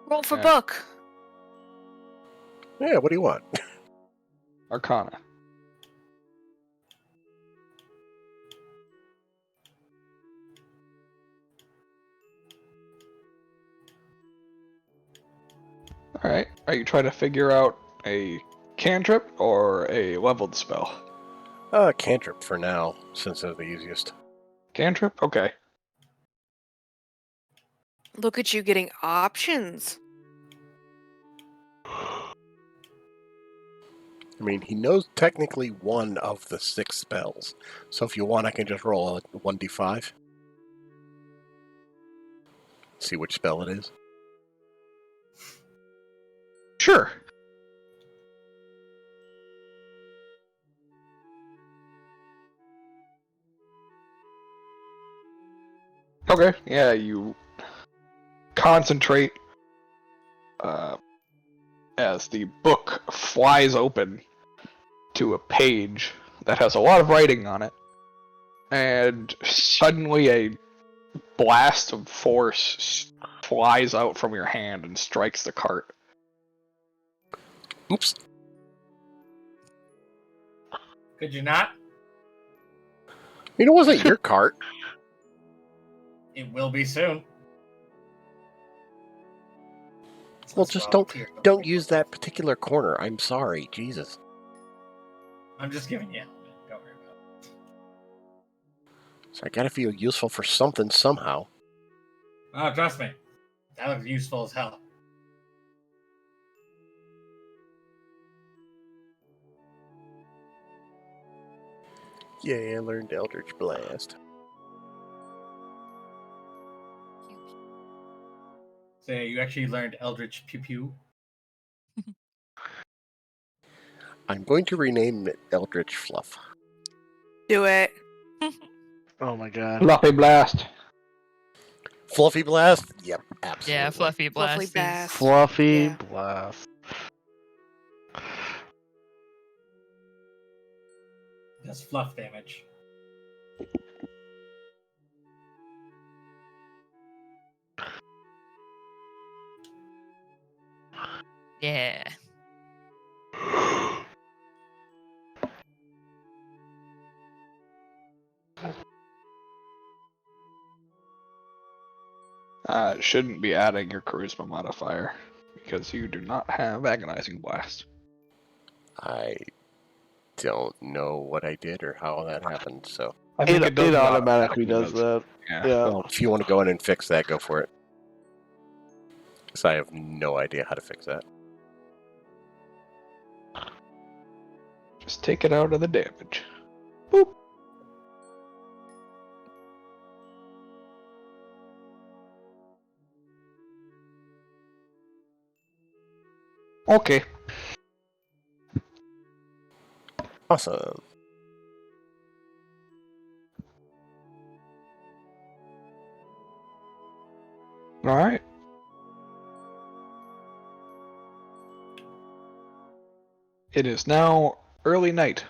Roll for
Yeah.
book.
Yeah, what do you want?
Arcana. Alright. Are you trying to figure out a cantrip or a leveled spell?
Cantrip for now, since they're the easiest.
Cantrip? Okay.
Look at you getting options.
I mean, he knows technically one of the 6 spells, so if you want, I can just roll a 1d5. See which spell it is.
Sure. Okay. Yeah, you concentrate as the book flies open to a page that has a lot of writing on it, and suddenly a blast of force flies out from your hand and strikes the cart.
Oops.
Could you not?
It wasn't your cart.
It will be soon.
Well,
Let's
just
volunteer.
don't use that particular corner. I'm sorry, Jesus.
I'm just giving you. Don't worry about it.
So I gotta feel useful for something somehow.
Oh, trust me, that looks useful as hell.
Yeah, I learned Eldritch Blast.
So yeah, you actually learned Eldritch Pew Pew.
I'm going to rename it Eldritch Fluff.
Do it.
Oh my god.
Fluffy blast.
Fluffy Blast? Yep, absolutely.
Yeah, Fluffy Blast.
Fluffy
is-
Bass.
Fluffy
Yeah.
blast.
Does fluff damage.
Yeah.
Shouldn't be adding your charisma modifier because you do not have agonizing blast.
I don't know what I did or how that happened, so...
I think it, does
It
it
automatically does that.
Yeah.
Yeah.
Well, if you want to go in and fix that, go for it. Because I have no idea how to fix that.
Just take it out of the damage. Boop. Okay. All right. It is now early night.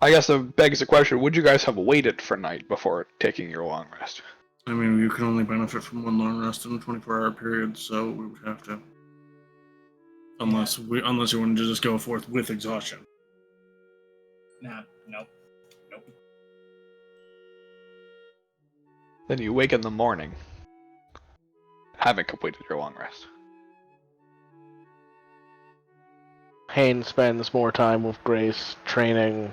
I guess it begs the question, would you guys have waited for night before taking your long rest?
I mean, you can only benefit from one long rest in a 24-hour period, so we would have to. Unless you wanted to just go forth with exhaustion.
Nah, nope.
Then you wake in the morning, having completed your long rest.
Hayne spends more time with Grace, training,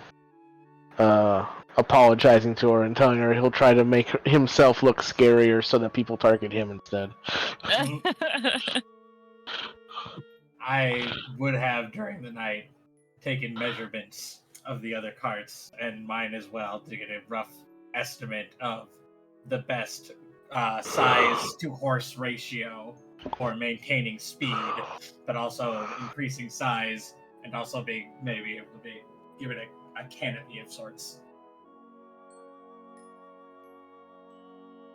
apologizing to her, and telling her he'll try to make himself look scarier so that people target him instead.
I would have during the night taken measurements of the other carts and mine as well to get a rough estimate of the best size to horse ratio for maintaining speed, but also increasing size and also being maybe able to give it a canopy of sorts.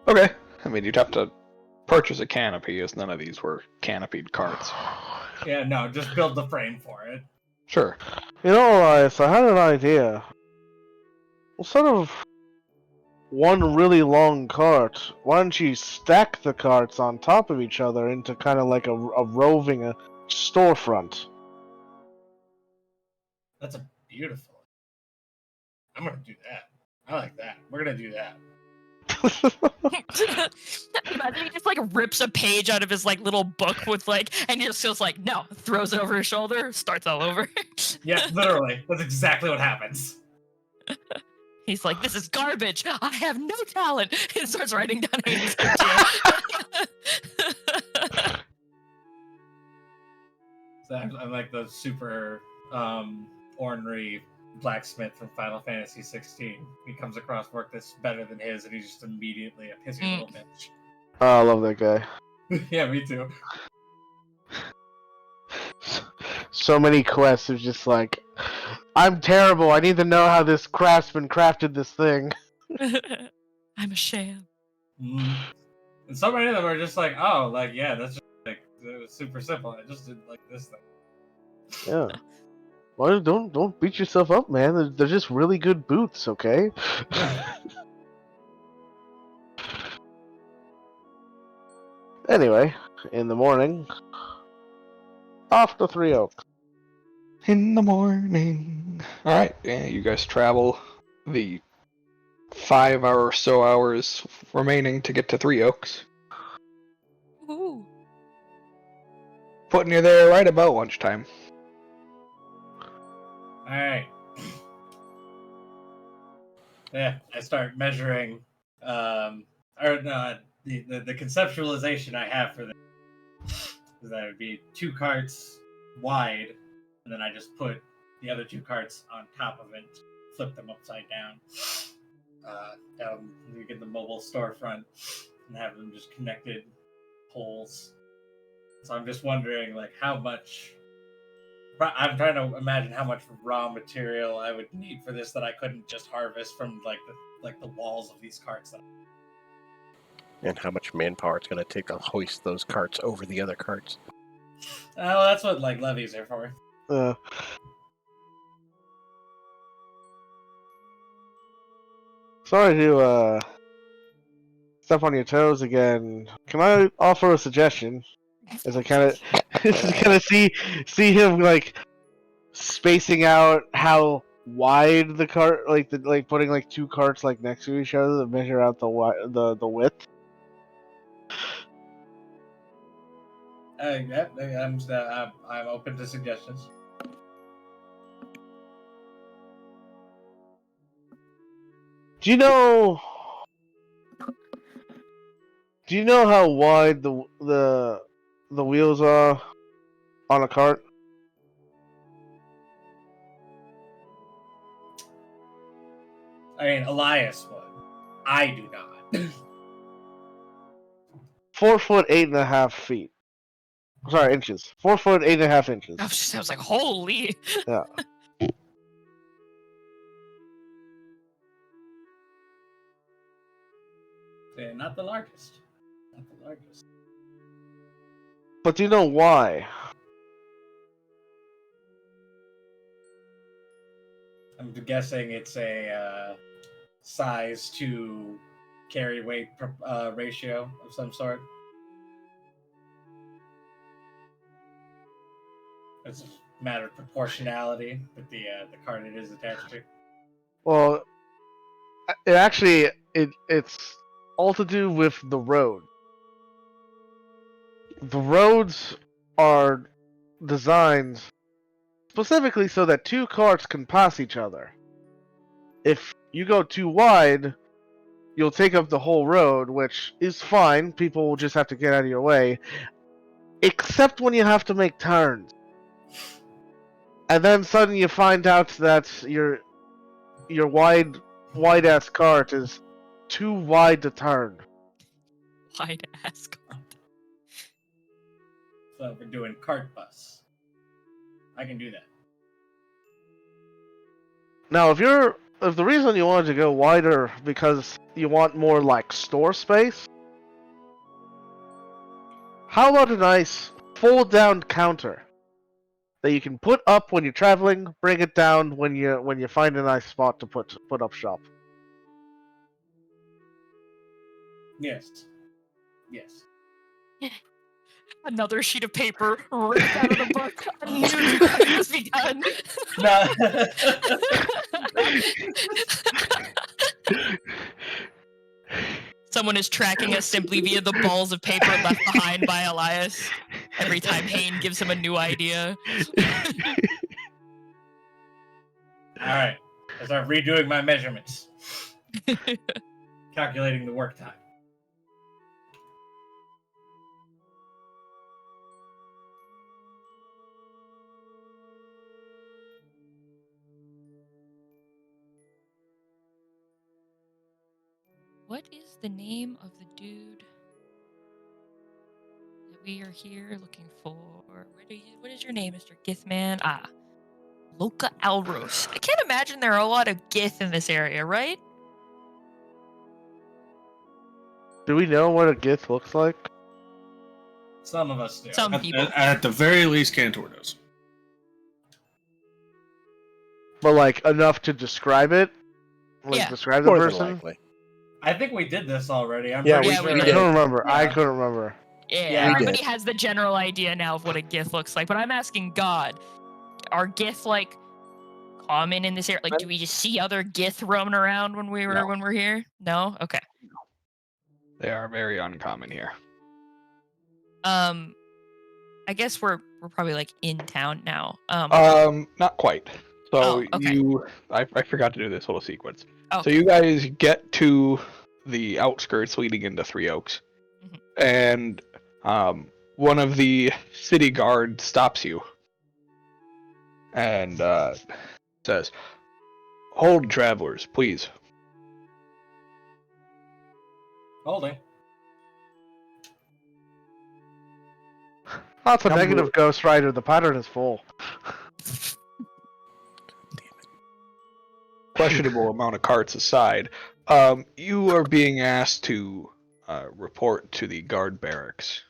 Okay. I mean, you'd have to purchase a canopy, as none of these were canopied carts.
Yeah, no, just build the frame for it.
Sure.
You know, Elias, I had an idea. Instead of one really long cart, why don't you stack the carts on top of each other into kind of like a roving storefront?
That's a beautiful. I'm gonna do that. I like that. We're gonna do that.
Imagine he just like rips a page out of his like little book with like, and he just feels like no, throws it over his shoulder, starts all over.
Yeah, literally. That's exactly what happens.
He's like, this is garbage. I have no talent. And starts writing down his
So I'm like the super ornery blacksmith from Final Fantasy 16. He comes across work that's better than his, and he's just immediately a pissy little bitch.
Oh, I love that guy.
Yeah, me too.
So many quests are just like, I'm terrible. I need to know how this craftsman crafted this thing.
I'm a sham.
And so many of them are just like, oh, like, yeah, that's just like, it was super simple. I just did like this thing.
Yeah. Well, don't beat yourself up, man. They're just really good boots, okay? Anyway, in the morning, off to Three Oaks.
In the morning. Alright, yeah, you guys travel the 5 or so hours remaining to get to Three Oaks.
Ooh.
Putting you there right about lunchtime.
Alright. Yeah, I start measuring, the conceptualization I have for this is that it would be 2 carts wide, and then I just put the other 2 carts on top of it, flip them upside down, we get the mobile storefront, and have them just connected poles. So I'm just wondering, like, how much. I'm trying to imagine how much raw material I would need for this that I couldn't just harvest from the walls of these carts.
And how much manpower it's going to take to hoist those carts over the other carts.
Well, that's what like levies are for.
Sorry to step on your toes again. Can I offer a suggestion? As I kind of see him like spacing out how wide the cart, like putting like 2 carts like next to each other to measure out the width.
Yeah, I'm open to suggestions.
Do you know how wide the wheels are on a cart?
I mean, Elias would. I do not.
4 foot 8.5 feet. Sorry, inches. 4 foot 8.5 inches.
I was like, holy.
Yeah.
Not the largest. Not the largest.
But do you know why?
I'm guessing it's a size to carry weight ratio of some sort. It's a matter of proportionality with the card it is attached to.
Well, it's all to do with the road. The roads are designed specifically so that two carts can pass each other. If you go too wide, you'll take up the whole road, which is fine. People will just have to get out of your way. Except when you have to make turns. And then suddenly you find out that your wide ass cart is too wide to turn.
Wide ass cart.
So we're doing cart bus. I can do that.
Now, if the reason you wanted to go wider because you want more like store space, how about a nice fold down counter that you can put up when you're traveling, bring it down when you find a nice spot to put up shop.
Yes. Yes.
Another sheet of paper ripped out of the book. A new drawing must be done.
No.
Someone is tracking us simply via the balls of paper left behind by Elias. Every time Hayne gives him a new idea.
Alright. I start redoing my measurements. Calculating the work time.
What is the name of the dude that we are here looking for? What is your name, Mr. Githman? Loka Alros. I can't imagine there are a lot of Gith in this area, right?
Do we know what a Gith looks like?
Some of us do.
Some people.
At the very least, Cantor does.
But like enough to describe it? Like
Yeah.
describe the
More than
person?
likely.
I think we did this already. I'm
Yeah,
pretty
we
sure.
I
did.
couldn't remember.
Yeah.
I couldn't remember.
Yeah,
Yeah, we
everybody
did.
has the general idea now of what a Gith looks like, but I'm asking God, are Gith like common in this area? Like, do we just see other Gith roaming around when we're here? No? Okay.
They are very uncommon here.
I guess we're probably like in town now.
Not quite. So
Oh, okay.
I forgot to do this little sequence.
Okay.
So you guys get to the outskirts leading into Three Oaks, and one of the city guard stops you and says, "Hold, travelers, please."
Holding.
That's a
Number-
negative Ghost Rider. The pattern is full.
Questionable amount of carts aside, you are being asked to report to the guard barracks.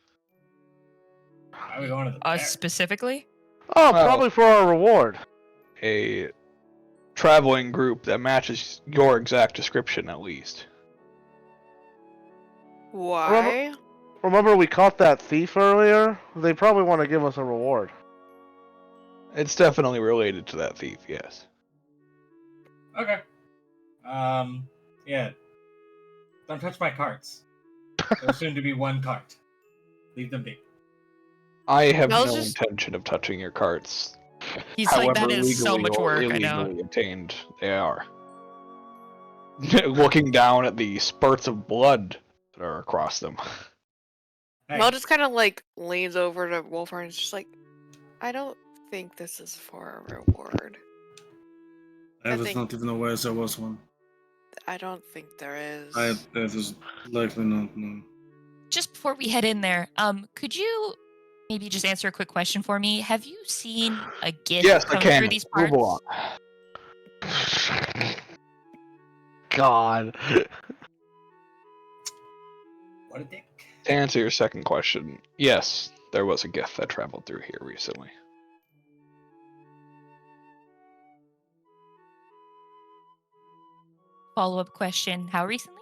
Why are we going to the
Us
barracks?
specifically?
Oh,
Well-
probably for our reward.
A traveling group that matches your exact description, at least.
Why?
Remember we caught that thief earlier? They probably want to give us a reward.
It's definitely related to that thief, yes.
Okay. Yeah. Don't touch my carts. There's soon to be one cart. Leave them be.
I have
Mel's
no
just-
intention of touching your carts.
He's like, that
However
is so
legally
much
or
work, I
illegally
know.
obtained they are. Looking down at the spurts of blood that are across them.
Hey,
Mel just kind of like leans over to Wolfhard and is just like, I don't think this is for a reward. I
There's
think-
not even aware there was one.
I don't think there is.
That is likely not, no.
Just before we head in there, could you maybe just answer a quick question for me? Have you seen a Gith
Yes, I
come
can.
through these
Move
parts?
along.
God.
What a dick.
To answer your second question, yes, there was a gift that traveled through here recently.
Follow-up question: how recently?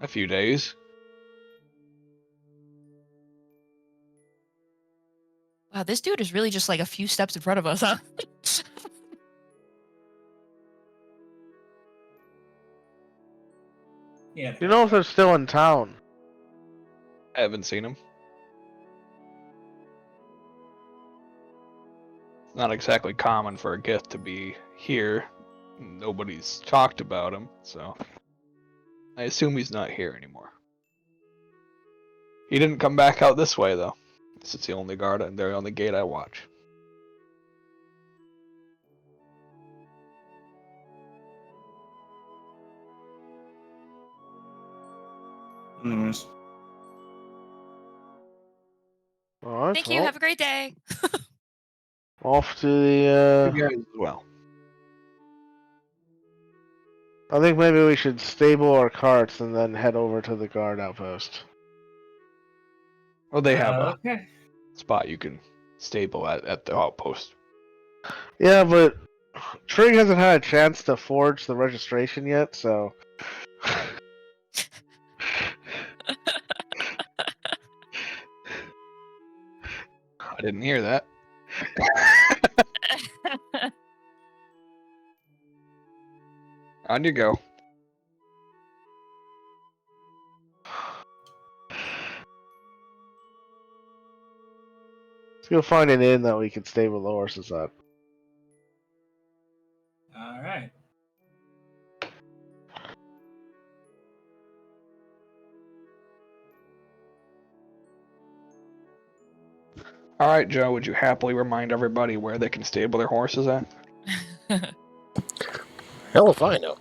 A few days.
Wow, this dude is really just like a few steps in front of us, huh?
Yeah.
You know if they're still in town?
I haven't seen him. Not exactly common for a gift to be here. Nobody's talked about him, so I assume he's not here anymore. He didn't come back out this way, though. This is the only guard and they're on the gate I watch.
Anyways.
Alright,
Thank you. Have a great day.
off to the,
You guys as well.
I think maybe we should stable our carts and then head over to the guard outpost.
Well, they have a
Okay.
spot you can stable at the outpost.
Yeah, but Trig hasn't had a chance to forge the registration yet, so...
I didn't hear that. On you go.
Let's go find an inn that we can stable the horses at.
All right.
All right, Joe. Would you happily remind everybody where they can stable their horses at?
Hell if I know.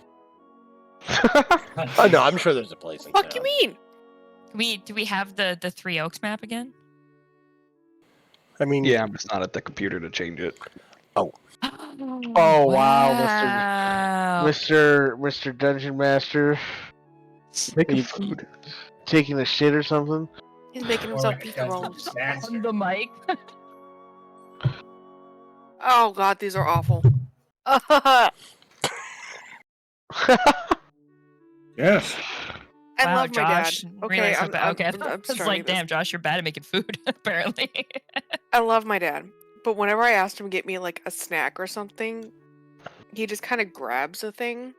Oh no, I'm sure there's a place in
Fuck
town.
you mean?
Do we have the Three Oaks map again?
I mean,
Yeah, I'm just not at the computer to change it.
Oh,
Wow, Mr. Dungeon Master
Making
you-
food.
taking a shit or something.
He's making himself
Alright,
pizza
guys,
rolls.
disaster.
on the mic.
Oh god, these are awful.
Yes.
I
Wow,
love my dad.
Josh.
Okay,
Realize how
I'm,
bad.
I'm,
Okay,
I'm
it's
starting
like,
this.
damn, Josh, you're bad at making food. Apparently.
I love my dad, but whenever I asked him to get me like a snack or something, he just kind of grabs a thing.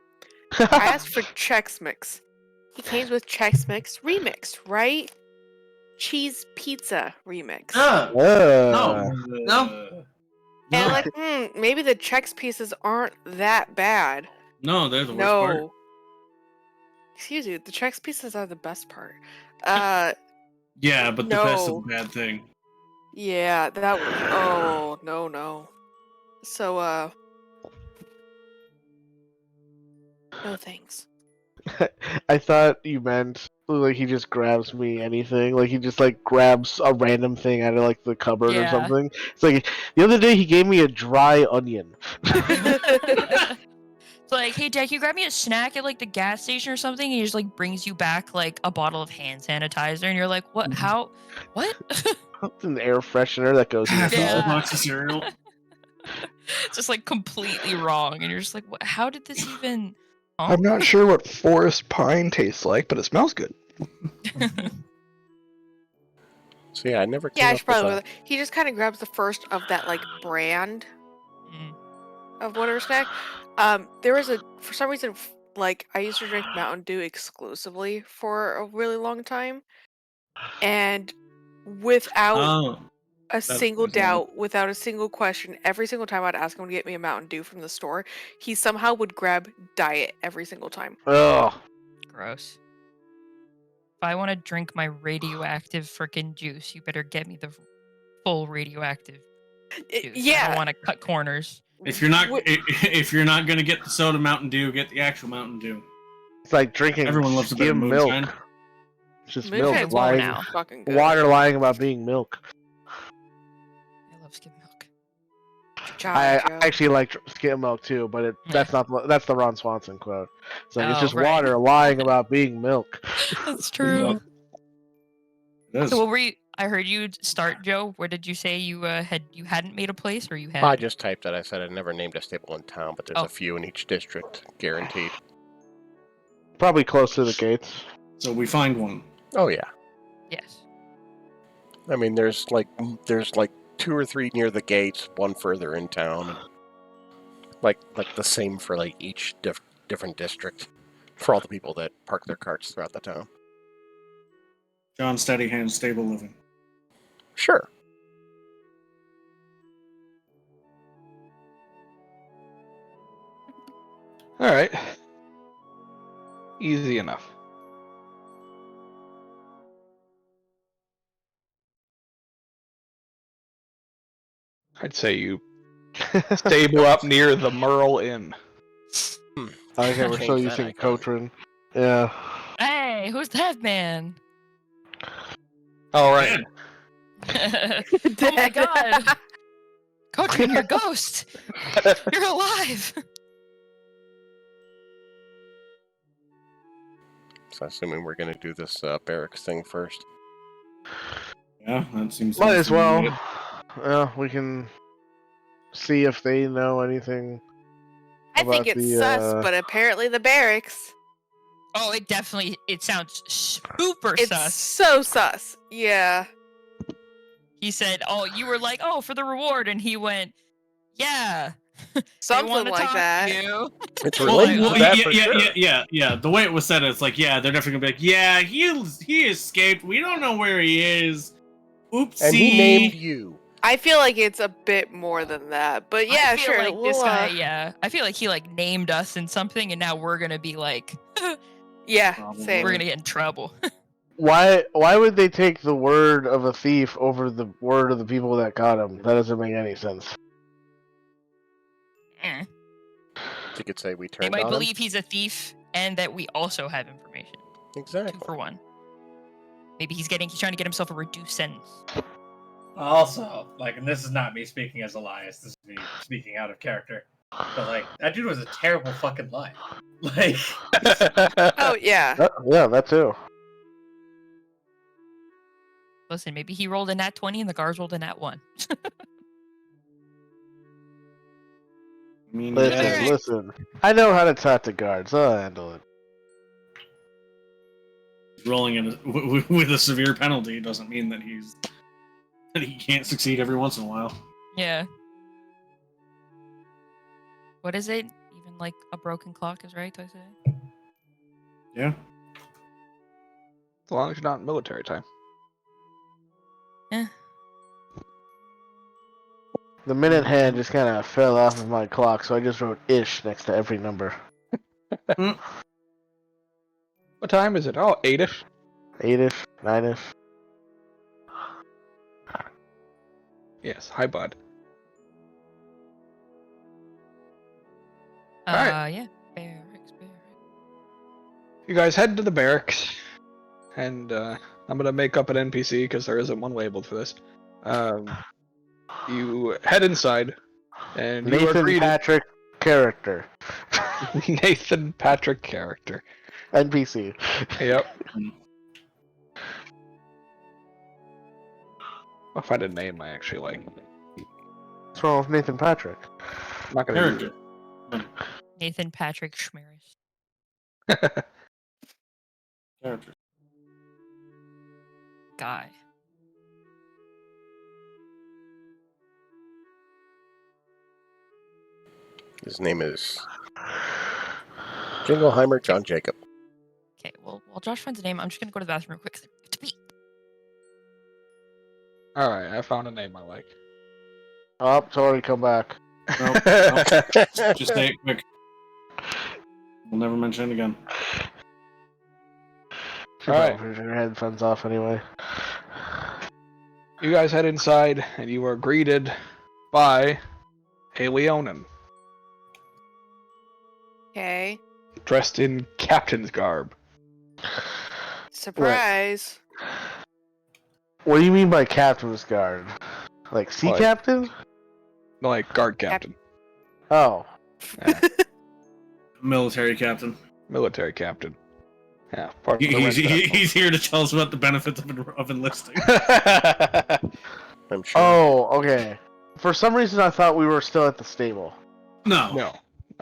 I asked for Chex Mix. He came with Chex Mix remixed, right? Cheese pizza remix.
No.
No.
And I'm
No.
like, maybe the Chex pieces aren't that bad.
No, they're the worst part.
No. Excuse you, the Chex pieces are the best part.
Yeah, but the best is
No.
a bad thing.
Yeah, that was. Oh, no. So, no thanks.
I thought you meant like he just grabs me anything, like he just like grabs a random thing out of like the cupboard or
Yeah.
something. It's like the other day he gave me a dry onion.
It's like, hey, Dad, can you grab me a snack at like the gas station or something? And he just like brings you back like a bottle of hand sanitizer, and you're like, what? How? What?
It's an air freshener that goes in your
Half a
Yeah.
car.
box of cereal.
It's just like completely wrong, and you're just like, what? How did this even? Huh?
I'm not sure what forest pine tastes like, but it smells good.
so yeah, I never came
Yeah, I
up
should probably
with
look at that. He just kind of grabs the first of that like brand
Mm.
of whatever snack. There was for some reason like I used to drink Mountain Dew exclusively for a really long time, and without
Oh.
a single
bizarre.
doubt, without a single question, every single time I'd ask him to get me a Mountain Dew from the store, he somehow would grab Diet every single time.
Ugh.
Gross. If I want to drink my radioactive freaking juice, you better get me the full radioactive juice. I
Yeah.
don't want to cut corners.
If you're not
Wh-
if you're not gonna get the soda Mountain Dew, get the actual Mountain Dew.
It's like drinking
Everyone loves a bit of
skim milk.
moonshine.
It's just
Moonshine's
milk
Whoa
lying,
now.
fucking good.
water lying about being milk.
I love skim milk.
John
I
Joe.
actually like skim milk too, but that's the Ron Swanson quote. It's like it's
Oh,
just
right.
water lying about being milk.
That's true.
It is.
So what were you? I heard you start, Joe. Where did you say you hadn't made a place, or you had?
I just typed that. I said I never named a stable in town, but there's
Oh.
a few in each district, guaranteed.
Probably close to the gates.
So we find one.
Oh yeah.
Yes.
I mean, there's like 2 or 3 near the gates, one further in town, and like the same for like each different district for all the people that park their carts throughout the town.
John Steady Hand Stable Living.
Sure.
All right. Easy enough. I'd say you stable up near the Merle Inn.
Okay, we're still
Change that
using
icon.
Cotrin. Yeah.
Hey, who's that man?
All right.
Man,
Oh my god! Coachman, you're a ghost. You're alive.
So assuming we're gonna do this barracks thing first.
yeah, that seems.
Might as well.
good.
Yeah, we can see if they know anything.
I think
about
it's
the,
sus, but apparently the barracks.
Oh, it sounds super
It's
sus.
so sus. Yeah.
He said, "Oh, you were like, oh, for the reward," and he went, "Yeah, they
Something
want to
like
talk
that.
to you."
It's
Well,
related
well,
to that
yeah,
for
yeah,
sure.
yeah. The way it was said, it's like, yeah, they're definitely gonna be like, yeah, he escaped. We don't know where he is. Oopsie.
And he named you.
I feel like it's a bit more than that, but yeah,
I feel
sure.
like
we'll,
this guy, yeah. I feel like he like named us in something, and now we're gonna be like,
Yeah,
Probably.
same.
we're gonna get in trouble.
Why would they take the word of a thief over the word of the people that caught him? That doesn't make any sense.
Eh.
You could say we
They
turned
might
on
believe he's a thief, and that we also have information.
him. Exactly.
2 for 1. Maybe he's trying to get himself a reduced sentence.
Also, like, and this is not me speaking as Elias. This is me speaking out of character. But like, that dude was a terrible fucking liar. Like,
Oh yeah.
Yeah, that too.
Listen, maybe he rolled a nat 20 and the guards rolled a nat 1.
I mean,
Listen,
yeah,
listen. I know how to talk to guards. I'll handle it.
rolling in with a severe penalty doesn't mean that he can't succeed every once in a while.
Yeah. What is it? Even like a broken clock is right, I say?
Yeah.
As long as you're not in military time.
Eh.
The minute hand just kind of fell off of my clock, so I just wrote "ish" next to every number.
What time is it? Oh, 8ish.
8ish, 9ish.
Yes. Hi, bud.
Yeah. Barracks.
You guys head to the barracks, and I'm gonna make up an NPC because there isn't one labeled for this. You head inside, and you are
Nathan
greeted.
Patrick character.
Nathan Patrick character.
NPC.
Yep. I'll find a name I actually like.
What's wrong with Nathan Patrick?
I'm not gonna use
Character.
Nathan Patrick Schmeris.
it.
Character.
Guy.
His name is Jingleheimer John Jacob.
Okay, well, while Josh finds a name, I'm just gonna go to the bathroom real quick. 'Cause I have to pee.
Alright, I found a name I like.
Oh, it's already come back.
Nope. Just say it quick. We'll never mention it again.
Alright.
Turn your headphones off anyway.
You guys head inside, and you are greeted by a Leonin,
Okay.
dressed in captain's garb.
Surprise.
What do you mean by captain's guard? Like sea
Like-
captain?
Like guard captain,
Oh.
Military captain.
military captain. Yeah, part
He-
of the
He's,
red
he, he's here to tell us about the benefits of enlisting.
vessel.
I'm sure.
Oh, okay. For some reason, I thought we were still at the stable.
No.
No.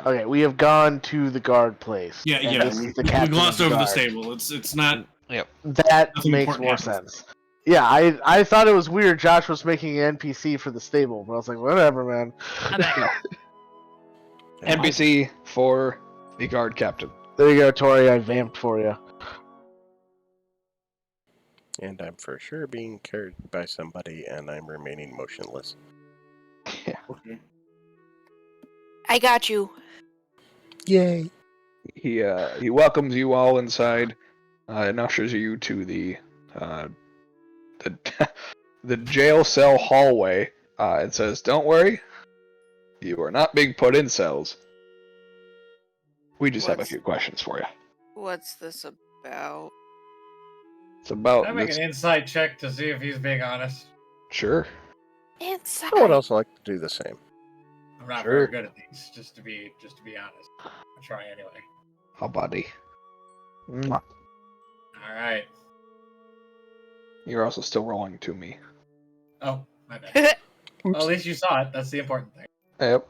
Okay, we have gone to the guard place.
Yeah,
and
yeah.
he's the
We
captain of
glossed over the
guard.
stable. It's not.
That
Nothing
makes
important
more
happens.
sense. Yeah, I thought it was weird Josh was making an NPC for the stable, but I was like, whatever, man.
I'm back.
NPC for the guard captain.
There you go, Tori. I vamped for you.
And I'm for sure being carried by somebody, and I'm remaining motionless.
Okay.
I got you.
Yay!
He welcomes you all inside, and ushers you to the the jail cell hallway. It says, "Don't worry, you are not being put in cells. We just have a
What's-
few questions for you."
What's this about?
It's about
Can I make
this.
an insight check to see if he's being honest?
Sure.
Inside.
I would also like to do the same.
I'm not
Sure.
very good at these, just to be honest. I'll try anyway.
Oh, buddy. Mwah.
All right.
You're also still rolling to me.
Oh, my bad. Well, at least you saw it. That's the important thing.
Yep.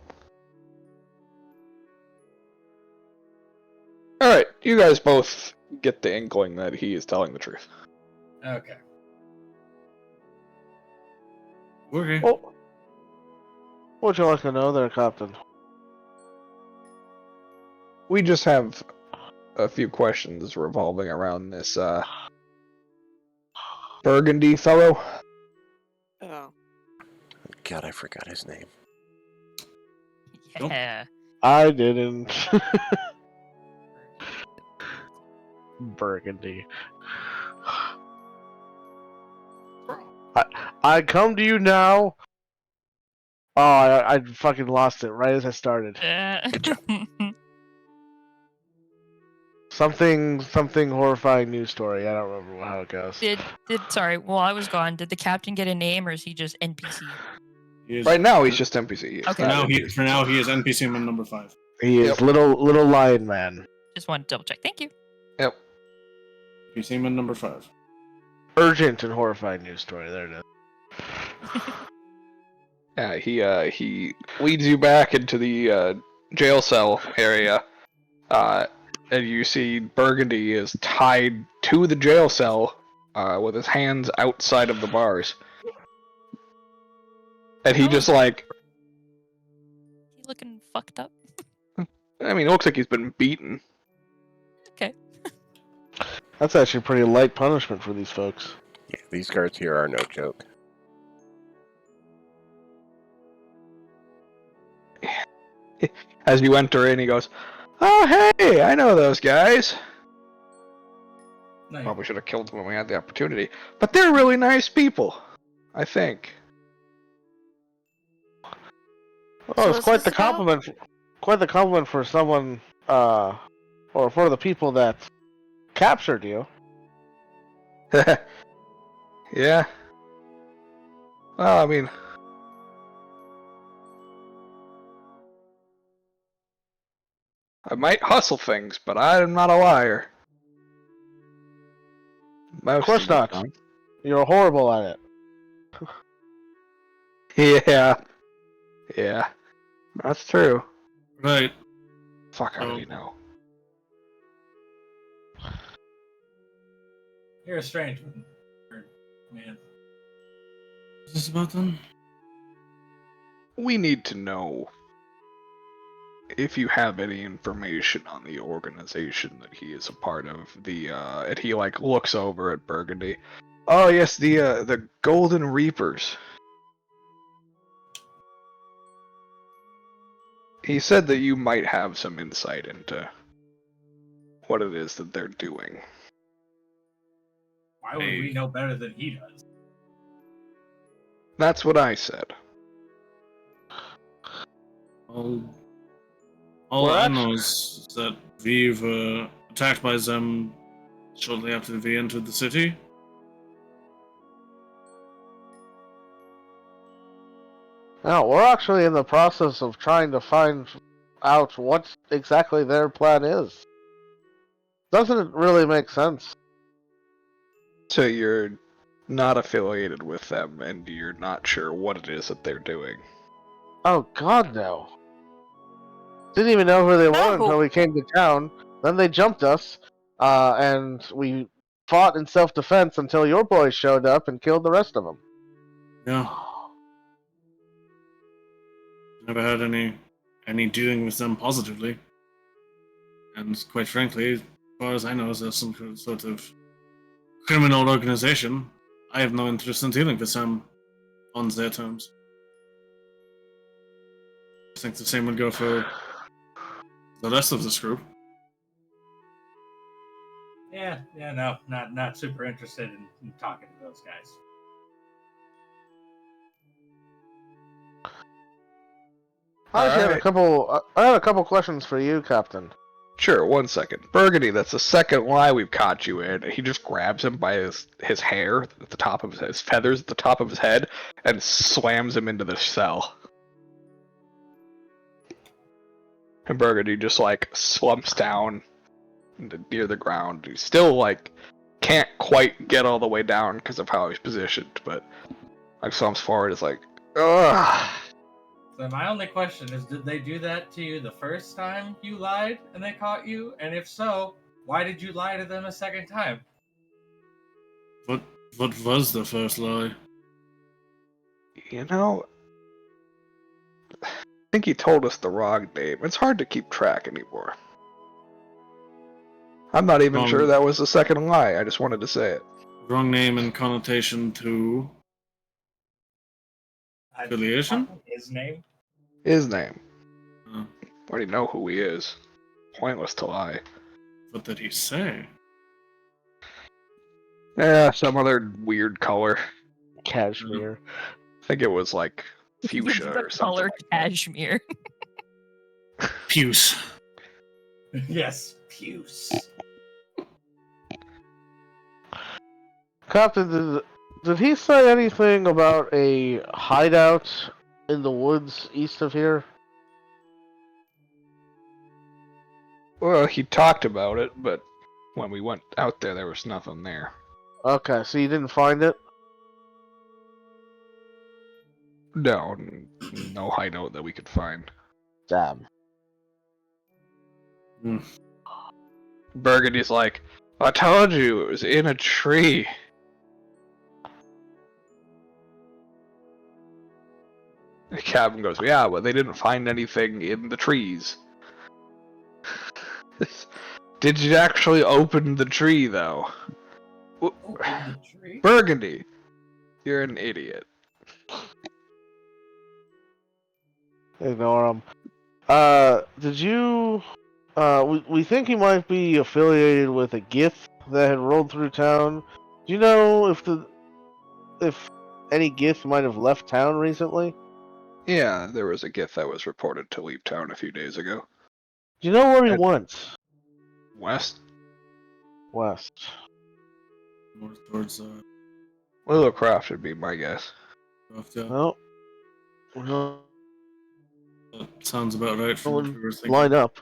Alright, you guys both get the inkling that he is telling the truth.
Okay.
Okay.
Oh, what would you like to know there, Captain?
We just have a few questions revolving around this, Burgundy fellow.
Oh.
God, I forgot his name.
Nope.
Yeah.
I didn't. Burgundy. I come to you now. Oh, I fucking lost it right as I started. Something horrifying news story. I don't remember how it goes.
Sorry, while I was gone, did the captain get a name or is he just NPC?
He is,
Right now, he's just NPC. He's
Okay.
For
not
now,
NPC.
he is NPC man number 5.
He is
Yep.
little lion man.
Just want to double check. Thank you.
Yep.
NPC man number 5.
Urgent and horrifying news story. There it is.
Yeah, he leads you back into the jail cell area, and you see Burgundy is tied to the jail cell with his hands outside of the bars. And he just like,
He looking fucked up.
I mean, it looks like he's been beaten.
Okay.
That's actually pretty light punishment for these folks.
Yeah, these guards here are no joke.
As you enter in, he goes, "Oh, hey, I know those guys.
No,
Probably should have killed them when we had the opportunity. But they're really nice people, I think."
Oh, it's
what's
quite the
this about?
compliment. Quite the compliment for someone, or for the people that captured you.
Yeah. Well, I mean, I might hustle things, but I'm not a liar.
Of course not.
time.
You're horrible at it.
Yeah. Yeah. That's true.
Right.
Fuck, I already know.
You're a strange man.
Is this about them?
We need to know if you have any information on the organization that he is a part of. And he like looks over at Burgundy. Oh yes, the Golden Reapers. He said that you might have some insight into what it is that they're doing.
Why would we know better than he does?
That's what I said.
All
Well,
I know is that we were attacked by them shortly after we entered the city.
Now, we're actually in the process of trying to find out what exactly their plan is. Doesn't really make sense.
So you're not affiliated with them, and you're not sure what it is that they're doing.
Oh god, no. Didn't even know who they were
No.
until we came to town. Then they jumped us, and we fought in self-defense until your boys showed up and killed the rest of them.
Yeah. Never had any dealing with them positively. And quite frankly, as far as I know, there's some sort of criminal organization. I have no interest in dealing with them on their terms. I think the same would go for the rest of this group.
Yeah, no, not super interested in talking to those guys.
I actually had a
Alright.
couple. I had a couple questions for you, Captain.
Sure, 1 second. Burgundy, that's the second lie we've caught you in. He just grabs him by his hair at the top of his feathers at the top of his head and slams him into the cell. And Burgundy just like slumps down near the ground. He still like can't quite get all the way down because of how he's positioned, but like slumps forward is like, ugh.
So my only question is, did they do that to you the first time you lied and they caught you? And if so, why did you lie to them a second time?
What was the first lie?
You know, I think he told us the wrong name. It's hard to keep track anymore. I'm not even sure that was the second lie. I just wanted to say it.
Wrong name and connotation to affiliation?
His name?
His name.
Oh,
Already know who he is. Pointless to lie.
what did he say?
Yeah, some other weird color.
Cashmere.
I think it was like fuchsia
the
or something.
color
like that.
cashmere.
Puce.
Yes, Puce.
Captain, did he say anything about a hideout in the woods east of here?
Well, he talked about it, but when we went out there was nothing there.
Okay, so you didn't find it?
No, no hideout that we could find.
Damn.
Burgundy's like, I told you, it was in a tree. The captain goes, yeah, but they didn't find anything in the trees. Did you actually open the tree, though?
Open the tree?
Burgundy, you're an idiot.
Ignore him. Did you... we think he might be affiliated with a Gith that had rolled through town. Do you know if any Gith might have left town recently?
Yeah, there was a Gith that was reported to leave town a few days ago.
Do you know where he
And-
went?
West?
West.
More towards
Willowcroft would be my guess.
yeah.
Well, we'll
That sounds about right from what we were thinking.
line up.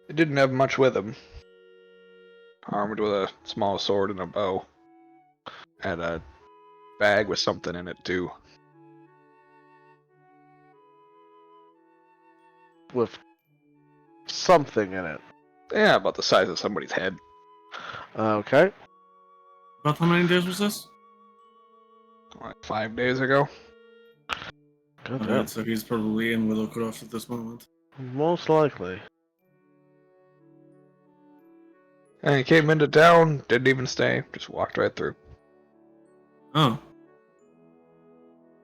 He didn't have much with him. Armed with a small sword and a bow. And a bag with something in it, too.
With something in it.
Yeah, about the size of somebody's head.
Okay.
About how many days was this?
Like 5 days ago.
Good
Alright, so he's probably in Willowcroft at this moment.
Most likely.
And he came into town, didn't even stay, just walked right through.
Oh.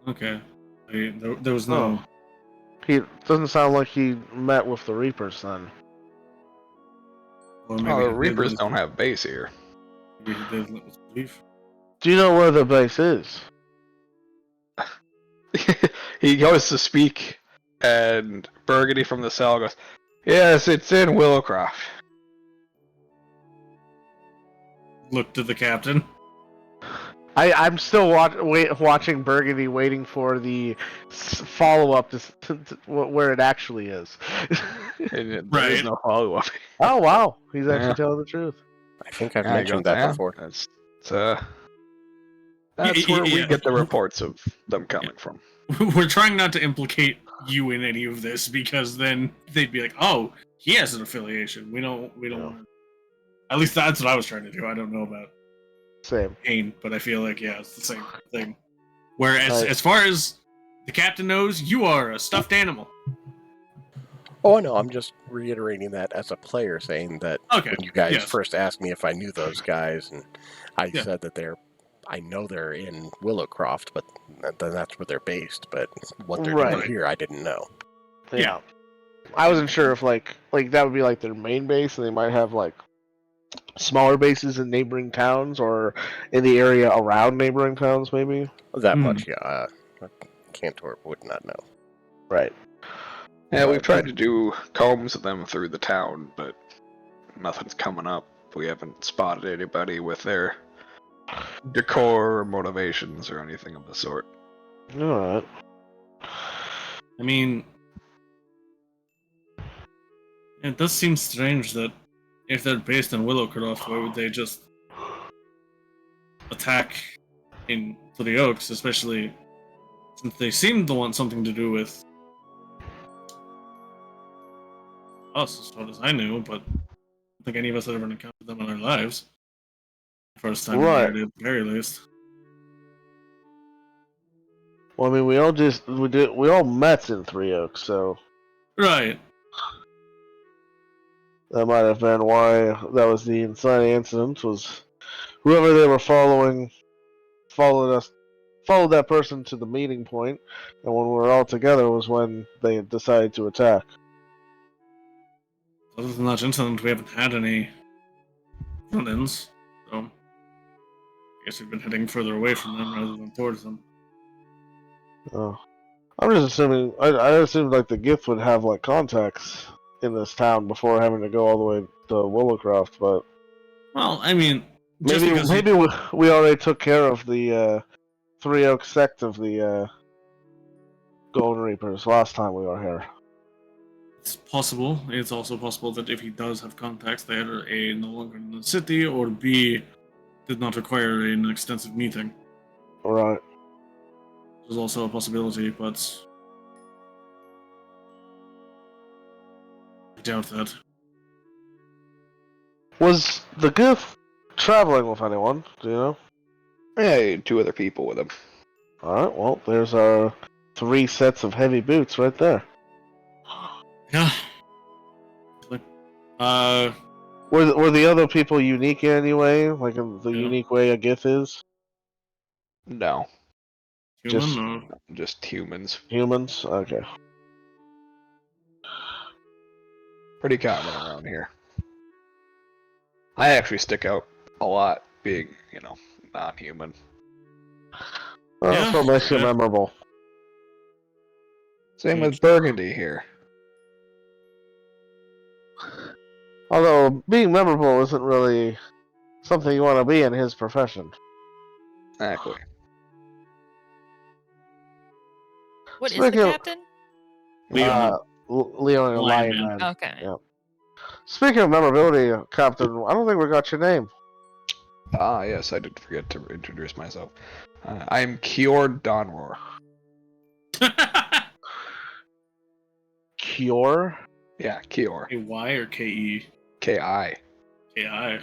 Okay. There was no...
He doesn't sound like he met with the Reapers then.
Or maybe
Oh,
he
the
did
Reapers
let-
don't have base here.
Maybe he did let us leave.
Do you know where the base is?
He goes to speak, and Burgundy from the cell goes, yes, it's in Willowcroft.
Looked at the captain.
I'm still watching Burgundy, waiting for the follow up to where it actually is.
There is
Right.
no follow up.
Oh wow, he's actually
Yeah.
telling the truth.
I think I've
Yeah, he
mentioned
goes,
that
"Yeah,
before.
that's where we
Yeah.
get the reports of them coming from."
We're trying not to implicate you in any of this because then they'd be like, "Oh, he has an affiliation." We don't.
Yeah.
At least that's what I was trying to do. I don't know about
Same.
Kane, but I feel like it's the same thing. Whereas,
Right.
as far as the captain knows, you are a stuffed animal.
Oh, no, I'm just reiterating that as a player, saying that
Okay.
when you guys
Yes.
first asked me if I knew those guys, and I
Yeah.
said that I know they're in Willowcroft, but then that's where they're based. But what they're doing
Right.
here, I didn't know.
Yeah. I wasn't sure if like that would be like their main base, and they might have like smaller bases in neighboring towns or in the area around neighboring towns, maybe.
That
Hmm.
much, yeah. Cantor would not know.
Right.
Yeah, we've tried to do combs of them through the town, but nothing's coming up. We haven't spotted anybody with their decor or motivations or anything of the sort.
All right.
I mean, it does seem strange that if they're based in Willowcroft, why would they just attack into the Oaks, especially since they seem to want something to do with us, as far as I knew, but I don't think any of us had ever encountered them in our lives. First time
Right.
in there, at the very least.
Well, I mean, we all met in Three Oaks, so
Right.
that might have been why that was the inciting incident. Was whoever they were followed that person to the meeting point, and when we were all together was when they decided to attack.
Other than that incident, we haven't had any run-ins, so I guess we've been heading further away from them rather than towards them.
Oh. I'm just assuming. I assumed like the gift would have like contacts in this town before having to go all the way to Willowcroft, but
Well, I mean, just
maybe
because
we already took care of the Three Oaks sect of the Golden Reapers last time we were here.
it's possible. It's also possible that if he does have contacts, they either A, no longer in the city, or B, did not require an extensive meeting.
Right.
There's also a possibility, but I doubt that.
Was the gift traveling with anyone? Do you know?
Yeah, 2 other people with him.
All right. Well, there's our 3 sets of heavy boots right there.
Yeah.
Were the other people unique in any way? Like in the
Yeah.
unique way a Gith is?
No,
Human?
just humans.
Humans? Okay.
Pretty common around here. I actually stick out a lot, being, non-human.
Well,
Yeah,
that's what makes you
yeah.
memorable.
Same with Burgundy here.
Although being memorable isn't really something you want to be in his profession.
Exactly.
What is
Speaking
the
of-
captain?
Leon.
Leon and
Lion
Lion Man.
Okay.
Yeah. Speaking of memorability, Captain, I don't think we got your name.
Ah, yes, I did forget to introduce myself. I am Kior Donroar.
Cure?
Yeah, Kior.
Y or Ke?
Ki.
Ki.
Yeah.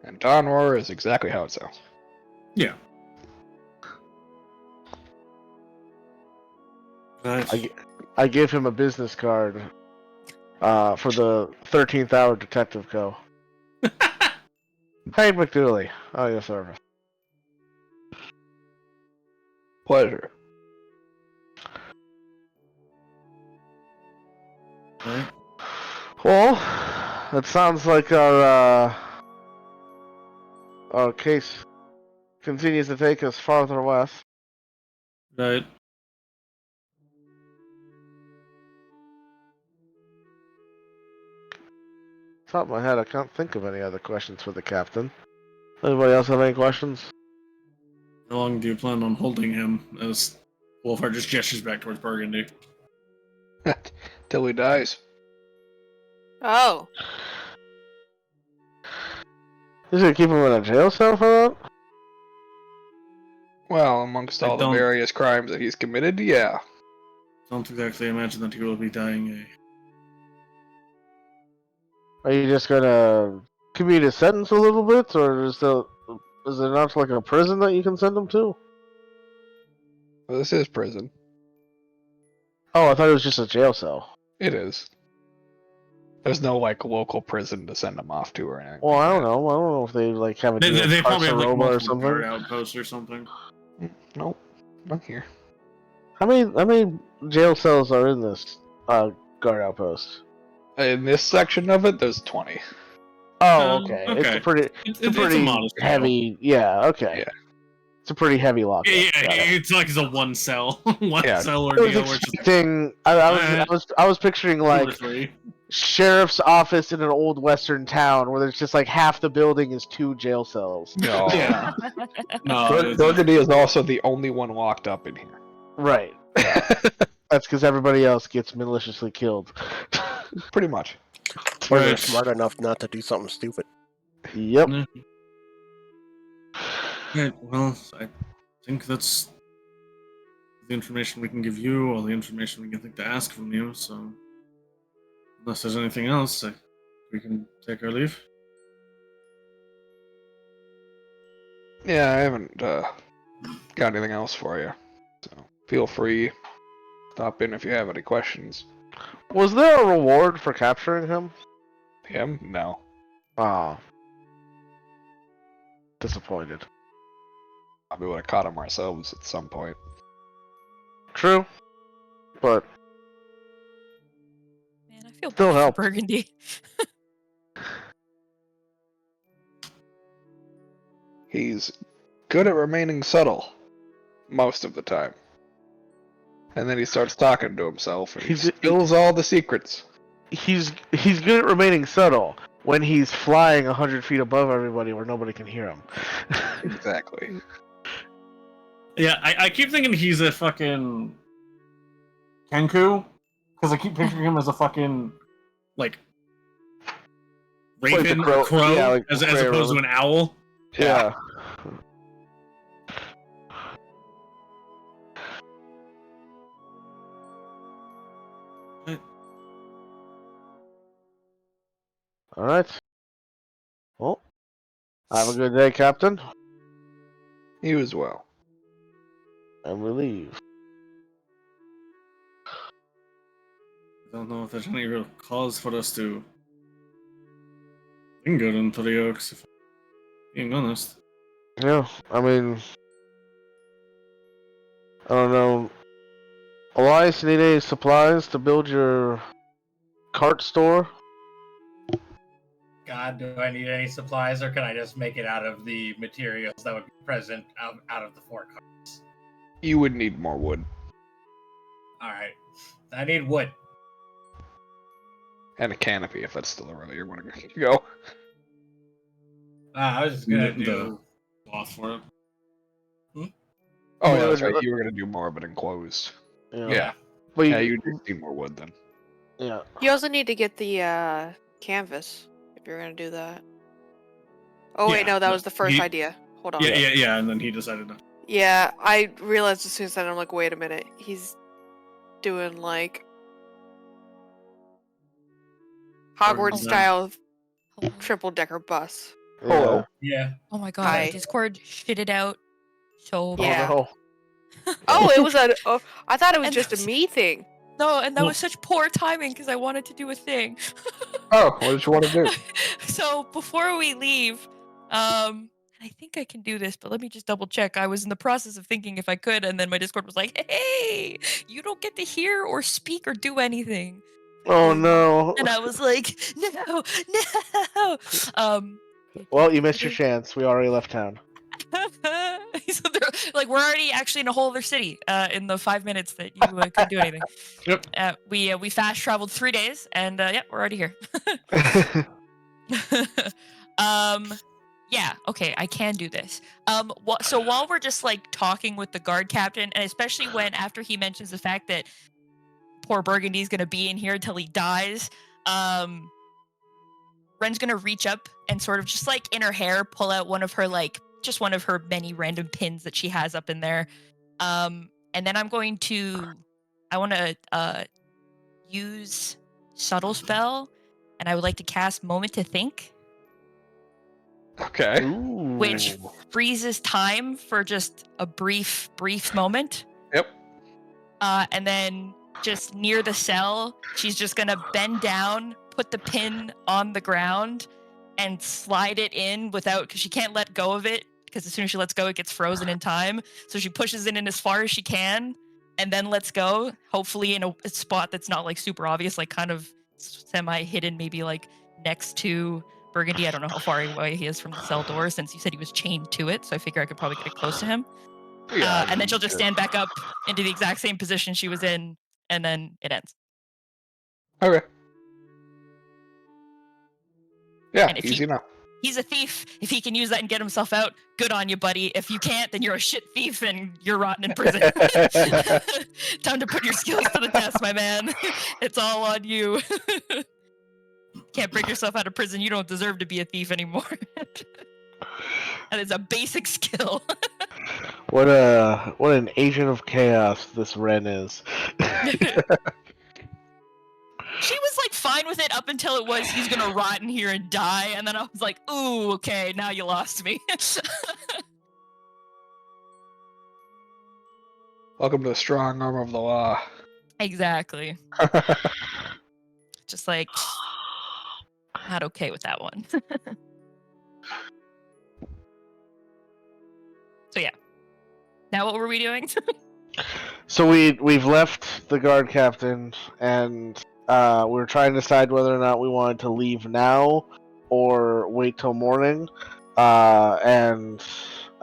And Donroar is exactly how it sounds.
Yeah. Right.
I gave him a business card for the 13th Hour Detective Co. Hey, McDooley. Oh, your service.
Pleasure.
Right.
Well, it sounds like our case continues to take us farther west.
Right.
top of my head, I can't think of any other questions for the captain. Anybody else have any questions?
How long do you plan on holding him? As Wolfhard just gestures back towards Burgundy.
Till he dies.
Oh.
He's gonna keep him in a jail cell for that?
Well, amongst
I
all the
don't-
various crimes that he's committed, yeah.
Don't exactly imagine that he will be dying
Are you just gonna commute his sentence a little bit, or is there not like a prison that you can send him to?
Well, this is prison.
Oh, I thought it was just a jail cell.
It is. There's no like local prison to send him off to or anything.
Well,
like
I don't
that.
know. I don't know if they like have a
They,
deal
they
with
probably have like
Carceroma or
multiple guard
something.
outposts or something.
Nope, not here.
How many jail cells are in this guard outpost?
In this section of it, there's 20.
Oh, okay. It's
okay.
a pretty,
It's
a pretty
modest scale.
heavy. Yeah, okay.
Yeah.
It's a pretty heavy lockup.
Yeah,
Got it.
it's like it's a one cell,
Yeah.
cell
I was
ordeal. Where it's just
expecting. I was picturing
two or
like
three.
sheriff's office in an old western town where there's just like half the building is 2 jail cells.
No.
Yeah. No, it's-
Burgundy is also the only one locked up in here.
Right. That's because everybody else gets maliciously killed.
Pretty much.
Or they're
Right.
smart enough not to do something stupid.
Yep.
Right, well, I think that's the information we can give you, all the information we can think to ask from you, so unless there's anything else, we can take our leave.
Yeah, I haven't got anything else for you. So feel free. Stop in if you have any questions.
Was there a reward for capturing him?
Him? No.
Ah. Disappointed.
Probably would have caught him ourselves at some point.
True. But
Man, I feel
Still
bad for
helped.
Burgundy.
He's good at remaining subtle most of the time. And then he starts talking to himself and he
He's-
spills all the secrets.
he's good at remaining subtle when he's flying 100 feet above everybody where nobody can hear him.
Exactly.
Yeah, I keep thinking he's a fucking Kenku, because I keep picturing him as a fucking, like,
Like the
raven
crow-
or crow,
yeah, like
as
the
opposed to
raven.
an owl.
Yeah. All right. Well, have a good day, Captain.
You as well.
And we leave.
I don't know if there's any real cause for us to. We can go to the Oaks, if I'm being honest.
Yeah, I mean, I don't know. Elias, need any supplies to build your cart store?
God, do I need any supplies, or can I just make it out of the materials that would be present out of the 4 carts?
You would need more wood.
Alright. I need wood.
And a canopy if that's still the route you're going to go.
I was just gonna
The-
do.
Cloth for it.
Oh, yeah, that's
Wood.
right. You were going to do more of it enclosed. Yeah.
But
Yeah, you do need more wood then.
yeah.
You also need to get the canvas if you're gonna do that. Oh wait,
Yeah,
no, that
but
was the first
he-
idea. Hold on.
Yeah, and then he decided to.
Yeah, I realized as soon as that I'm like, wait a minute, he's doing like Hogwarts
Design.
style
Hello?
triple decker bus.
Hello.
Yeah.
Oh my god,
Hi.
Discord shitted out so
Yeah.
bad.
Oh,
Oh, it was a. Oh, I thought it was
And
just
that
a
was-
me thing.
No, and that
Well-
was such poor timing because I wanted to do a thing.
Oh, what did you want to do?
So before we leave, and I think I can do this, but let me just double check. I was in the process of thinking if I could, and then my Discord was like, "Hey, you don't get to hear or speak or do anything."
oh no.
And I was like, "No, no."
Well, you missed your chance. We already left town.
So like we're already actually in a whole other city in the 5 minutes that you couldn't do anything.
Yep.
We fast traveled 3 days, and yeah, we're already here. Yeah, okay, I can do this. So while we're just like talking with the guard captain, and especially when after he mentions the fact that poor Burgundy's gonna be in here until he dies, Ren's gonna reach up and sort of just like in her hair pull out one of her many random pins that she has up in there. And then I want to use subtle spell, and I would like to cast Moment to Think,
Okay.
which
Ooh.
freezes time for just a brief moment.
Yep.
And then just near the cell, she's just gonna bend down, put the pin on the ground, and slide it in because she can't let go of it, because as soon as she lets go, it gets frozen in time. So she pushes it in as far as she can, and then lets go, hopefully in a spot that's not like super obvious, like kind of semi-hidden, maybe like next to Burgundy. I don't know how far away he is from the cell door, since you said he was chained to it, so I figure I could probably get it close to him.
Yeah.
And then she'll just stand back up into the exact same position she was in, and then it ends.
Okay. Yeah,
And if
easy enough.
he's a thief, if he can use that and get himself out, good on you, buddy. If you can't, then you're a shit thief and you're rotten in prison. Time to put your skills to the test, my man. It's all on you. Can't break yourself out of prison. You don't deserve to be a thief anymore. And it's a basic skill.
What an agent of chaos this Ren is.
She was like fine with it up until it was he's gonna rot in here and die, and then I was like, ooh, okay, now you lost me.
Welcome to the strong arm of the law.
Exactly. Just like not okay with that one. So yeah. Now what were we doing?
So we've left the guard captain, and we're trying to decide whether or not we wanted to leave now or wait till morning. And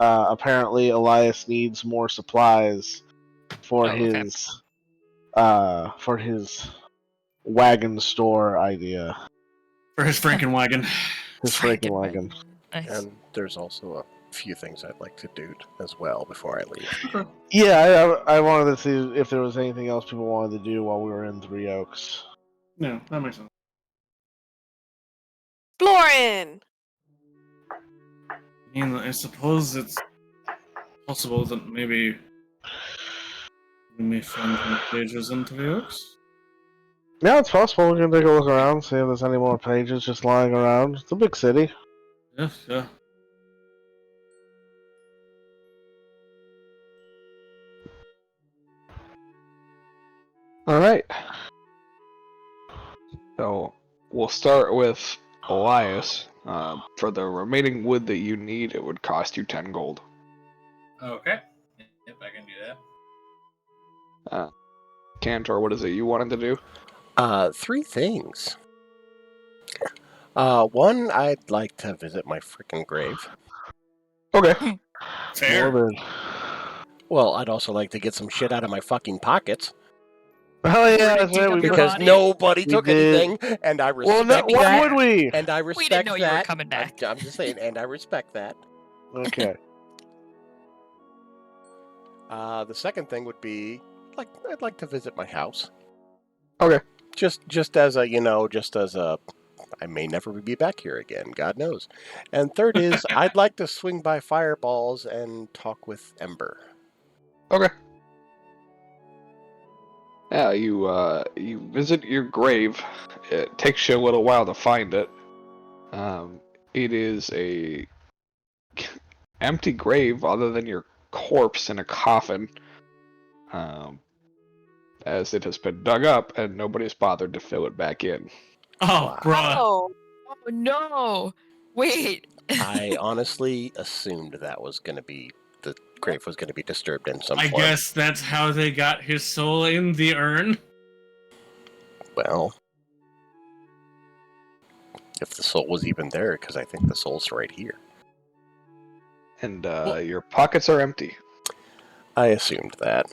apparently Elias needs more supplies for
okay.
his wagon store idea.
For his Frankenwagon.
His freaking wagon.
Nice.
And there's also a few things I'd like to do as well before I leave.
Yeah, I wanted to see if there was anything else people wanted to do while we were in Three Oaks.
No, that makes sense.
Exploring!
I mean, I suppose it's possible that maybe we may find more pages in Three Oaks.
Yeah, it's possible. We can take a look around, see if there's any more pages just lying around. It's a big city.
Yes, yeah.
Alright. So, we'll start with Elias. For the remaining wood that you need, it would cost you 10 gold.
Okay. Yep, I can do that.
Cantor, what is it you wanted to do?
3 things. One, I'd like to visit my frickin' grave.
Okay.
Fair.
Morbid.
Well, I'd also like to get some shit out of my fucking pockets.
Oh yeah,
We're gonna
that's
dig
right.
up
We
your
Because
body.
nobody
We
took
did.
anything, and I
Well,
respect
no, why
that.
would we?
And I respect
We didn't know you were
that.
coming back.
I'm just saying, and I respect that.
Okay.
The second thing would be, I'd like to visit my house.
Okay.
Just as a, I may never be back here again, God knows. And third is, I'd like to swing by Fireballs and talk with Ember.
Okay. Yeah, you visit your grave. It takes you a little while to find it. It is a empty grave other than your corpse in a coffin. As it has been dug up and nobody's bothered to fill it back in.
Oh,
Wow.
bruh.
Oh,
Oh no! Wait.
I honestly assumed that was going to be, the grave was going to be disturbed in some
I
form.
guess that's how they got his soul in the urn.
Well, if the soul was even there, because I think the soul's right here.
And your pockets are empty.
I assumed that.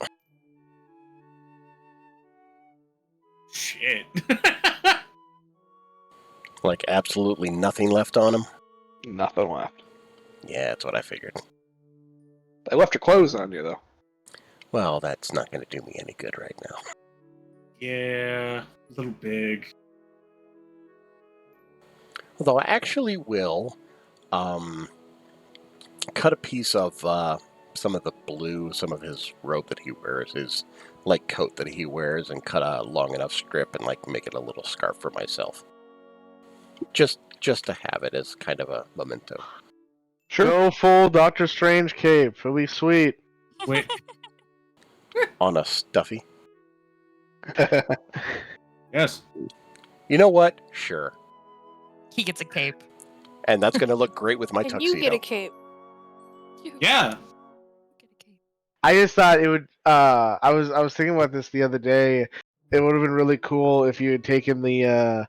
Like absolutely nothing left on him?
Nothing left.
Yeah, that's what I figured.
They left your clothes on you, though.
Well, that's not going to do me any good right now.
Yeah, a little big.
Although I actually will cut a piece of some of the blue, some of his robe that he wears, his like coat that he wears, and cut a long enough strip and like make it a little scarf for myself. Just to have it as kind of a memento.
Sure.
Go full Doctor Strange cape. It'll be sweet.
Wait,
On a stuffy.
yes.
You know what? Sure.
He gets a cape.
And that's going to look great with my
And
tuxedo.
you get a cape.
Yeah.
Get a cape.
I just thought it would. I was thinking about this the other day. It would have been really cool if you had taken the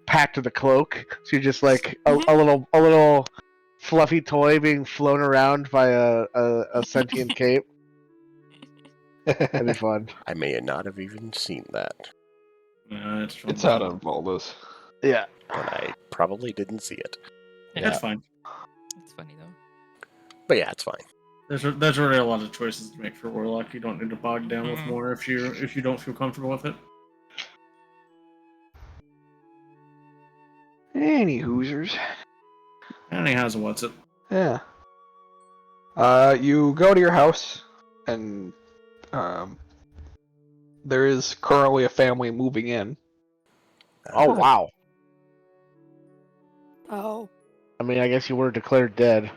pack to the cloak. So you're just like a little fluffy toy being flown around by a sentient cape. That'd be fun.
I may not have even seen that.
It's out of Voldos.
Yeah.
And I probably didn't see it.
That's fine.
It's funny though.
But yeah, it's fine.
There's already a lot of choices to make for Warlock. You don't need to bog down with more if you don't feel comfortable with it.
Any Hoosers.
And he has a what's it?
Yeah. You go to your house, and there is currently a family moving in.
Oh wow.
Oh.
I mean, I guess you were declared dead.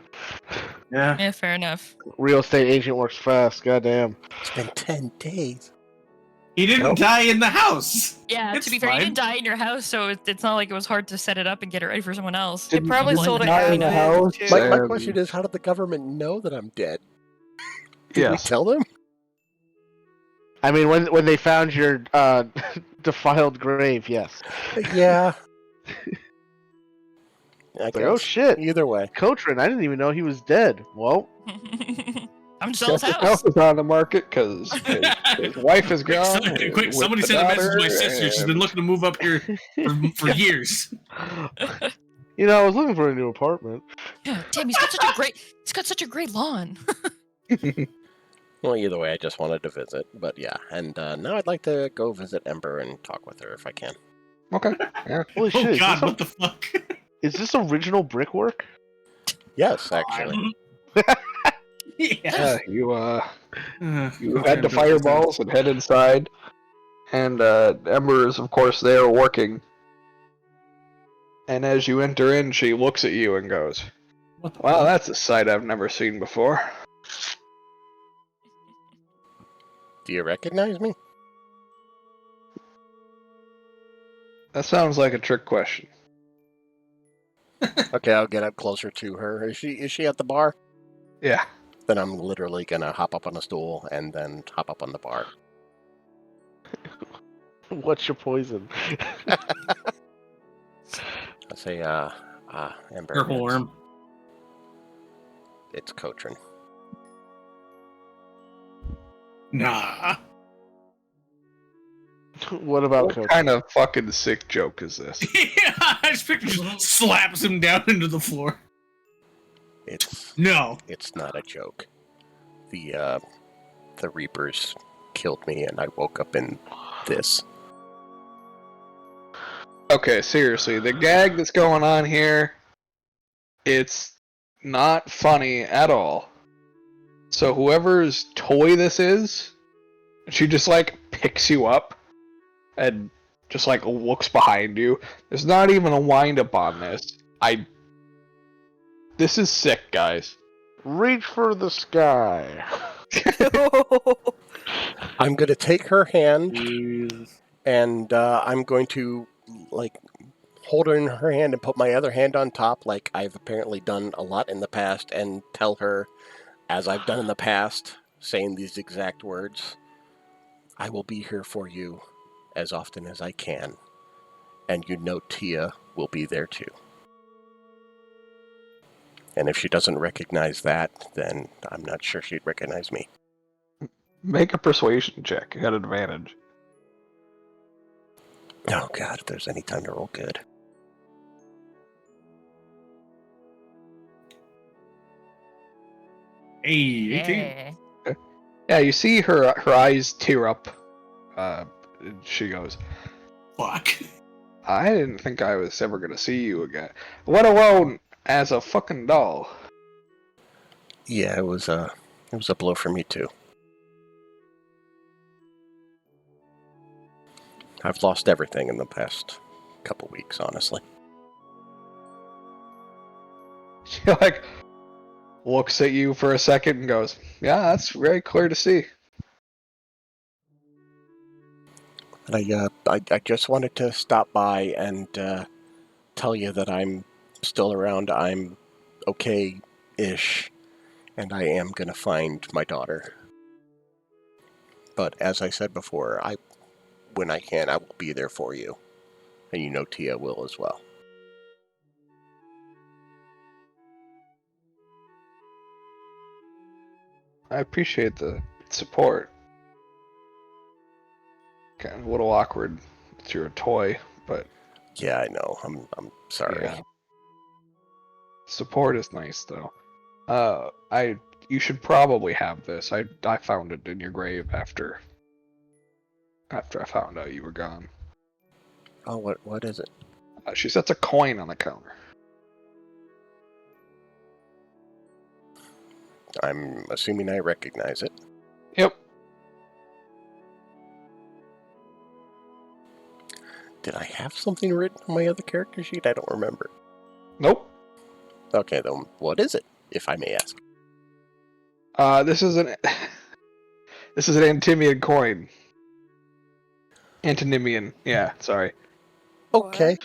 Yeah.
Yeah, fair enough.
Real estate agent works fast. Goddamn.
It's been 10 days.
He didn't
Nope.
die in the house.
Yeah,
It's
to be fair, you
fine.
didn't die in your house, so it's not like it was hard to set it up and get it ready for someone else.
They probably
Well,
sold it
die in the house.
too.
My
Um,
question is, how did the government know that I'm dead? Did we
Yes.
tell them?
I mean, when they found your defiled grave, yes.
Yeah. I
It's like, oh
guess.
shit,
Either way.
Cotrin, I didn't even know he was dead. Well,
I'm just
Guess
his
his
house.
house is on the market because his wife is gone.
Quick,
with
somebody
the
sent a message to
daughter,
my sister. She's been
and-
looking to move up here for years.
you know, I was looking for a new apartment.
Yeah, damn, he's got such a great lawn.
Well, either way, I just wanted to visit. But yeah, and now I'd like to go visit Ember and talk with her if I can.
Okay. Yeah.
Holy shit,
Oh God, what the fuck?
is this original brickwork?
Yes, actually.
Yeah.
You
You
head to Fireballs and head inside, and Ember is of course there working. And as you enter in, she looks at you and goes,
What the
"Wow,
fuck?
that's a sight I've never seen before."
Do you recognize me?
That sounds like a trick question.
Okay, I'll get up closer to her. Is she at the bar?
Yeah.
Then I'm literally gonna hop up on a stool and then hop up on the bar.
What's your poison?
I say, Ember.
Purple
it's-
worm.
It's Cotrin.
Nah.
What about
What
Cotrin?
kind of fucking sick joke is this?
Yeah, I just picture just slaps him down into the floor. No.
It's not a joke. The Reapers killed me and I woke up in this.
Okay, seriously, the gag that's going on here, it's not funny at all. So whoever's toy this is, she just like picks you up and just like looks behind you. There's not even a wind up on this. This is sick, guys.
Reach for the sky.
I'm gonna take her hand
Jesus.
and I'm going to like hold her in her hand and put my other hand on top, like I've apparently done a lot in the past, and tell her, as I've done in the past, saying these exact words, I will be here for you as often as I can, and you know Tia will be there too. And if she doesn't recognize that, then I'm not sure she'd recognize me.
Make a persuasion check at advantage.
Oh god, if there's any time to roll good.
Hey, 18.
Yeah.
Yeah, you see her eyes tear up. She goes,
Fuck.
I didn't think I was ever gonna see you again, let alone as a fucking doll.
Yeah, it was a blow for me too. I've lost everything in the past couple weeks, honestly.
She like looks at you for a second and goes, yeah, that's very clear to see.
And I just wanted to stop by and tell you that I'm still around. I'm okay-ish, and I am gonna find my daughter. But as I said before, when I can, I will be there for you, and you know Tia will as well.
I appreciate the support. Kind of a little awkward. It's your toy, but
Yeah, I know. I'm sorry.
yeah. Support is nice though. You should probably have this. I found it in your grave after I found out you were gone.
Oh, what is it?
She sets a coin on the counter.
I'm assuming I recognize it.
Yep.
Did I have something written on my other character sheet? I don't remember.
Nope.
Okay, then what is it, if I may ask?
This is an this is an Antimian coin. Antonymian. Yeah, sorry.
Okay.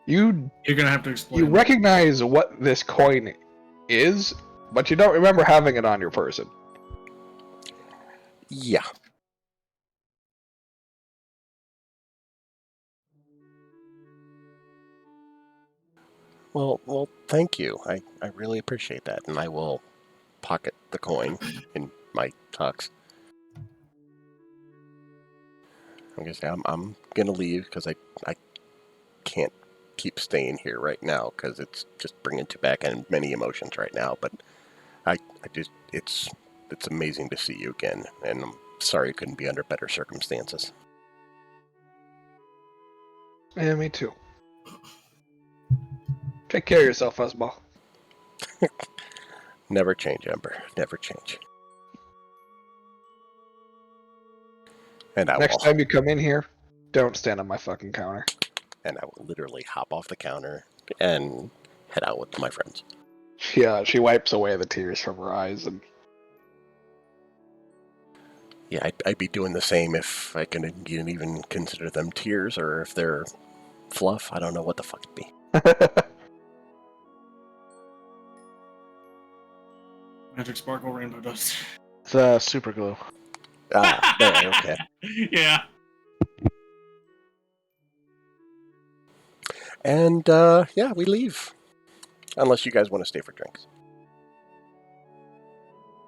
You
You're gonna have to explain.
you recognize what this coin is, but you don't remember having it on your person.
Yeah. Well, thank you. I really appreciate that, and I will pocket the coin in my tux. I'm gonna say I'm gonna leave because I can't keep staying here right now because it's just bringing back and many emotions right now. But I just it's amazing to see you again, and I'm sorry it couldn't be under better circumstances.
Yeah, me too. Take care of yourself, Fuzzball.
Never change, Ember. Never change. And I
Next
will
time you come in here, don't stand on my fucking counter.
literally hop off the counter and head out with my friends.
She wipes away the tears from her eyes and
Yeah, I'd be doing the same if I can even consider them tears, or if they're fluff. I don't know what the fuck it'd be.
Magic sparkle rainbow dust.
It's super glue.
Ah, there, okay.
Yeah.
And, yeah, we leave. Unless you guys want to stay for drinks.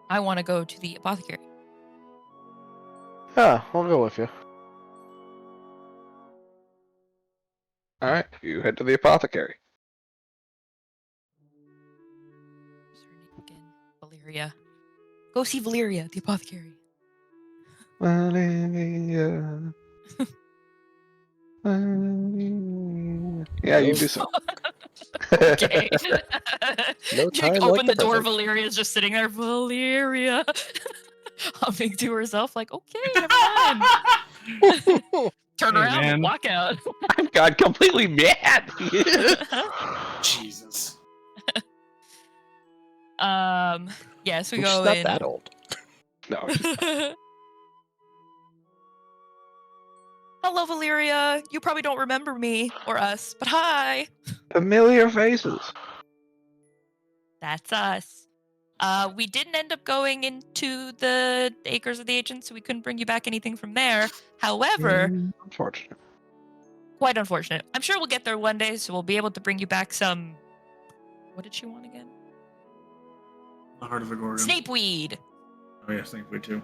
I want to go to the apothecary.
Yeah, I'll go with you.
Alright, you head to the apothecary.
What's her name again? Valeria. Go see Valeria, the apothecary.
Valeria. Valeria. Yeah, you do so.
Okay.
No
You
time like
open
the
the door,
present.
Valeria's just sitting there. Valeria. Humming to herself, like, okay, never mind. Turn
Hey,
around,
man.
walk out.
I've got completely mad.
Jesus.
Yes, we
She's
go
not
in.
that old.
No,
Hello, Valeria. You probably don't remember me or us, but hi.
familiar faces.
That's us. We didn't end up going into the Acres of the Ancients, so we couldn't bring you back anything from there. However,
Unfortunate.
quite unfortunate. I'm sure we'll get there one day, so we'll be able to bring you back some. What did she want again?
The heart of the Gorgon.
Snapeweed.
Oh yeah, Snapeweed too.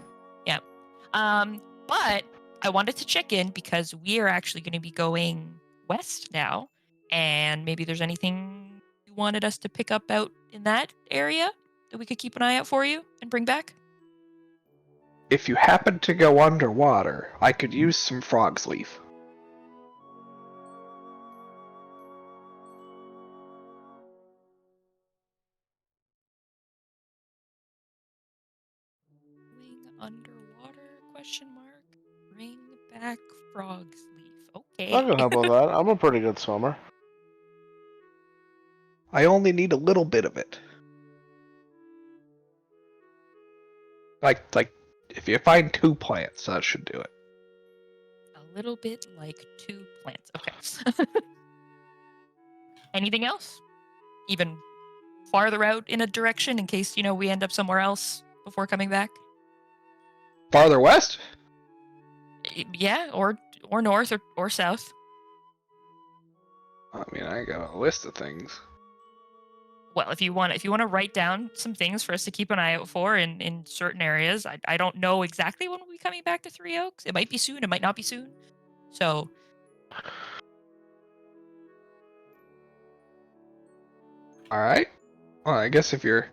But I wanted to check in because we are actually going to be going west now, and maybe there's anything you wanted us to pick up out in that area. that we could keep an eye out for you and bring back?
If you happen to go underwater, I could use some frog's leaf.
Going underwater? Question mark. Bring back frog's leaf.
I
Okay.
can help with that. I'm a pretty good swimmer.
I only need a little bit of it. Like, if you find 2 plants, that should do it.
A little bit like 2 plants. Okay. Anything else? Even farther out in a direction in case, we end up somewhere else before coming back?
Farther west?
Yeah, or north or south.
I mean, I got a list of things.
Well, if you want to write down some things for us to keep an eye out for in certain areas, I don't know exactly when we'll be coming back to Three Oaks. It might be soon, it might not be soon. So,
Alright. Well, I guess if you're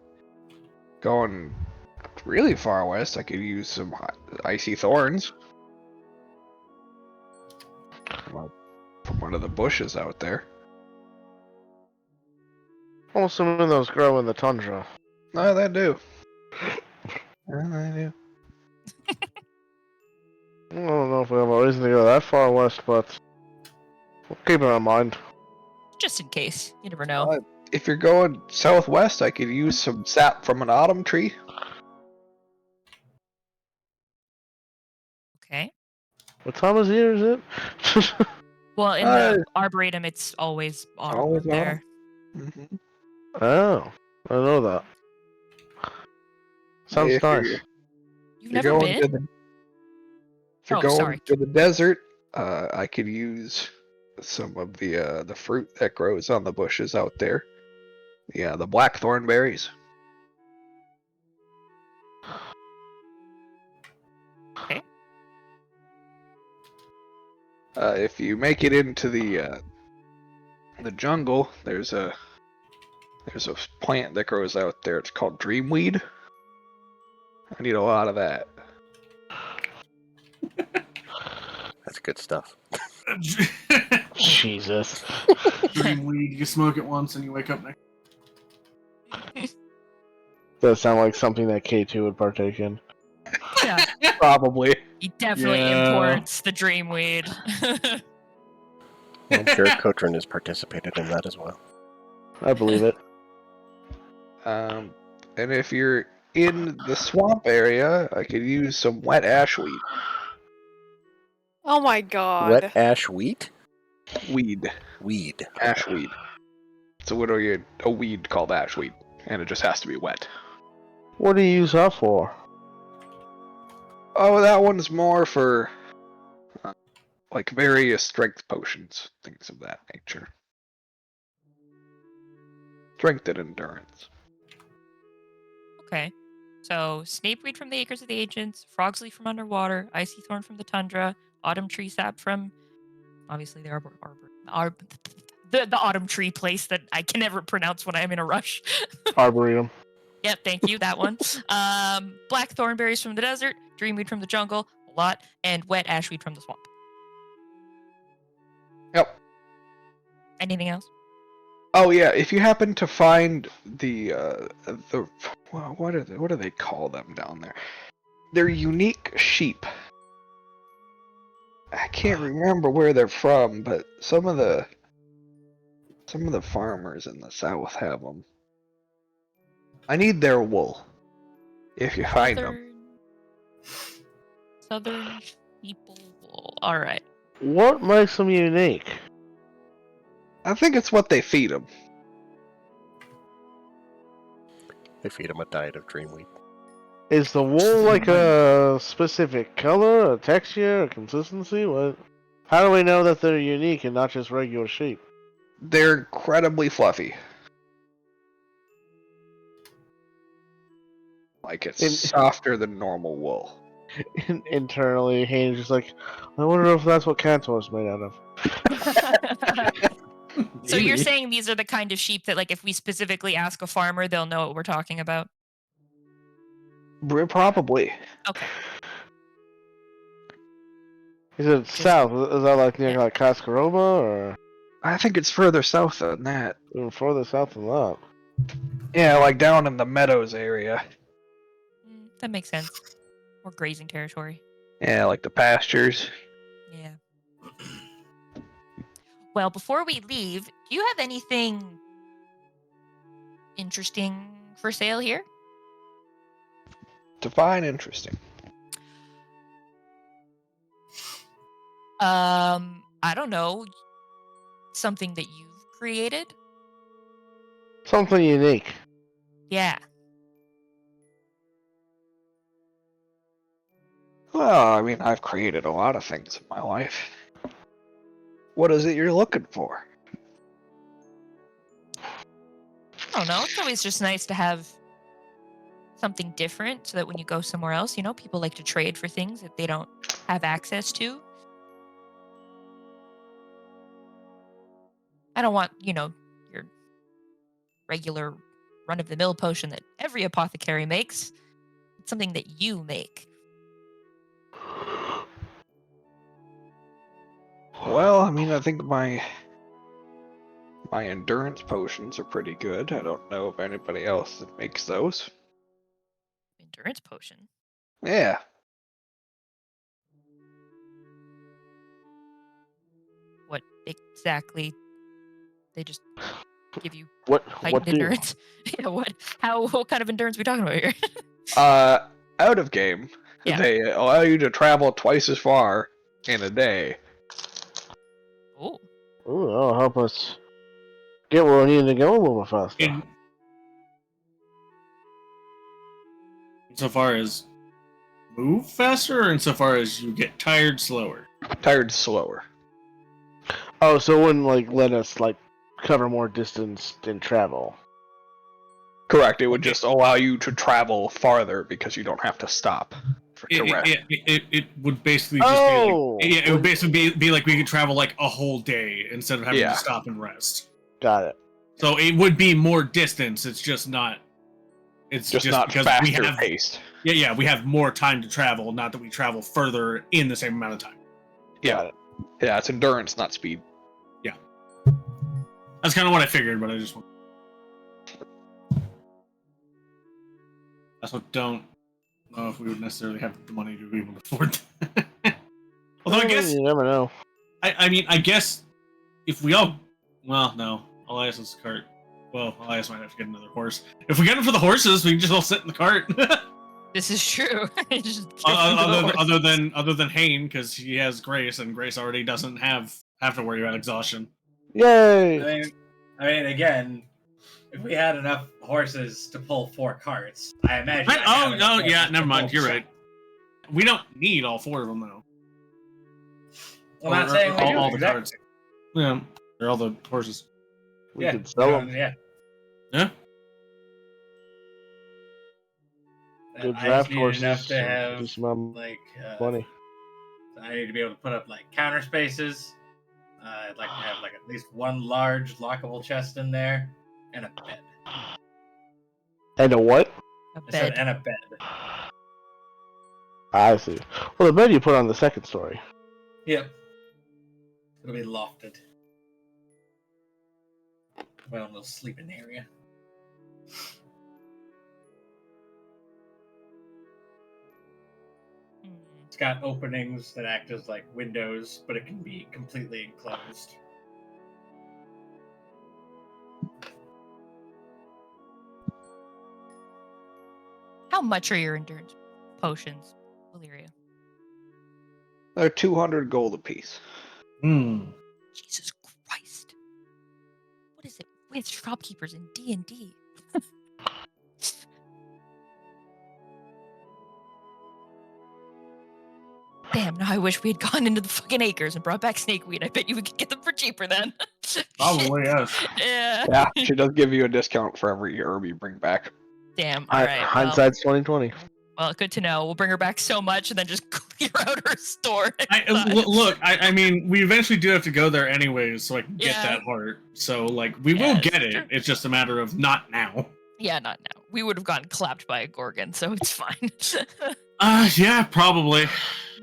going really far west, I could use some icy thorns. From one of the bushes out there.
I'm assuming those grow in the tundra.
No, they do. Yeah, they do.
I don't know if we have a reason to go that far west, but we'll keep it in mind.
just in case, you never know.
If you're going southwest, I could use some sap from an autumn tree.
Okay.
What time of year is it?
Well, in the arboretum, it's always autumn
Always
up there.
Mm-hmm.
Oh, I know that. Sounds
If
nice.
You've
you're
never
going
been?
to the, if you're
Oh,
going
sorry.
to the desert, I could use some of the fruit that grows on the bushes out there. Yeah, the blackthorn berries.
Okay.
If you make it into the jungle, there's a plant that grows out there. It's called dreamweed. I need a lot of that.
That's good stuff.
Jesus.
Dream weed, you smoke it once and you wake up next.
Does sound like something that K2 would partake in.
Yeah.
Probably.
He definitely
Yeah.
imports the dreamweed.
I'm sure Kotrin has participated in that as well.
I believe it.
And if you're in the swamp area, I could use some wet ashweed.
Oh my god.
Wet ash wheat?
Weed.
Weed.
Ashweed. It's a weed called ashweed, and it just has to be wet.
What do you use that for?
Oh, that one's more for like various strength potions, things of that nature. Strength and endurance.
Okay. So, snapeweed from the Acres of the Ancients, frog's leaf from underwater, icy thorn from the tundra, autumn tree sap from, obviously, the the autumn tree place that I can never pronounce when I'm in a rush.
Arboretum.
Yep, thank you, that one. Black thornberries from the desert, dreamweed from the jungle, a lot, and wet ashweed from the swamp.
Yep.
Anything else?
Oh yeah, if you happen to find the well, what do they call them down there? They're unique sheep. I can't remember where they're from, but some of the farmers in the south have them. I need their wool. If you find them.
Southern sheeple wool. All right.
What makes them unique?
I think it's what they feed them.
They feed them a diet of dreamweed.
Is the wool like a specific color, a texture, a consistency? What? How do we know that they're unique and not just regular sheep?
They're incredibly fluffy. Like it's softer than normal wool.
Internally, Haynes just like, I wonder if that's what Cantor's made out of.
So you're saying these are the kind of sheep that, like, if we specifically ask a farmer, they'll know what we're talking about?
Probably.
Okay.
Is it
Just-
south? Is that like near
Yeah.
like Cascaroma or
I think it's further south than that.
even further south than that?
Yeah, like down in the meadows area.
That makes sense. Or grazing territory.
Yeah, like the pastures.
Yeah. Well, before we leave, do you have anything interesting for sale here?
Define interesting.
I don't know. Something that you've created?
Something unique.
Yeah.
Well, I mean, I've created a lot of things in my life. What is it you're looking for?
I don't know. It's always just nice to have something different so that when you go somewhere else, people like to trade for things that they don't have access to. I don't want, your regular run of the mill potion that every apothecary makes. It's something that you make.
Well, I mean, I think my endurance potions are pretty good. I don't know of anybody else that makes those.
Endurance potion.
Yeah.
What exactly? They just give you
What
heightened
do
endurance? Yeah, what kind of endurance are we talking about here?
Out of game,
Yeah.
they allow you to travel twice as far in a day.
Oh.
Ooh, that'll help us get where we need to go a little bit faster.
In insofar as move faster, or insofar as you get tired slower?
Tired slower.
Oh, so it wouldn't like let us like cover more distance in travel.
Correct. It would just allow you to travel farther because you don't have to stop to rest.
It would basically just
Oh!
be like, it would basically be like we could travel like a whole day instead of having
Yeah.
to stop and rest.
Got it.
So it would be more distance. It's just not. It's
Just
just
not
because
faster
we have
paced.
yeah we have more time to travel. Not that we travel further in the same amount of time.
Yeah.
Got it.
Yeah, it's endurance, not speed.
That's kind of what I figured, but I just. That's what don't know if we would necessarily have the money to be able to afford that. Although I guess
You never know.
I mean I guess if we all no Elias's cart. Well, Elias might have to get another horse. If we get him for the horses, we can just all sit in the cart.
This is true. Just give them to the horses.
other than Hane, because he has Grace, and Grace already doesn't have to worry about exhaustion.
Yay!
I mean, again, if we had enough horses to pull 4 carts, I imagine. I'd have enough horses
Yeah,
to
never mind.
pull
You're
some.
right. We don't need all 4 of them though.
I'm not saying we do.
all the
Exactly.
carts. Yeah, they're all the horses.
We
Yeah,
could sell them.
Yeah.
Yeah.
Good
I just
draft
need
horses.
enough to have
Just some
like
money.
I need to be able to put up like counter spaces. I'd like to have like at least one large lockable chest in there and a bed.
And a what?
A
I said
bed.
and a bed.
I see. Well, the bed you put on the second story.
Yep. It'll be lofted. Well, a little sleeping area. It's got openings that act as like windows, but it can be completely enclosed.
How much are your endurance potions, Valyria?
They're 200 gold apiece.
Jesus Christ! What is it with shopkeepers in D&D? Damn! Now I wish we had gone into the fucking acres and brought back snakeweed. I bet you we could get them for cheaper then.
Probably, yes.
Yeah.
Yeah, she does give you a discount for every herb you bring back.
Damn. All right.
Hindsight's 2020.
Well, good to know. We'll bring her back so much and then just clear out her store.
Look, I mean, we eventually do have to go there anyways, so I can get
Yeah.
that heart. So, like, we
Yeah,
will
it's
get it.
true.
It's just a matter of not now.
Yeah, not now. We would have gotten clapped by a gorgon, so it's fine.
Yeah, probably.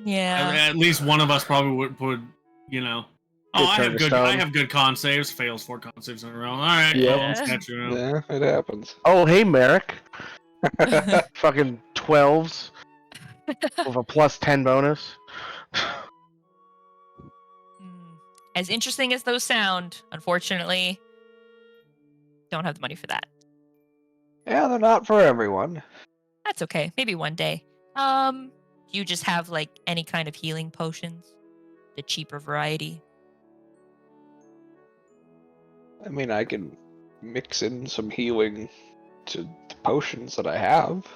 Yeah.
At least one of us probably would you know. Oh,
Get
I
turned
have
to
good.
stone.
I have good con saves. Fails 4 con saves in a row. All right,
Yep.
well, catch you.
Yeah, it happens.
Oh, hey, Merrick. Fucking 12s with a plus 10 bonus.
As interesting as those sound, unfortunately, don't have the money for that.
Yeah, they're not for everyone.
That's okay. Maybe one day. Do you just have like any kind of healing potions? The cheaper variety?
I mean, I can mix in some healing to the potions that I have.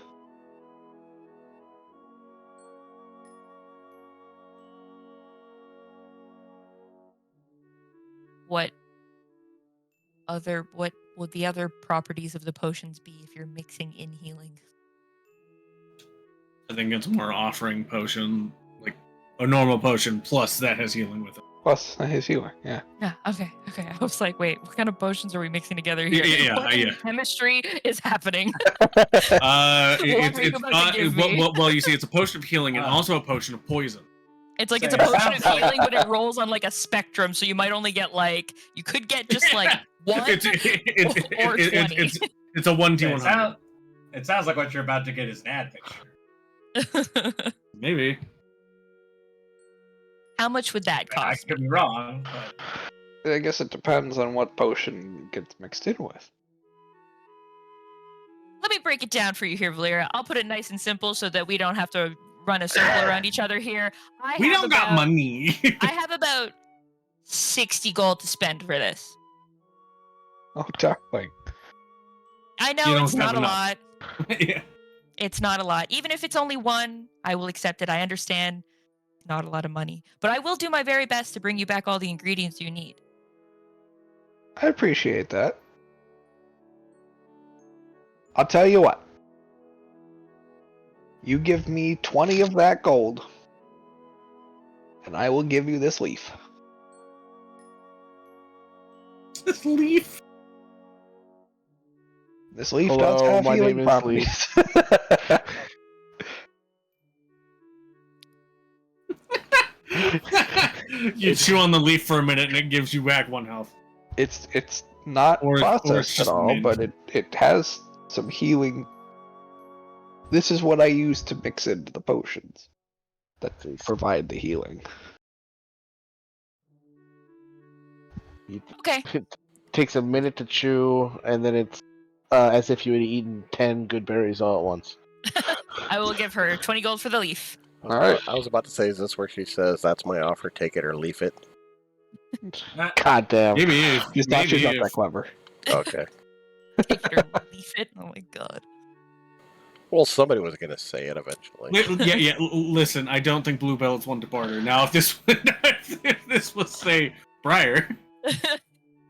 What would the other properties of the potions be if you're mixing in healing?
I think it's more offering potion, like a normal potion plus that has healing with it.
Plus, his healer, yeah.
Yeah, okay. I was like, wait, what kind of potions are we mixing together here?
Yeah,
What in
yeah.
chemistry is happening?
It's
What were you about to give me?
well, you see, it's a potion of healing and
Wow.
also a potion of poison.
It's like
So
it's a
it
potion
sounds
of
like-
healing, but it rolls on like a spectrum, so you might only get like you could get just like one or 20.
It's a 1d100.
It sounds like what you're about to get is an ad picture.
Maybe.
How much would that
I
cost?
could be wrong, but
I guess it depends on what potion gets mixed in with.
Let me break it down for you here, Valera. I'll put it nice and simple so that we don't have to run a circle around each other here.
We don't got money.
I have about 60 gold to spend for this.
Oh, darling.
I
You
know
don't
it's not
have
a
enough.
lot.
Yeah.
It's not a lot. Even if it's only one, I will accept it. I understand. Not a lot of money. But I will do my very best to bring you back all the ingredients you need.
I appreciate that. I'll tell you what. You give me 20 of that gold, and I will give you this leaf.
This leaf.
This leaf
Hello,
does have
my
healing
name is
properties.
You chew on the leaf for a minute and it gives you back 1 health.
It's not
Or it's
processed
just
at all,
mint.
but it has some healing. This is what I use to mix into the potions that provide the healing.
Okay.
It takes a minute to chew, and then it's as if you had eaten 10 good berries all at once.
I will give her 20 gold for the leaf.
Alright.
I was about to say, is this where she says, "That's my offer, take it or leave it"?
God damn.
Maybe if.
She's not that clever.
Okay.
Take it or leave it. Oh my god.
Well, somebody was going to say it eventually.
Yeah. Listen, I don't think Bluebell's one to barter. Now, if this was say Briar,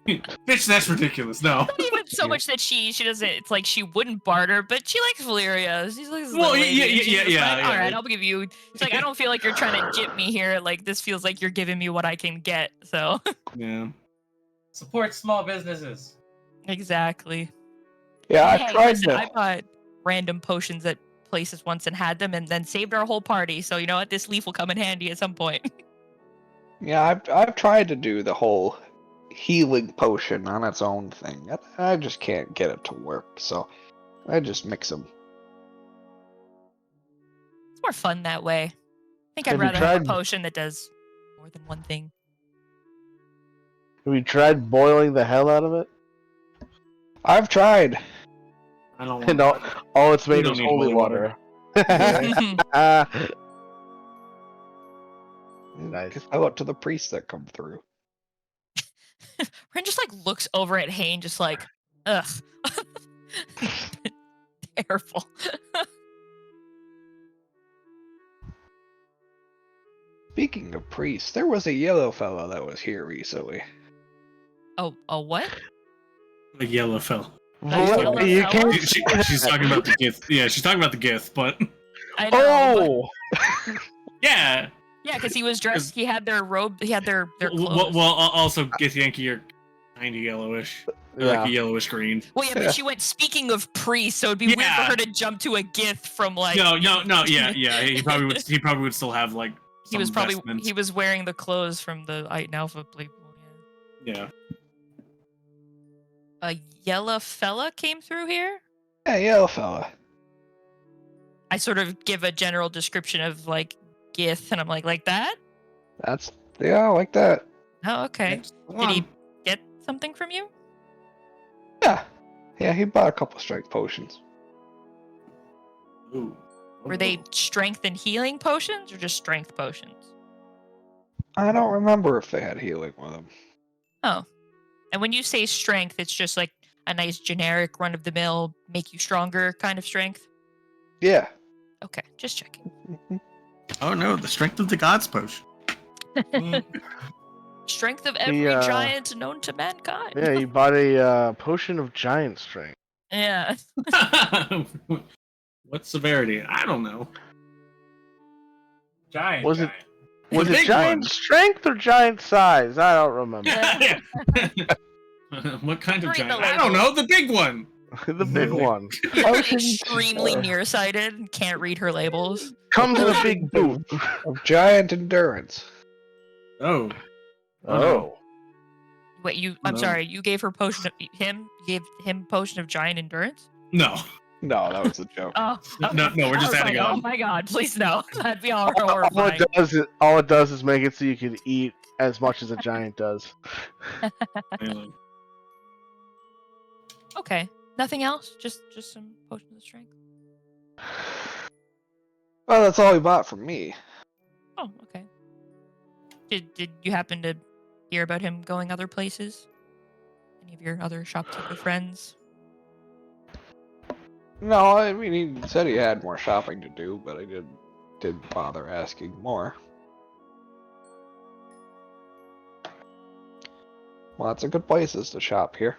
bitch, that's ridiculous. No.
Not even so much that she doesn't. It's like she wouldn't barter, but she likes Valeria. She's like, this
Well,
little lady,
yeah,
and she's
yeah,
just
yeah,
like,
yeah.
all right, I'll give you. It's like I don't feel like you're trying to jip me here. Like this feels like you're giving me what I can get. So
Yeah.
support small businesses.
exactly.
Yeah, I've
Hey,
tried
listen,
to.
I bought random potions at places once and had them, and then saved our whole party. So you know what? This leaf will come in handy at some point.
Yeah, I've tried to do the whole healing potion on its own thing. I just can't get it to work, so I just mix them.
It's more fun that way. I think I'd
Have you
rather have a
tried-
potion that does more than one thing.
Have you tried boiling the hell out of it?
I've tried.
I don't want
And all it's
We
made
don't
is
need
holy
holy water.
water. Nice.
Just tell it to the priests that come through.
Ren just like looks over at Hayne, just like, ugh. Terrible.
Speaking of priests, there was a yellow fellow that was here recently.
Oh, what?
a yellow fella.
What? You
Yellow
can't
She's talking about the Gith. Yeah, she's talking about the Gith, but
I know.
Oh!
yeah.
Yeah, because he was dressed. He had their robe. He had their clothes.
Well, also Gith Yankee are kind of yellowish. like a yellowish green.
Well, yeah, but she went, speaking of priests, so it'd be weird for
Yeah.
her to jump to a gith from like.
No, yeah. He probably would still have like.
He was
some
probably
vestments.
wearing the clothes from the Ite and Alpha people.
Yeah.
A yellow fella came through here.
Yeah, yellow fella.
I sort of give a general description of like gith, and I'm like that.
That's like that.
Oh, okay.
That's the
Did he
one.
get something from you?
Yeah, he bought a couple strength potions.
Ooh.
Were they strength and healing potions, or just strength potions?
I don't remember if they had healing with them.
Oh, and when you say strength, it's just like a nice generic run-of-the-mill, make you stronger kind of strength.
Yeah.
Okay, just checking.
Oh no, the strength of the gods potion.
Strength of every giant known to mankind.
Yeah, you bought a potion of giant strength.
Yeah.
What severity? I don't know.
Giant.
Was
giant.
Was
The
it
big
giant
one.
strength or giant size? I don't remember.
Yeah. What kind of
Read the
giant? I don't know. The big one.
The big one.
You're
Potions,
extremely nearsighted and can't read her labels.
Comes in a big boot.
of giant endurance.
Oh.
Oh.
Wait, I'm
No.
sorry, you gave her gave him potion of giant endurance?
No.
No, that was a joke.
Oh,
No, we're just
I was
adding
like,
on.
Oh my god, please no. That'd be
All
horrifying.
it does is make it so you can eat as much as a giant does.
Okay. Nothing else? Just some potions of strength.
Well, that's all he bought from me.
Oh, okay. Did you happen to hear about him going other places? Any of your other shopkeeper friends?
No, I mean he said he had more shopping to do, but I didn't bother asking more. Lots of good places to shop here.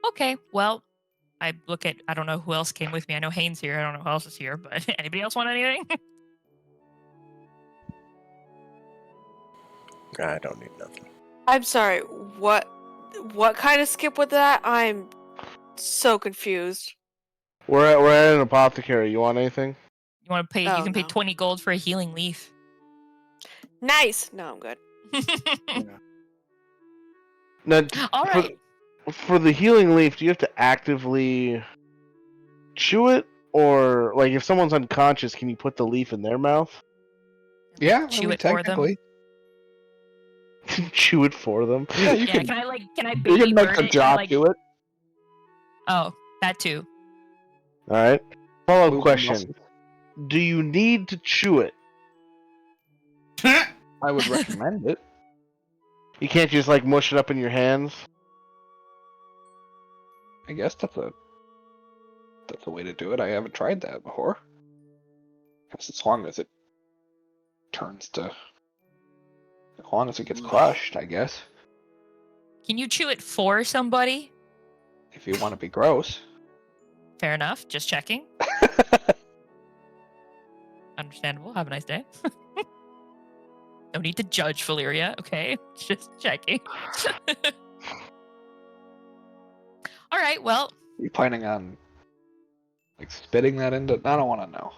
Okay, well, I don't know who else came with me. I know Haynes here. I don't know who else is here, but anybody else want anything?
I don't need nothing.
I'm sorry. What kind of skip with that? I'm so confused.
We're at an apothecary. You want anything?
You want to pay?
Oh,
You can pay
no.
20 gold for a healing leaf.
Nice. No, I'm good.
Now,
All right.
For the healing leaf, do you have to actively chew it, or like if someone's unconscious, can you put the leaf in their mouth?
Yeah,
Chew it for them.
technically.
Chew it for them.
Yeah, you
Yeah,
can.
can I
You
baby
can make
bird
the
it?
job
Like,
do it.
oh, that too.
All right. Follow-up
Move the
question:
muscles.
do you need to chew it?
I would recommend it.
You can't just like mush it up in your hands.
I guess that's a way to do it. I haven't tried that before. Guess as long as it gets crushed, I guess.
Can you chew it for somebody?
If you want to be gross.
Fair enough. Just checking. Understandable. Have a nice day. No need to judge Valyria, okay? Just checking. All right, well,
You planning on like spitting that into? I don't want to know.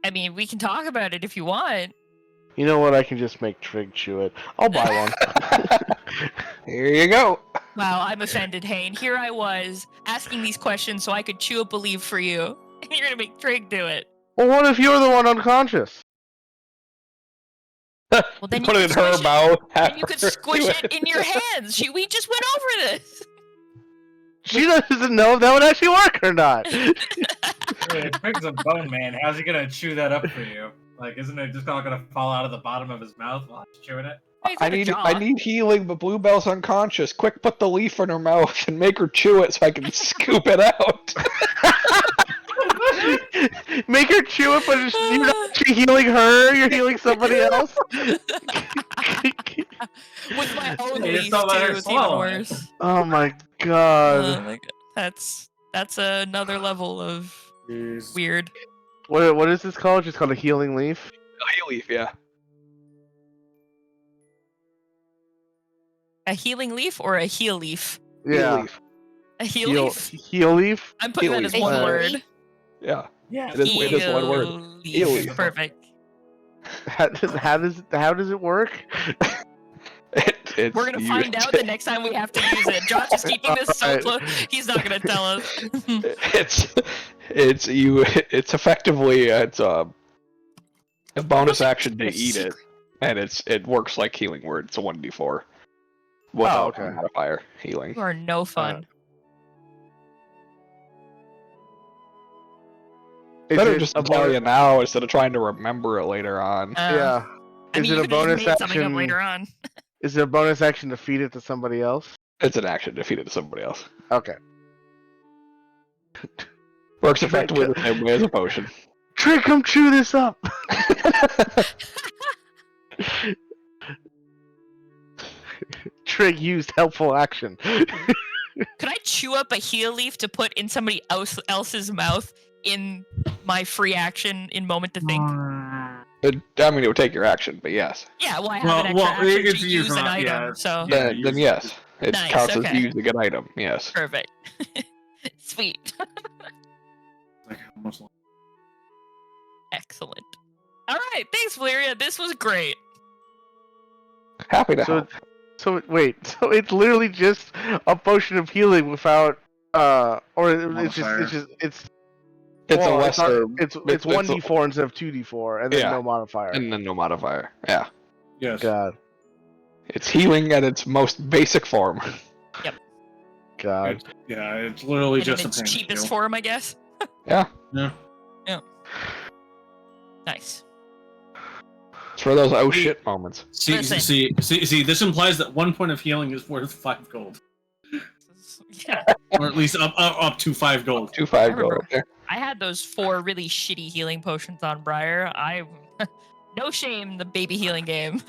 I mean, we can talk about it if you want.
You know what? I can just make Trig chew it. I'll buy one.
Here you go.
Wow, I'm offended, Hayne. Here I was, asking these questions so I could chew up a leaf for you. And you're gonna make Trig do it.
Well, what if you're the one unconscious?
Well, then
Put
you
it in
could
her
squish
mouth.
Then you could squish it in your hands. We just went over this.
She doesn't know if that would actually work or not.
Trig's a bone man. How's he gonna chew that up for you? Like, isn't it just all gonna fall out of the bottom of his mouth while he's chewing it?
He's got a jaw.
I need healing, but Bluebell's unconscious. Quick, put the leaf in her mouth and make her chew it so I can scoop it out.
Make her chew it, but you're not actually healing her. You're healing somebody else.
With my own
You just
leaf
don't let her
too, it's even
swallow it.
worse.
Oh my god.
Oh my god. That's another level of weird.
What is this called? Just called a healing leaf?
A leaf, yeah.
a healing leaf or a heal leaf?
Yeah.
Leaf.
A heal leaf?
Heal leaf.
I'm putting that as
Heal
one
leaf.
word.
Yeah.
Yeah.
It is one word.
Heal
Heal
leaf.
leaf.
Perfect.
How does it work?
It's
We're gonna find out the next time we have to use it. Josh is keeping this so
Alright.
close. He's not gonna tell us.
It's effectively it's a bonus action to eat it, and it works like healing word. It's a 1d4 without
okay.
a modifier healing.
You are no fun.
Is
Better
it
just
a
to tell
bonus?
you now instead of trying to remember it later on.
Yeah.
I
Is
mean,
it
you
a
could have just
bonus
made something up
action?
later on.
Is it a bonus action to feed it to somebody else?
It's an action to feed it to somebody else.
Okay.
Works effectively the same way as a potion.
Trick, come chew this up. Trick used helpful action.
Could I chew up a heal leaf to put in somebody else's mouth in my free action in moment to think?
I mean, it would take your action, but yes.
Yeah, well, I have an extra action
it's
to
used
use an
on-
item,
yeah,
so
yeah.
Then yes, it
Nice,
counts as
okay.
using an item. Yes.
perfect. Sweet.
Like, how much longer?
Excellent. All right, thanks, Valeria. This was great.
Happy to
So,
help.
so it's literally just a potion of healing without or it's
Modifier.
it's
It's
well,
a lesser.
it's
it's
1d4 instead of 2d4 and then
Yeah.
no modifier.
And then no modifier. Yeah.
Yes.
God.
It's healing at its most basic form.
God.
It's literally
And in
just a
its
pain
cheapest
heal.
form, I guess.
Yeah.
Yeah.
Nice.
It's for those oh shit moments.
Listen.
See. This implies that 1 point of healing is worth 5 gold,
Yeah,
or at least up to 5 gold.
2-5
I
gold.
remember.
Okay.
I had those 4 really shitty healing potions on Briar. No shame, the baby healing game.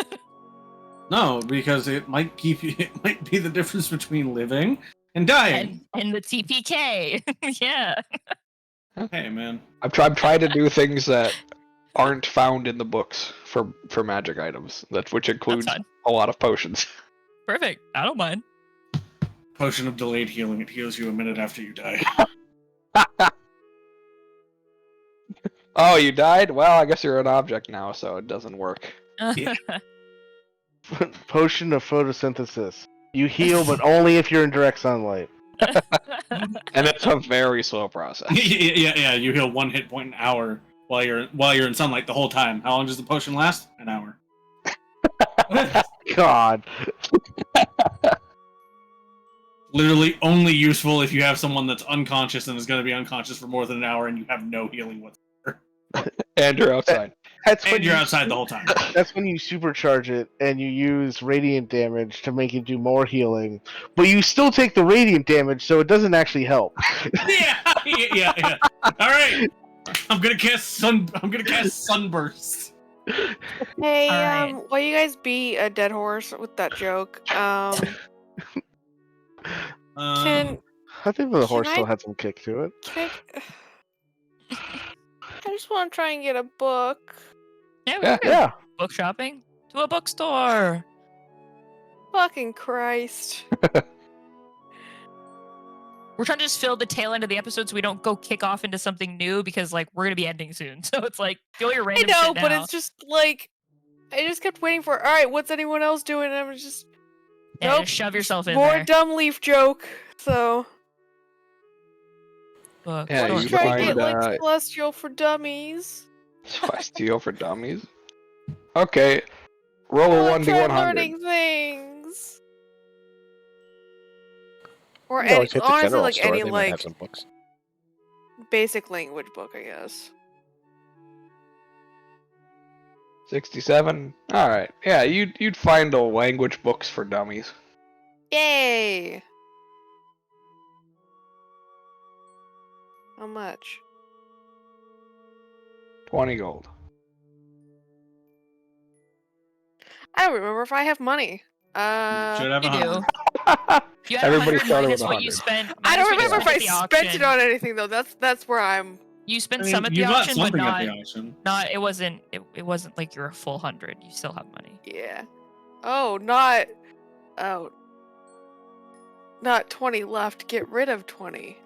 No, because it might keep you. It might be the difference between living and dying.
and the TPK. Yeah.
Hey, man.
I'm trying to do things that aren't found in the books for magic items. Which includes
fine.
a lot of potions.
Perfect. I don't mind.
Potion of delayed healing. It heals you a minute after you die.
Oh, you died? Well, I guess you're an object now, so it doesn't work.
Yeah.
Potion of photosynthesis. You heal, but only if you're in direct sunlight.
And it's a very slow process.
yeah. You heal 1 hit point an hour while you're in sunlight the whole time. How long does the potion last? An hour.
God.
Literally only useful if you have someone that's unconscious and is going to be unconscious for more than an hour and you have no healing whatsoever.
And you're outside.
That's
And
when
you're outside the whole time.
That's when you supercharge it and you use radiant damage to make it do more healing, but you still take the radiant damage, so it doesn't actually help.
yeah. All right. I'm gonna cast sunburst.
Hey,
Alright.
will you guys be a dead horse with that joke? Can
I think the horse
I-
still had some kick to it.
I just want to try and get a book.
Yeah, we
Yeah.
can go
Yeah.
book shopping to a bookstore.
Fucking Christ.
We're trying to just fill the tail end of the episode so we don't go kick off into something new because like we're gonna be ending soon. So it's like do your
I
random
know,
shit
but
now.
it's just like I just kept waiting for. All right, what's anyone else doing? And I was just
Yeah,
nope,
just shove yourself in
more
there.
dumb leaf joke. So
Book.
Yeah,
store.
let's
you
try and
find,
get like Celestial for Dummies.
Celestial for dummies. Okay. Roll a
Wanna try
1d100.
learning things. Or
You
any,
always hit the
honestly,
general
like
store.
any
They might have
like
some books.
basic language book, I guess.
67. All right. Yeah, you'd find a language books for dummies.
Yay! How much?
20 gold.
I don't remember if I have money.
Should have
You
100.
do. You had
Everybody
100
started
minus
with
what you
100.
spent.
I
minus
don't
what you
remember if I
spent at the
spent
auction.
it on anything though. That's where I'm.
You spent
I mean,
some at the
you got
auction, but
something
not
at the auction.
it wasn't like you're a full 100. You still have money.
Yeah. Oh, not. Oh, not 20 left. Get rid of 20.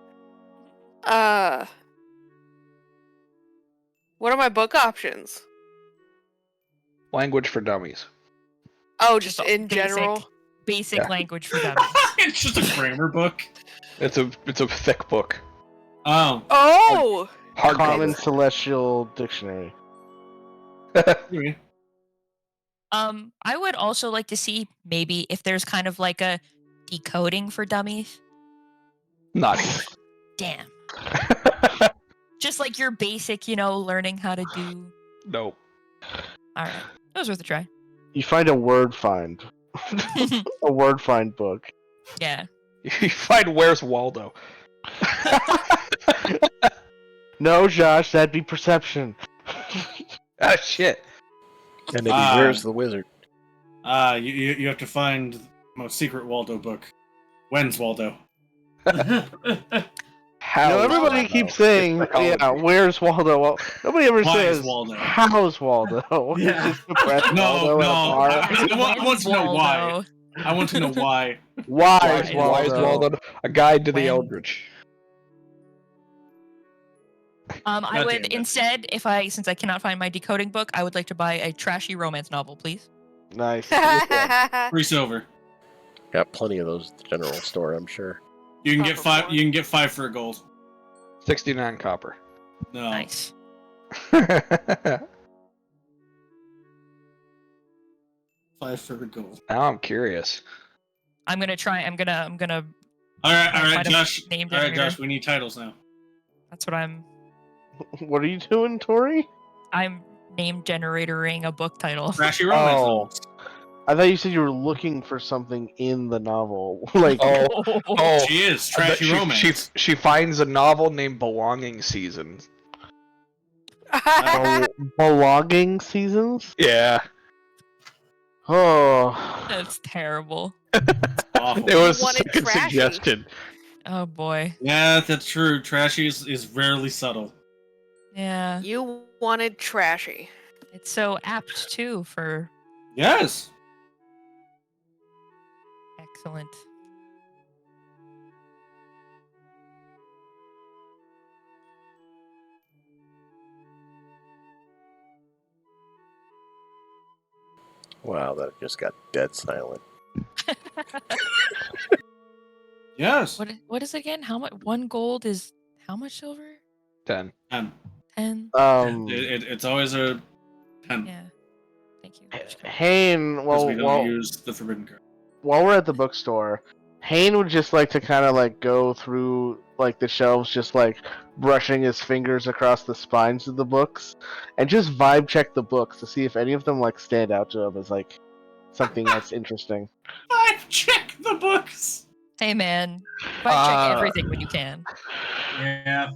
What are my book options?
Language for dummies.
Oh, just
Just
in
basic-
general.
Basic
Yeah.
language for dummies.
It's just a grammar book.
It's a thick book.
Oh.
Oh,
Common
Hardcover.
Celestial Dictionary.
Anyway.
I would also like to see maybe if there's kind of like a decoding for dummies.
Not here.
Damn. Just like your basic, learning how to do.
Nope.
All right. That was worth a try.
You find a word find. A word find book.
Yeah.
You find Where's Waldo?
No, Josh, that'd be perception.
Ah, shit.
And maybe where's the wizard?
You have to find the most secret Waldo book. When's Waldo?
How?
No, everybody
Waldo?
keeps saying,
Psychology.
yeah, where's Waldo? Well, nobody ever
Why is
says,
Waldo?
how's Waldo?
Yeah.
Just depressed
No,
Waldo in a
no.
bar.
I want to know why.
Waldo.
I want to know why.
Why
Why
is
is
Why is
Waldo?
Waldo a guide to the
When?
Eldritch?
I
God
would
damn it.
instead, since I cannot find my decoding book, I would like to buy a trashy romance novel, please.
Nice.
3 silver.
Got plenty of those at the general store, I'm sure.
You can get
Copper
5.
one.
You can get 5 for a gold.
69 copper.
No.
Nice.
5 for a gold.
Now I'm curious.
I'm gonna try. I'm gonna.
All right,
I might have
Josh.
named
All right,
generator.
Josh. We need titles now.
That's what I'm.
What are you doing, Tori?
I'm name generatoring a book title.
Trashy romance
Oh.
novels.
I thought you said you were looking for something in the novel. Like,
Oh,
She is
I bet
trashy romance.
she finds a novel named Belonging Season.
belonging seasons?
Yeah.
Oh.
That's terrible.
Awful.
It was the
wanted
second
trashy.
suggestion.
Oh boy.
Yeah, that's true. Trashy is rarely subtle.
Yeah.
You wanted trashy.
It's so apt too for
Yes.
excellent.
Wow, that just got dead silent.
Yes.
What is it again? How much? 1 gold is how much silver?
10.
10.
10.
It's always a 10.
Yeah. Thank you.
Hayne,
Because we don't use the forbidden card.
while we're at the bookstore, Hayne would just like to kind of like go through like the shelves, just like brushing his fingers across the spines of the books, and just vibe check the books to see if any of them like stand out to him as like something that's interesting.
Check the books.
Hey man, check everything when you can.
Yeah.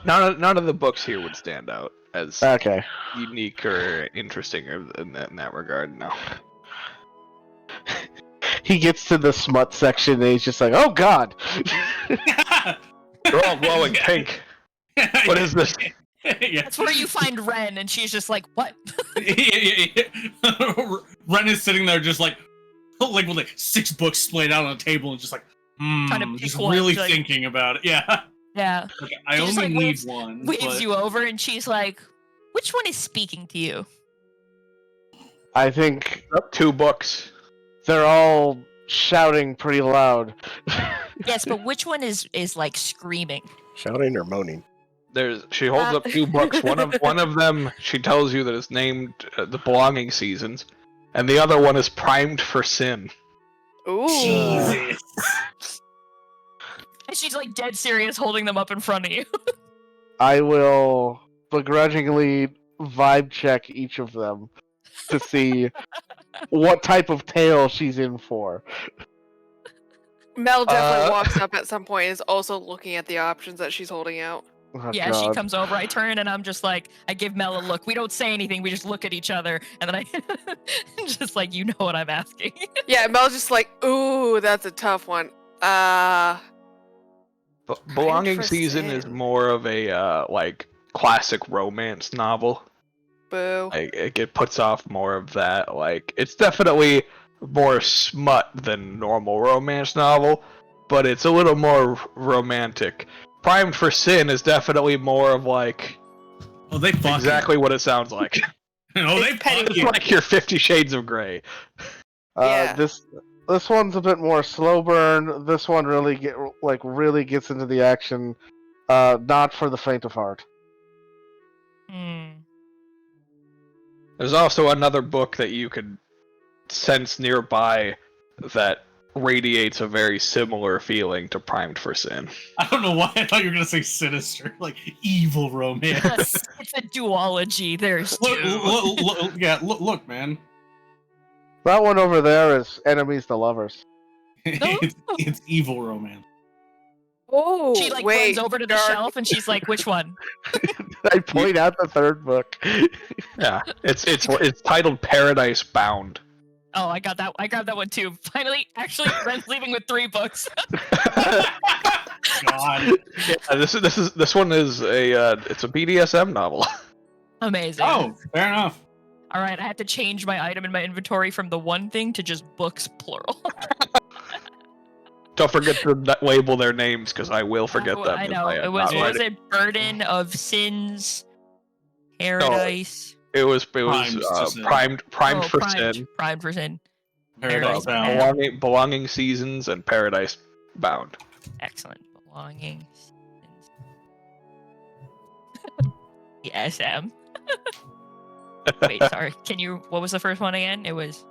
None of the books here would stand out as
Okay.
unique or interesting in that regard. No.
He gets to the smut section and he's just like, "Oh God!"
They're all glowing pink. What is this?
Yeah.
That's where you find Ren, and she's just like, "What?"
Ren is sitting there just like with like 6 books splayed out on a table and just like,
Trying to pick
just
one,
really
like-
thinking about it. Yeah.
Yeah.
Like, I
She just,
only
like,
need
waves-
one.
Waves
but-
you over, and she's like, "Which one is speaking to you?"
I think
2 books.
they're all shouting pretty loud.
Yes, but which one is like screaming?
Shouting or moaning?
She holds up 2 books. One of them she tells you that is named The Belonging Seasons, and the other one is Primed for Sin.
Ooh.
Jesus.
And she's like dead serious, holding them up in front of you.
I will begrudgingly vibe check each of them to see what type of tale she's in for.
Mel definitely walks up at some point and is also looking at the options that she's holding out.
Oh,
Yeah, she
God.
comes over. I turn and I'm just like, I give Mel a look. We don't say anything. We just look at each other, and then I just like, you know what I'm asking.
Yeah, Mel's just like, ooh, that's a tough one.
Belonging
for
Season is
Sin.
more of a like classic romance novel.
Boo.
Like it puts off more of that. Like it's definitely more smut than normal romance novel, but it's a little more romantic. Primed for Sin is definitely more of like
Oh, they fuck
exactly what it sounds like.
Oh, they
It's petty.
fuck
It's
you.
like your 50 Shades of Grey.
Yeah.
This one's a bit more slow burn. This one really gets into the action. Not for the faint of heart.
Hmm.
There's also another book that you could sense nearby that radiates a very similar feeling to Primed for Sin.
I don't know why I thought you were gonna say sinister, like evil romance.
It's a duology. There's
Look,
two.
look, man.
That one over there is Enemies to Lovers.
It's evil romance.
Oh,
She like
wait,
runs over to the
dark.
shelf and she's like, "Which one?"
I point out the third book.
Yeah, it's titled Paradise Bound.
Oh, I got that. I grabbed that one too. Finally, actually, Ren's leaving with 3 books.
God.
Yeah, this one is it's a BDSM novel.
Amazing.
Oh, fair enough.
All right, I have to change my item in my inventory from the one thing to just books plural.
Don't forget to label their names because I will forget them.
I
if
know.
am
It was
not
what was
writing.
it? Burden of Sins, Paradise.
It was
Primed to Sin.
primed for
primed,
Sin,
Primed for Sin.
Paradise
Bound.
Bound.
belonging Seasons, and Paradise Bound.
Excellent. Belonging. Sins. SM. Wait, sorry. Can you? What was the first one again? It was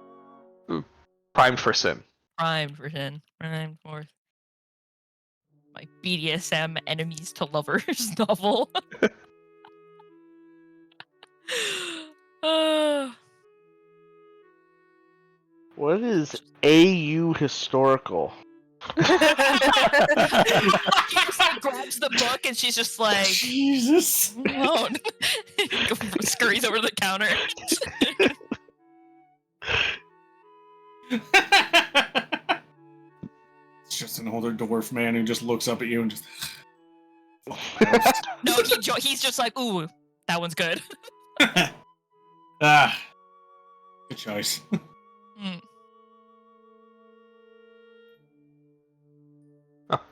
Primed for Sin.
Primed for Sin. Primed for my BDSM enemies to lovers novel.
What is AU historical?
She just like grabs the book and she's just like,
Jesus.
alone. Scurries over to the counter.
It's just an older dwarf man who just looks up at you and just.
No, he's just like, ooh, that one's good.
Ah, good choice.
Mm.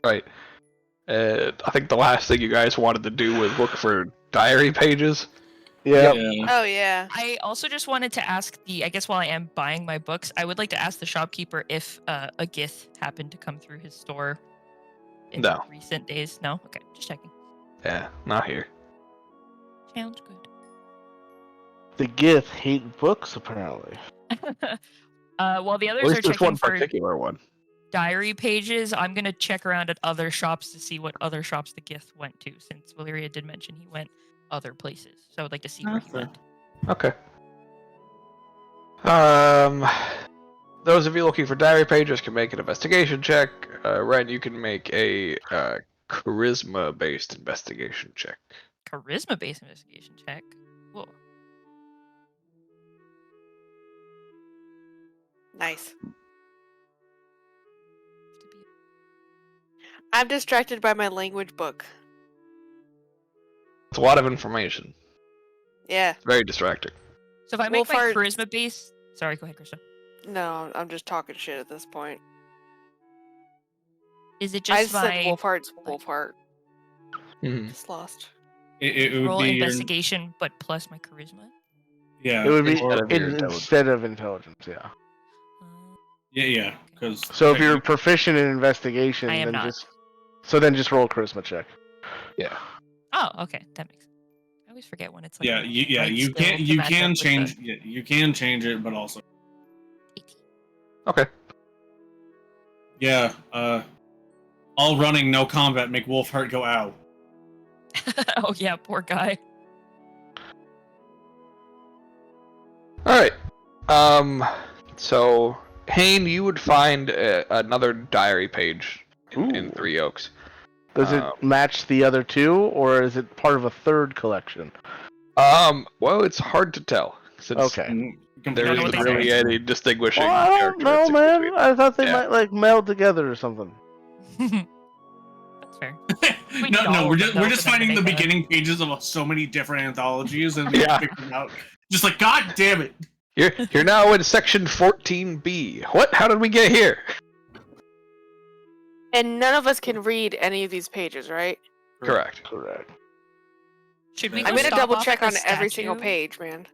Right. I think the last thing you guys wanted to do was look for diary pages.
Yeah.
Oh yeah.
I also just wanted to ask I guess while I am buying my books, I would like to ask the shopkeeper if a Gith happened to come through his store in
No.
recent days. No? Okay, just checking.
Yeah, not here.
Sounds good.
The Gith hate books, apparently.
While the
At
others are
least this
checking
one
for
particular one.
diary pages, I'm going to check around at other shops to see what other shops the Gith went to, since Valyria did mention he went other places. So I would like to see where he
Okay.
went.
Okay. Those of you looking for diary pages can make an investigation check. Ren, you can make a charisma-based investigation check.
Charisma-based investigation check. Whoa.
Nice. I'm distracted by my language book.
It's a lot of information.
Yeah.
It's very distracting.
So if I make my
Wolfhard-
charisma-based... Sorry, go ahead, Krista.
No, I'm just talking shit at this point.
Is it
I
just
said
my
Wolfheart's Wolfheart.
Mhm.
Just lost.
It would
roll
be your,
investigation, but plus my charisma?
yeah.
It would be
Instead of your intelligence.
instead of intelligence, yeah.
Yeah, because
So if you're proficient in investigation,
I am
then
not.
just roll a charisma check.
Yeah.
Oh, okay, that makes sense. I always forget when it's like...
yeah,
a
you
right skill to
you
match up
can
with
change
the
yeah, you can change it, but also
18.
Okay.
yeah, all running, no combat, make Wolfheart go ow.
Oh yeah, poor guy.
Alright. So, Hane, you would find another diary page in
Ooh.
Three Oaks.
Does it match the other two, or is it part of a third collection?
Well, it's hard to tell. Since
Okay.
there
don't know what
isn't
they
really
say.
any distinguishing
Well, I don't know,
characteristics
man.
between
I thought they
Yeah.
might like meld together or something.
That's fair. We
No,
need all
we're
of
just
them,
we're
though,
just
for them to
finding the
make a-
beginning pages of so many different anthologies and we
Yeah.
figure it out. Just like, God damn it!
You're now in section 14B. What? How did we get here?
And none of us can read any of these pages, right?
Correct.
Correct.
Should we
I'm
go
I'm gonna
stop
double
off
check
at
on
the
every single
statue?
page, man.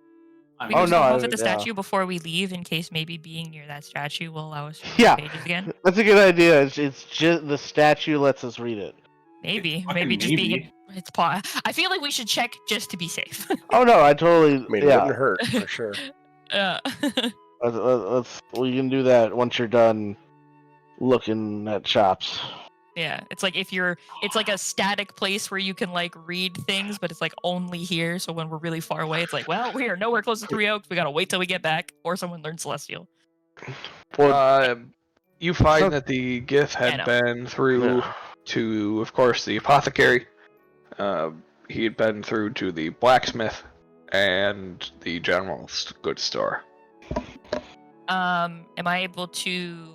I
We
Oh,
go
mean,
no,
stop off at the
yeah.
statue before we leave, in case maybe being near that statue will allow us to read
Yeah.
the pages again.
That's a good idea. It's just the statue lets us read it.
Maybe,
Fucking
maybe just being
maybe.
it's paw. I feel like we should check just to be safe.
Oh no, I totally.
I mean, it
yeah.
wouldn't hurt for sure.
uh,
We can do that once you're done looking at shops.
yeah, it's like it's like a static place where you can like read things, but it's like only here. So when we're really far away, it's like, well, we are nowhere close to Three Oaks. We gotta wait till we get back, or someone learns Celestial.
Well,
You find
So-
that the Gith
I
had
know.
been through
Yeah.
to, of course, the apothecary. He had been through to the blacksmith and the general goods store.
Am I able to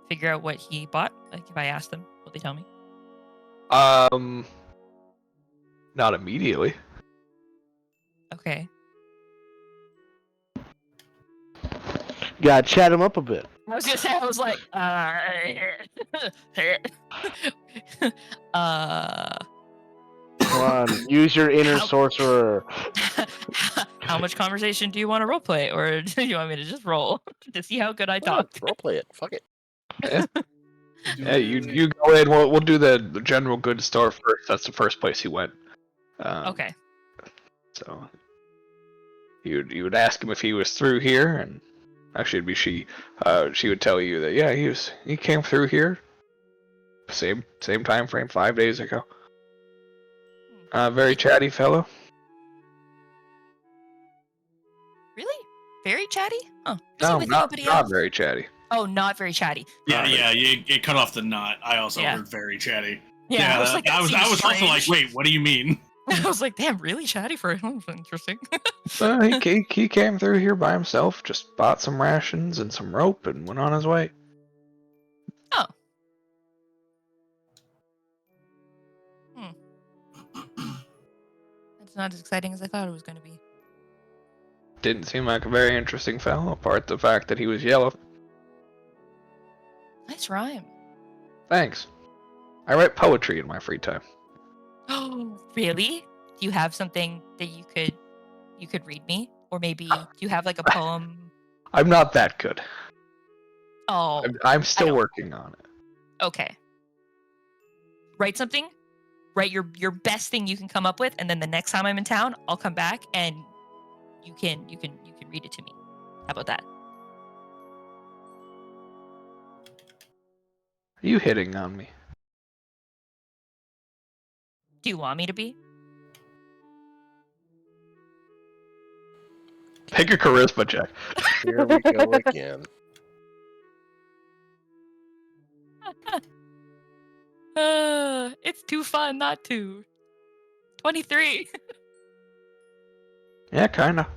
figure out what he bought? Like, if I ask them, will they tell me?
Not immediately.
Okay.
gotta chat him up a bit.
I was gonna say, I was like,
Come on, use your inner
How-
sorcerer.
how much conversation do you want to roleplay, or do you want me to just roll to see how good I talk?
Roleplay it. Fuck it.
Yeah, you go in. We'll do the general goods store first. That's the first place he went.
Okay.
So you would ask him if he was through here, and actually it'd be she. She would tell you that yeah, he came through here. Same time frame, 5 days ago. Very chatty fellow.
Really? Very chatty? Huh. Is he
No,
with
not
anybody else?
very chatty.
Oh, not very chatty.
Yeah, you cut off the knot. I also
Yeah.
heard very chatty.
Yeah, I was like,
I was
seems
also like,
strange.
wait, what do you mean?
I was like, damn, really chatty for him? Interesting.
He came through here by himself. Just bought some rations and some rope and went on his way.
Oh. That's not as exciting as I thought it was going to be.
Didn't seem like a very interesting fellow, apart the fact that he was yellow.
Nice rhyme.
Thanks. I write poetry in my free time.
Oh, really? Do you have something that you could read me? Or maybe do you have like a poem?
I'm not that good.
Oh,
I'm still
don't-
working on it.
okay. Write something. Write your best thing you can come up with, and then the next time I'm in town, I'll come back and you can read it to me. How about that?
Are you hitting on me?
Do you want me to be?
Take a charisma check.
Here we go again.
It's too fun not to. 23.
Yeah, kinda.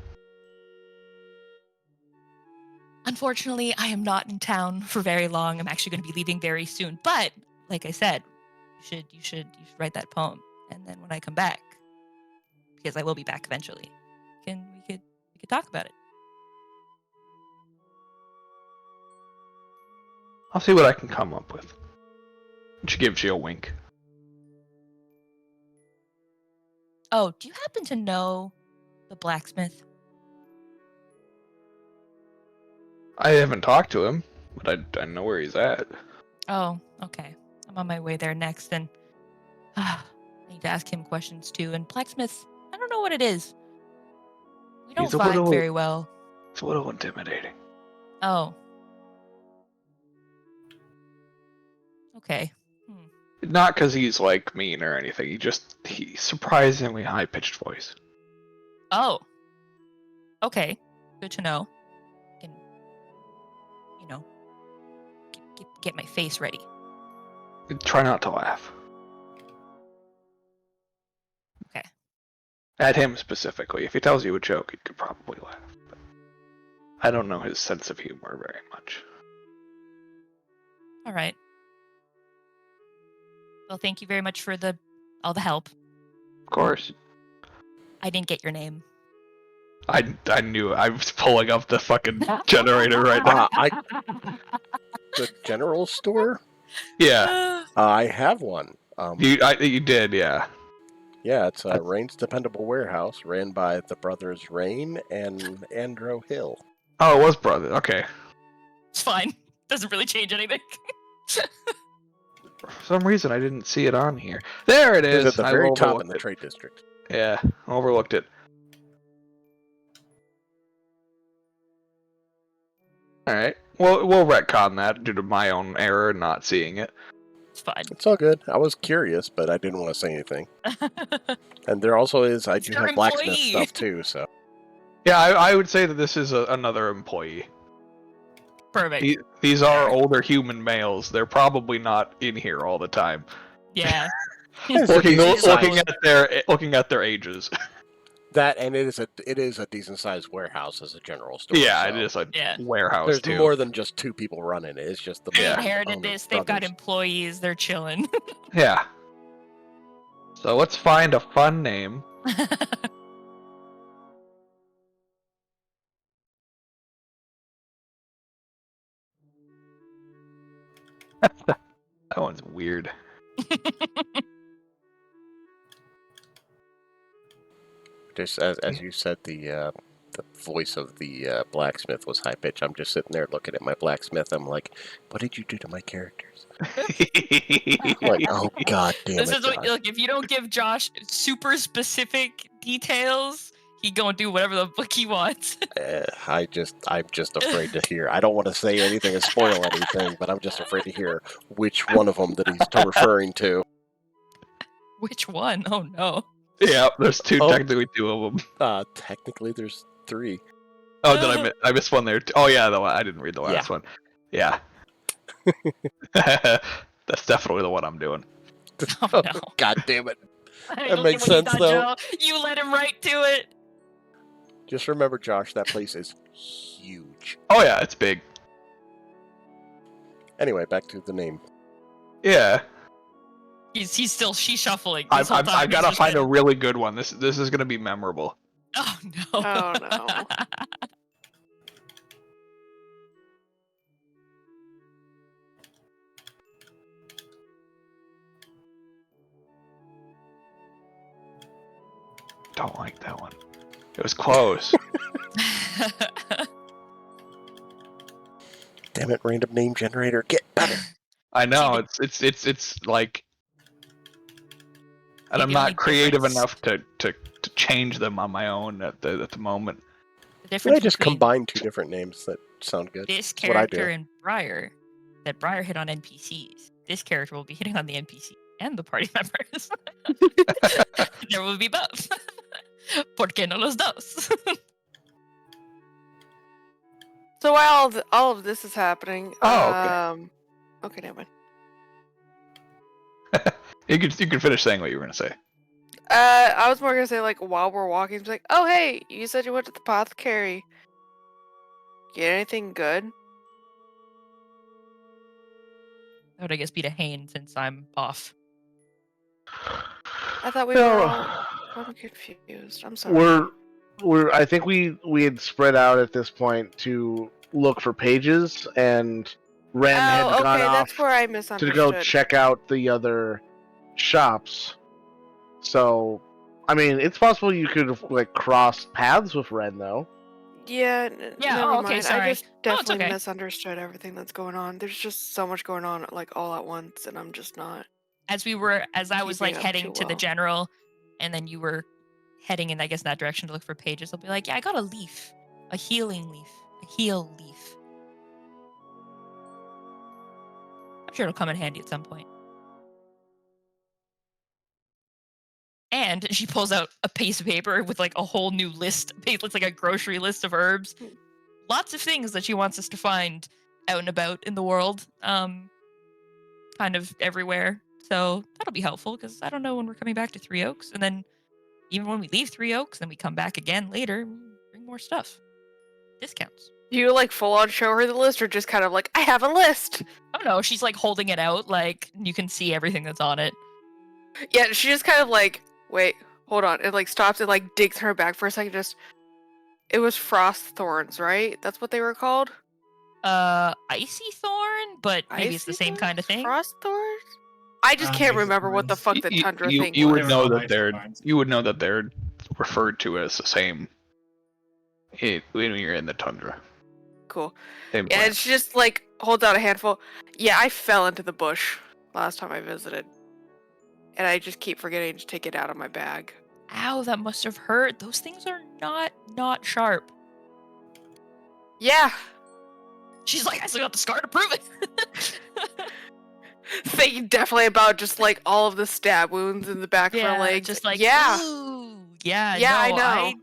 Unfortunately, I am not in town for very long. I'm actually going to be leaving very soon. But like I said, you should write that poem, and then when I come back, because I will be back eventually, we could talk about it.
I'll see what I can come up with. She gives you a wink.
Oh, do you happen to know the blacksmith?
I haven't talked to him, but I know where he's at.
Oh, okay. I'm on my way there next, and I need to ask him questions too. And blacksmith, I don't know what it is. We don't
He's a
vibe
little-
very well.
It's a little intimidating.
Oh. Okay.
Not because he's like mean or anything. He's surprisingly high pitched voice.
Oh. Okay. Good to know. I can, get my face ready.
Try not to laugh.
Okay.
At him specifically. If he tells you a joke, you could probably laugh. But I don't know his sense of humor very much.
All right. Well, thank you very much for all the help.
Of course.
I didn't get your name.
I knew I was pulling up the fucking generator right now.
The general store?
Yeah,
I have one.
you did, yeah.
Yeah, it's Rain's Dependable Warehouse, ran by the brothers Rain and Andrew Hill.
Oh, it was brother. Okay.
It's fine. Doesn't really change anything.
For some reason, I didn't see it on here. There it
It was
is.
at the
I
very top in
overlooked
the
it.
trade district.
Yeah, overlooked it. All right. We'll retcon that due to my own error not seeing it.
It's fine.
It's all good. I was curious, but I didn't want to say anything. And there also is, I
It's
do
their
have blacksmith
employee.
stuff too, so.
Yeah, I would say that this is another employee.
Perfect.
These are older human males. They're probably not in here all the time.
Yeah.
It's
looking
decent size.
at their ages.
That, and it is a decent sized warehouse as a general store.
Yeah,
so.
it is a
Yeah.
warehouse
There's
too.
more than just two people running it. It's just the
They
Yeah.
inherited
owner
this. They've got
brothers.
employees. They're chilling.
Yeah. So let's find a fun name. That one's weird.
Just as you said, the voice of the blacksmith was high pitched. I'm just sitting there looking at my blacksmith. I'm like, what did you do to my characters? I'm like, oh god damn
This
it,
is what,
Josh.
look, if you don't give Josh super specific details, he gonna do whatever the fuck he wants.
I'm just afraid to hear. I don't want to say anything and spoil anything, but I'm just afraid to hear which one of them that he's referring to.
Which one? Oh no.
Yeah, there's
Oh.
technically two of them.
Technically, there's 3.
Oh, did I miss one there? Oh yeah, I didn't read the last one. Yeah. That's definitely the one I'm doing.
Oh no.
God damn it.
I
That
don't
makes
get what you
sense,
thought,
though.
Joe. You let him right to it.
Just remember, Josh, that place is huge.
Oh yeah, it's big.
Anyway, back to the name.
Yeah.
She's shuffling.
I
This whole time.
gotta
He's just
find a
been-
really good one. This is gonna be memorable.
Oh no.
Oh, no.
Don't like that one. It was close.
Damn it, random name generator, get better.
I know it's like, and I'm
The only
not creative
difference-
enough to change them on my own at the moment.
The
Can I
difference
just
between
combine 2 different names that sound good?
this
That's what I
character
do.
and Briar, that Briar hit on NPCs. This character will be hitting on the NPC and the party members. There will be both. ¿Por qué no los dos?
So while all of this is happening,
Oh, okay.
Okay, never mind.
You can finish saying what you were gonna say.
I was more gonna say, like, while we're walking, it's like, oh hey, you said you went to the apothecary. Get anything good?
That would, I guess, be to Hane since I'm off.
I thought we
No.
were all I'm confused. I'm sorry.
I think we had spread out at this point to look for pages, and Ren had
Oh,
gone
okay,
off
that's where I
to
misunderstood.
go check out the other shops. So, I mean, it's possible you could like cross paths with Ren, though.
Yeah,
Yeah,
never
oh, okay,
mind.
sorry.
I just
Oh, it's
definitely
okay.
misunderstood everything that's going on. There's just so much going on, like, all at once, and I'm just not.
As I was like
Keeping up
heading
too
to the
well.
general, and then you were heading in, I guess, that direction to look for pages, I'll be like, yeah, I got a leaf. A healing leaf. A heal leaf. I'm sure it'll come in handy at some point. And she pulls out a piece of paper with like a whole new list. It looks like a grocery list of herbs. Lots of things that she wants us to find out and about in the world. Kind of everywhere. So that'll be helpful because I don't know when we're coming back to Three Oaks. And then even when we leave Three Oaks, then we come back again later, we bring more stuff. Discounts.
Do you, like, full on show her the list, or just kind of like, I have a list?
I don't know. She's like holding it out, like you can see everything that's on it.
Yeah, she just kind of like, wait, hold on. It, like, stops and, like, digs her back for a second. It was frost thorns, right? That's what they were called?
Icy thorn, but maybe it's the same kind of thing.
Frost thorns? I just can't
Icy
remember what the
thorns.
fuck the tundra thing
You would
was.
know
They were
that
called
they're
icy thorns.
you would know that they're referred to as the same. When you're in the tundra.
Cool.
Same
Yeah,
plant.
it's just like holds out a handful. Yeah, I fell into the bush last time I visited, and I just keep forgetting to take it out of my bag.
Ow, that must have hurt. Those things are not sharp.
Yeah,
She's like, I still got the scar to prove it.
thinking definitely about just like all of the stab wounds in the back of her legs.
just like,
yeah,
ooh, yeah,
yeah,
no,
I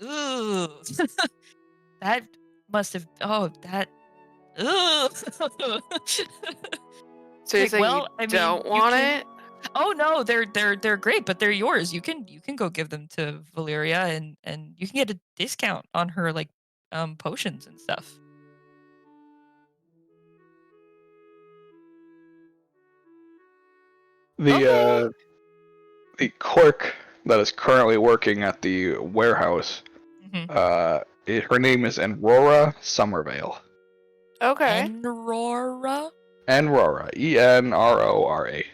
know.
ooh, that must have. Oh, that. Ooh.
So you're
Like,
saying
well,
you
I mean,
don't
you
want
can-
it?
Oh no, they're great, but they're yours. You can go give them to Valeria, and you can get a discount on her like potions and stuff.
The the clerk that is currently working at the warehouse,
Mm-hmm.
her name is Enrora Somervale.
Okay.
Enrora
Enrora, Enrora.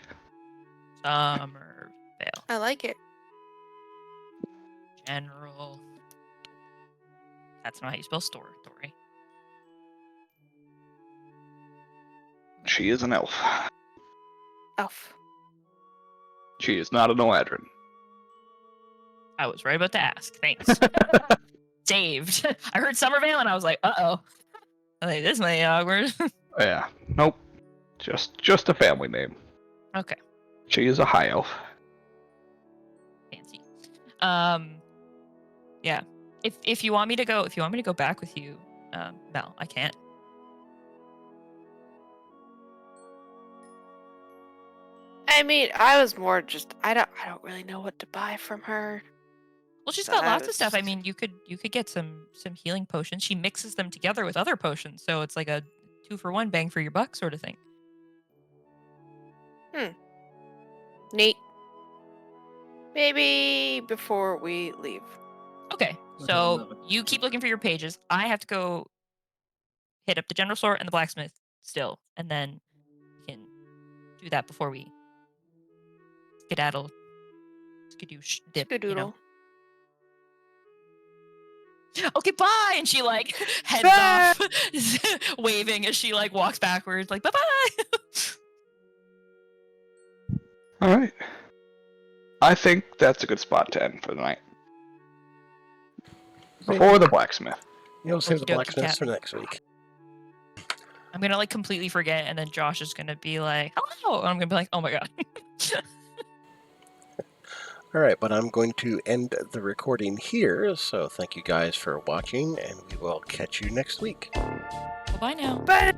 Somervale,
I like it.
General. That's not how you spell store, Dory.
She is an elf.
Elf.
She is not an Eladrin.
I was right about to ask. Thanks. Saved. I heard Somervale and I was like, uh-oh. I think this may be awkward.
Yeah, nope. Just a family name.
Okay.
She is a high elf.
Fancy. Yeah. If you want me to go back with you, Mel, I can't.
I mean, I was more just I don't really know what to buy from her.
Well, she's got lots of
That's-
stuff. I mean, you could get some healing potions. She mixes them together with other potions, so it's like a 2-for-1 bang for your buck sort of thing.
Neat. Maybe before we leave.
Okay.
With
So
another-
you keep looking for your pages. I have to go hit up the general store and the blacksmith still, and then we can do that before we skedaddle, skadoosh, dip, you know.
Skadoodle.
Okay, bye. And she like heads
Bye.
off, waving as she like walks backwards, like bye bye.
All right. I think that's a good spot to end for the night. Before the blacksmith.
You'll save the
Okey-dokey,
blacksmiths for
Captain.
next week.
I'm gonna like completely forget, and then Josh is gonna be like, "Hello," and I'm gonna be like, "Oh my god."
All right, but I'm going to end the recording here. So thank you guys for watching, and we will catch you next week.
Well, bye now.
Bye.